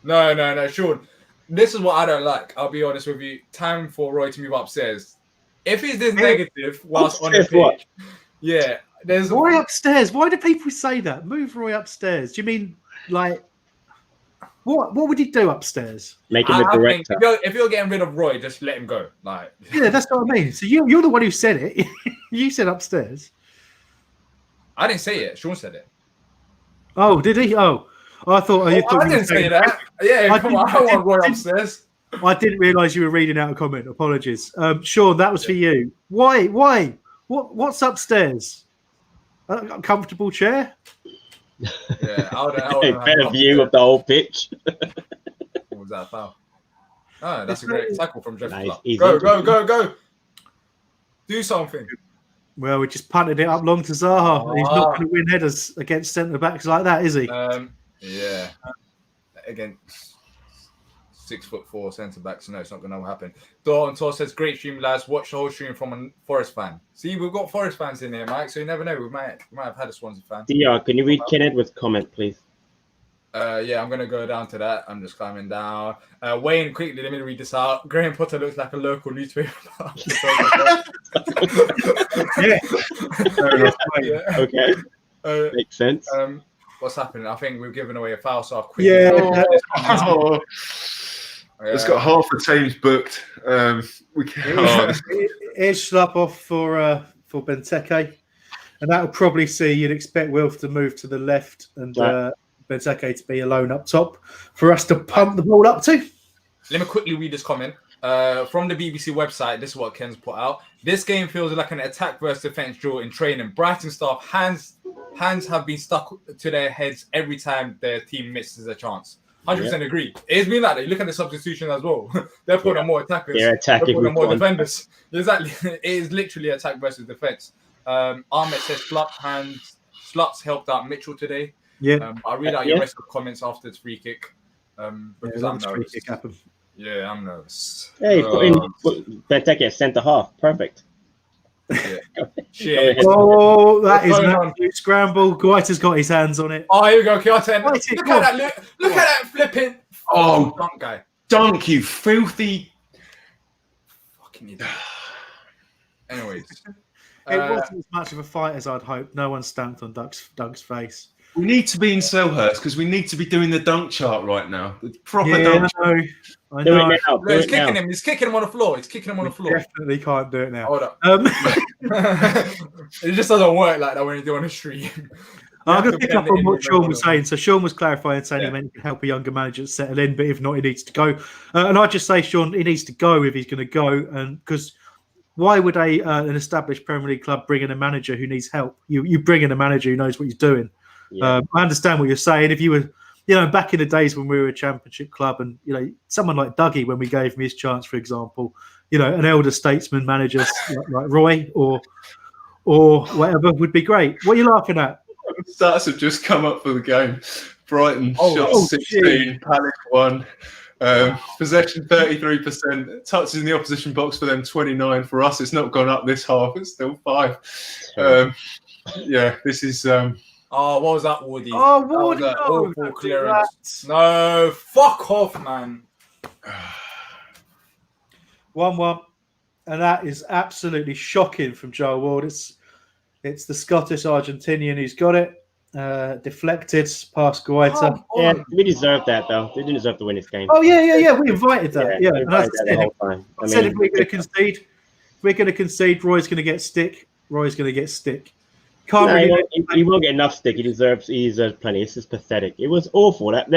No, Sean. This is what I don't like. I'll be honest with you. Time for Roy to move upstairs. If he's this negative whilst on the pitch, yeah. There's
Roy upstairs. Why do people say that? Move Roy upstairs. Do you mean what would he do upstairs?
Make him a director.
If you're getting rid of Roy, just let him go.
Yeah, that's what I mean. So you're the one who said it. You said upstairs.
I didn't say it. Sean said it.
Oh, did he? Oh, I thought. I
didn't say that. Yeah, come on. I want Roy upstairs.
I didn't realise you were reading out a comment. Apologies. Sean, that was for you. Why? What's upstairs? A comfortable chair?
Yeah,
better view of the whole pitch.
What was that foul? Oh, that's a great tackle from Jeff.
Nice.
Go. Do something.
Well, we just punted it up long to Zaha. He's not going to win headers against centre-backs like that, is he?
Yeah. Against 6'4" centre-backs, no, it's not going to happen. Dalton Tor says, great stream, lads. Watch the whole stream from a Forest fan. See, we've got Forest fans in here, Mike, so you never know. We might have had a Swansea fan.
Diyar, can you read Ken Edwards' comment, please?
Yeah, I'm going to go down to that. I'm just climbing down. Wayne, quickly, let me read this out. Graham Potter looks like a local newspaper.
Yeah.
Okay. Makes sense.
What's happening? I think we've given away a foul, so I'll quickly.
Yeah.
It's got half the teams booked. We can.
Here's Schlupp off for Benteke, and that will probably see you'd expect Wilf to move to the left and Benteke to be alone up top for us to pump the ball up to.
Let me quickly read this comment. From the BBC website, this is what Ken's put out. This game feels like an attack versus defense drill in training. Brighton staff hands have been stuck to their heads every time their team misses a chance. 100% agree. It's been like that. You look at the substitution as well. They're putting on more attackers.
They're attacking.
They're putting on more defenders. Exactly. It is literally attack versus defense. Ahmed says Sluts helped out Mitchell today.
Yeah.
I'll read out your rest of the comments after the free kick. Because I'm nervous.
Free kick happen.
Yeah, I'm nervous.
Yeah, you put in Benteke at centre half. Perfect.
Yeah. Shit.
Oh, that is an absolute scramble. Guaita's got his hands on it.
Oh, here we go, Kjartan. Look at that flipping dunk guy.
Dunk, you filthy
fucking idiot. Anyways.
It wasn't as much of a fight as I'd hoped. No one stamped on Dunk's face.
We need to be in Selhurst because we need to be doing the dunk chart right now. The proper
Yeah,
dunk.
I know.
Look, he's kicking him. He's kicking him on the floor.
Definitely can't do it now.
Hold up. It just doesn't work like that when you do on a stream.
I'm going to pick up on what Sean was saying. So Sean was clarifying, saying he meant he could help a younger manager settle in, but if not, he needs to go. And I just say, Sean, he needs to go if he's going to go, and because why would an established Premier League club bring in a manager who needs help? You bring in a manager who knows what he's doing. Yeah. I understand what you're saying. If you were, back in the days when we were a Championship club, and someone like Dougie, when we gave him his chance, for example, an elder statesman manager like Roy or whatever would be great. What are you laughing at?
Stats have just come up for the game. Brighton shot 16, Palace 1. Possession 33%, touches in the opposition box for them 29. For us, it's not gone up this half. It's still 5. This is.
Oh, what was that, Woody?
Oh, Woody!
Awful clearance. No, fuck off, man.
1-1, and that is absolutely shocking from Joe Ward. It's the Scottish Argentinian who's got it. Deflected past Guaita.
Yeah, we deserved that though. They didn't deserve to win this game.
Oh yeah. We invited that. Yeah,
we invited that the whole time.
I said if we're going to concede, Roy's going to get stick.
He won't get enough stick. He deserves plenty. This is pathetic. It was awful. That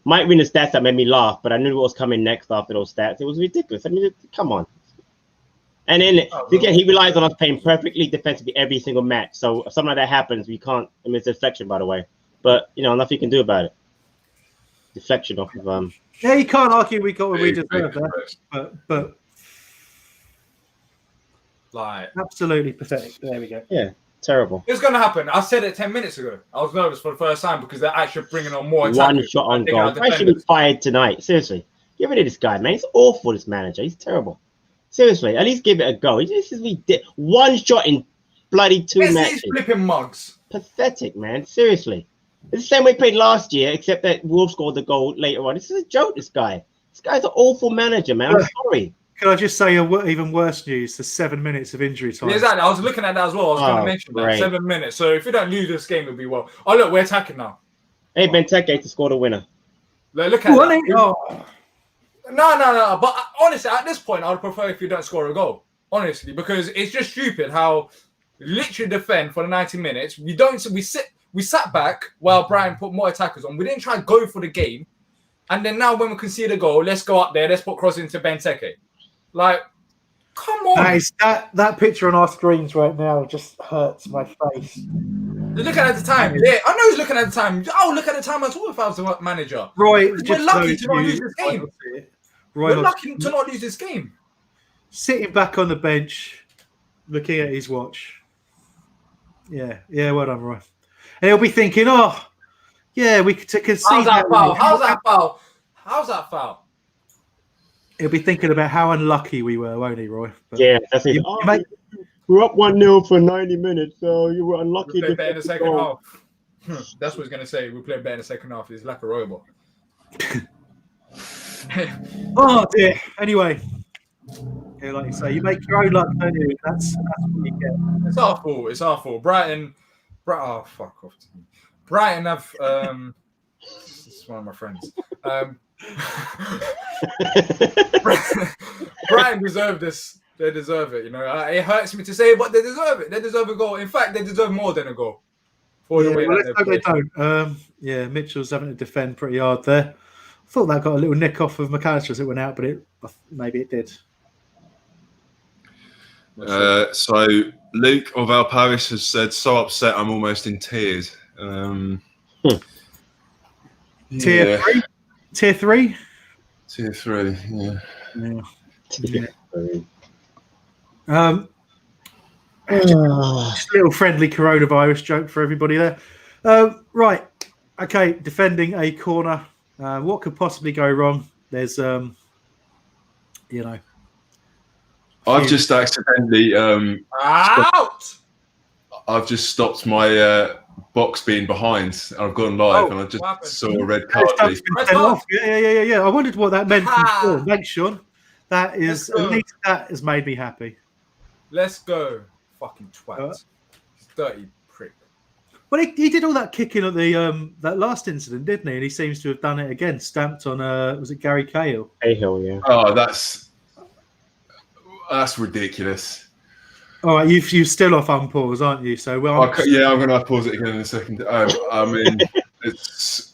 might been the stats that made me laugh, but I knew what was coming next after those stats. It was ridiculous. I mean, come on. And then again, he relies on us playing perfectly defensively every single match. So if something like that happens, we can't. I mean, it's a deflection, by the way. But nothing you can do about it. Deflection off of
Yeah, you can't argue we got what we deserve that. But
like
absolutely pathetic. There we go.
Yeah. Terrible.
It's going to happen. I said it 10 minutes ago. I was nervous for the first time because they're actually bringing on more attackers.
One shot on goal. I should be fired tonight. Seriously. Get rid of this guy, man. He's awful, this manager. He's terrible. Seriously. At least give it a go. This is ridiculous. One shot in bloody 2 matches.
He's flipping mugs.
Pathetic, man. Seriously. It's the same way he played last year, except that Wolves scored the goal later on. This is a joke, this guy. This guy's an awful manager, man. I'm sorry.
Can I just say even worse news? The 7 minutes of injury time.
Yeah, exactly. I was looking at that as well. I was going to mention that. 7 minutes. So if we don't lose this game, it'll be well. Oh, look, we're attacking now.
Hey, Benteke to score the winner.
Look at that. No. But honestly, at this point, I would prefer if you don't score a goal. Honestly, because it's just stupid how literally defend for the 90 minutes. We sat back while Brian put more attackers on. We didn't try and go for the game. And then now when we concede a goal, let's go up there. Let's put cross into Benteke. Like, come on.
That picture on our screens right now just hurts my face.
They're looking at the time. Yeah, I know he's looking at the time. Oh, look at the time as well if I was the manager.
Roy,
we're lucky to not lose this game. We're lucky to not lose this game.
Sitting back on the bench, looking at his watch. Yeah, well done, Roy. And he'll be thinking, we could concede.
How's that foul?
He'll be thinking about how unlucky we were, won't he, Roy? But
yeah, that's it. We're up 1-0 for 90 minutes, so you were unlucky.
We played better in the second half. That's what he's going to say. We played better in the second half. He's like a robot.
Oh, dear. Anyway, like you say, you make your own luck, don't you? That's what you get.
It's our fault. Brighton. Fuck off. Brighton have... this is one of my friends. Brighton deserve this. They deserve it. You know, it hurts me to say, but they deserve it. They deserve a goal. In fact, they deserve more than a goal. For the way
well,
that
let's hope they
played.
don't. Mitchell's having to defend pretty hard there. I thought that got a little nick off of McAllister as it went out, but maybe it did.
So Luke of Al Paris has said, "So upset, I'm almost in tears."
Tier 3? Tier 3?
Tier 3, yeah.
Just a little friendly coronavirus joke for everybody there. Right. Okay, defending a corner. What could possibly go wrong? There's,
I've just accidentally
Out!
I've just stopped my box being behind. I've gone live and I just saw a red card.
Yeah. I wondered what that meant. Thanks, Sean. That is at least that has made me happy.
Let's go, fucking twat. Dirty prick.
Well, he did all that kicking at the that last incident, didn't he? And he seems to have done it again. Stamped on was it Gary Cahill?
Cahill, yeah.
Oh, that's ridiculous.
All right, you're still off unpause, aren't you? So
I'm going to pause it again in a second. I mean, it's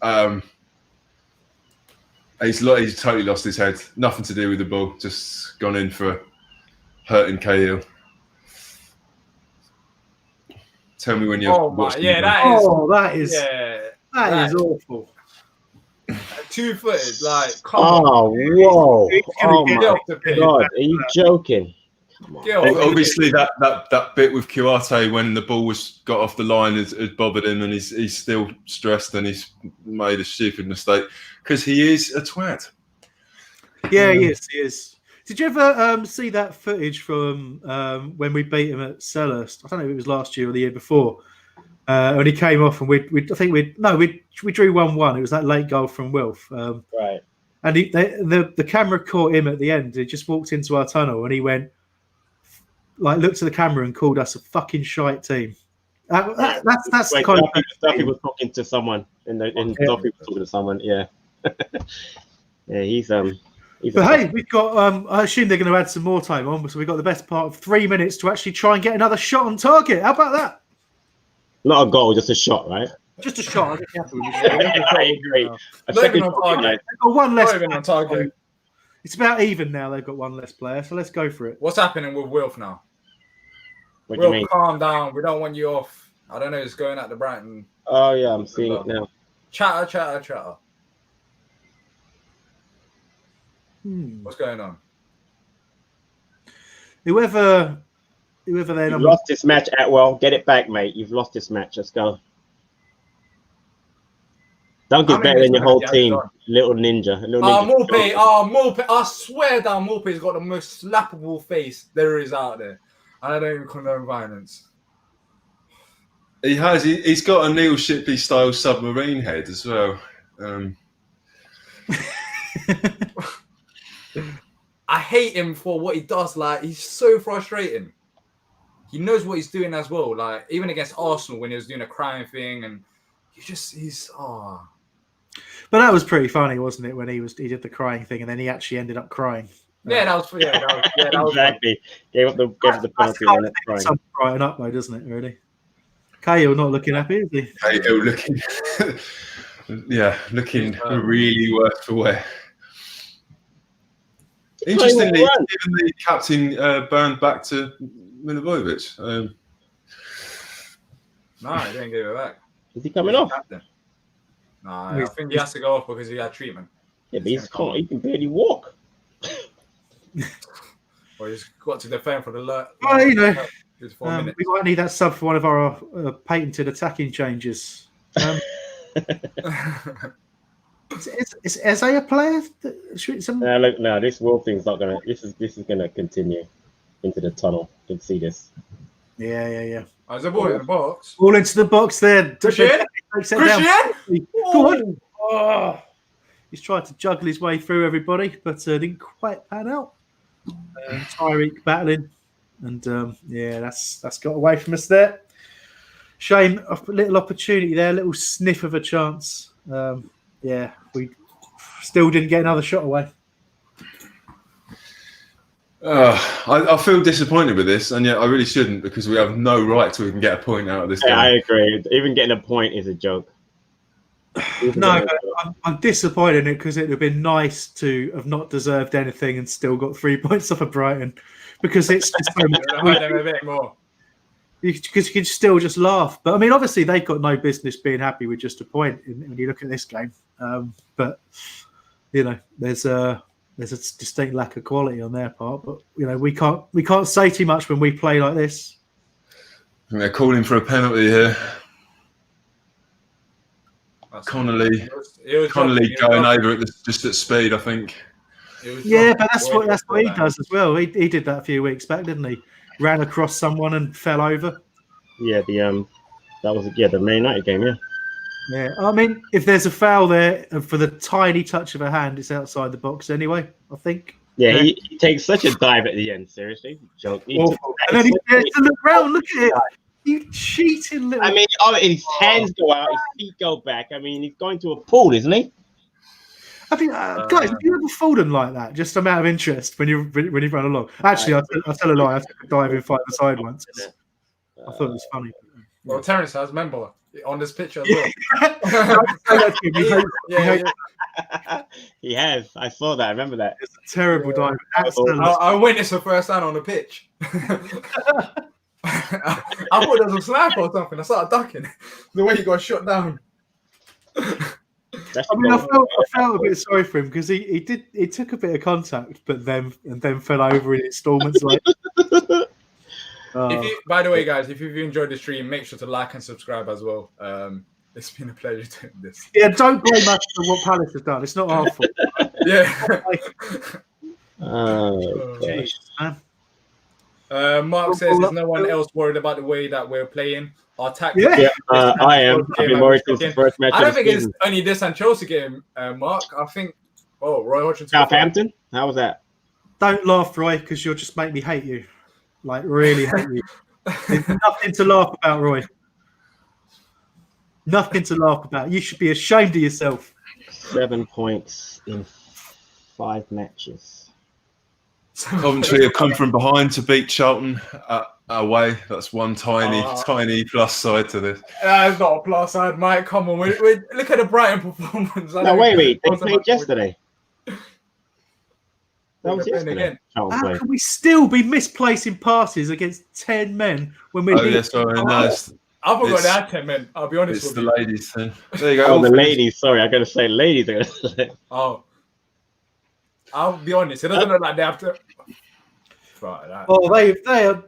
he's totally lost his head. Nothing to do with the ball. Just gone in for hurting Cahill. Tell me when you're.
That is awful.
2-footed, like.
Come on. Whoa! Oh my God! Are you joking?
Obviously, that bit with Kuate when the ball got off the line has bothered him, and he's still stressed, and he's made a stupid mistake because he is a twat.
Yeah, he is. Did you ever see that footage from when we beat him at Selhurst? I don't know if it was last year or the year before. When he came off, and we drew 1-1. It was that late goal from Wilf.
Right.
And the camera caught him at the end. He just walked into our tunnel, and he went, looked at the camera and called us a fucking shite team. That's the kind of
stuff he was talking to someone Duffy was talking to someone. Yeah. Yeah, he's
But hey, we've got. I assume they're going to add some more time on, so we've got the best part of 3 minutes to actually try and get another shot on target. How about that?
Not a goal, just a shot, right?
Just a shot.
I agree.
They've got
one less.
on target.
It's about even now. They've got one less player, so let's go for it.
What's happening with Wilf now?
What do you mean?
Calm down. We don't want you off. I don't know. It's going at the Brighton.
Oh yeah, I'm seeing it now.
Chatter. What's going on?
Whoever they're
You've lost this match, Atwell. Get it back, mate. You've lost this match. Let's go. Duncan's better than your whole team. Little ninja.
Morpay. I swear down, Morpay's got the most slappable face there is out there. And I don't even condone violence.
He has. He's got a Neil Shipley style submarine head as well.
I hate him for what he does. Like, he's so frustrating. He knows what he's doing as well. Like, even against Arsenal when he was doing a crying thing, and
But that was pretty funny, wasn't it? When he did the crying thing, and then he actually ended up crying.
Yeah, that was
exactly. Gave up the penalty on it.
Sums Brighton up though, doesn't it? Really. Cahill not looking happy, is he?
Cahill looking, really worse for wear. Interestingly, even the captain burned back to Milivojevic.
No, he didn't give it back.
Is he coming off?
No, I think he has to go off because he had treatment.
Yeah, but he can barely walk.
Well, he's got to defend for the
we might need that sub for one of our patented attacking changes. Is Eze a player?
No, this world thing's not gonna. This is gonna continue into the tunnel. You can see this.
Yeah.
Oh, there's a ball in the box.
All into the box there.
Christian?
Go on. Oh. He's tried to juggle his way through everybody, but didn't quite pan out. Tyreek battling, and that's got away from us there. Shame, a little opportunity there, a little sniff of a chance. We Still didn't get another shot away.
I feel disappointed with this, and yet I really shouldn't, because we have no right to even get a point out of this game.
I agree. Even getting a point is a joke.
No, I'm disappointed in it because it would have been nice to have not deserved anything and still got 3 points off of Brighton, because it's just so much.
A bit more.
Because you can still just laugh. But I mean, obviously, they've got no business being happy with just a point when you look at this game. But you know, there's a distinct lack of quality on their part. But you know, we can't say too much when we play like this.
And they're calling for a penalty here. Connolly going over it just at speed, I think.
Yeah, but that's what he does as well. He did that a few weeks back, didn't he? Ran across someone and fell over.
Yeah, the Man United game. Yeah.
Yeah, I mean, if there's a foul there for the tiny touch of a hand, it's outside the box anyway, I think.
Yeah, he takes such a dive at the end. Seriously, joke.
And then he gets to look round. Look at it. You cheating little.
I mean, his hands go out, his feet go back. I mean, he's going to a pool, isn't he?
I think, guys, have you ever fallen like that? Just out of interest when you run along. Actually, I'll tell a lie. I took a dive in five-a-side once. I thought it was funny.
Well, Terence has, remember, on this picture as well.
He has. I saw that. I remember that.
It's a terrible dive.
I witnessed the first hand on the pitch. I thought there was a sniper or something. I started ducking. The way he got shot down.
I mean, I felt a bit sorry for him because he took a bit of contact, but then fell over in installments. Like,
by the way, guys, if you've enjoyed the stream, make sure to like and subscribe as well. It's been a pleasure doing this.
Yeah, don't blame us for what Palace has done. It's not our fault.
Yeah.
Jeez, man.
Mark says, "Is no one else worried about the way that we're playing? Our tactics."
Yeah, I am. I've been worried since the first match.
I don't think it's only this and Chelsea game, Mark. I think. Oh, Roy Hodgson.
Southampton. How was that?
Don't laugh, Roy, because you'll just make me hate you. Like, really hate you. There's nothing to laugh about, Roy. Nothing to laugh about. You should be ashamed of yourself.
7 points in 5 matches.
Coventry have come from behind to beat Charlton away. That's one tiny plus side to this.
That's not a plus side, Mike. Come on, we look at the Brighton performance.
No, wait. They played yesterday. That was yesterday.
How can we still be misplacing passes against 10 men when we?
I forgot they had 10 men. I'll be honest with you.
It's the ladies thing. There you go.
Oh, the ladies. Sorry, I got to say ladies.
Oh. I'll be honest. It doesn't look like they have to. Right,
well, they are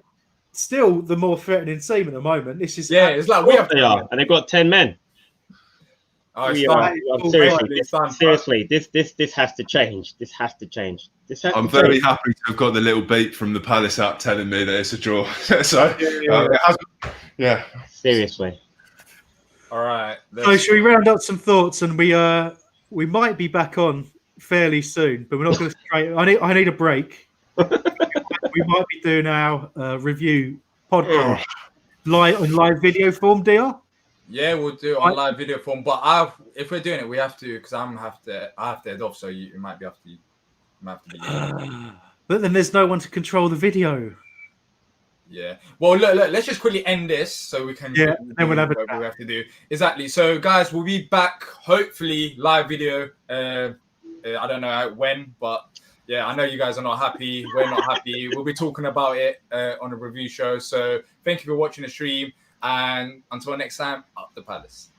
still the more threatening team at the moment. This is
it's like we have.
They are, and they've got 10 men.
Oh,
seriously, this has to change. This has to change.
I'm very happy to have got the little beat from the Palace app telling me that it's a draw.
Seriously.
All right.
So should we round up some thoughts, and we might be back on fairly soon, but we're not going to straight. I need a break. We might be doing our review podcast live video form, Diyar.
Yeah, we'll do it on live video form. But if we're doing it, we have to because I have to head off. So you might have to be.
But then there's no one to control the video.
Yeah. Well, look. Let's just quickly end this so we can.
Yeah. Then we'll have
what we have to do. Exactly. So, guys, we'll be back. Hopefully, live video. I don't know when, but yeah, I know you guys are not happy. We're not happy. We'll be talking about it on a review show. So thank you for watching the stream. And until next time, up the Palace.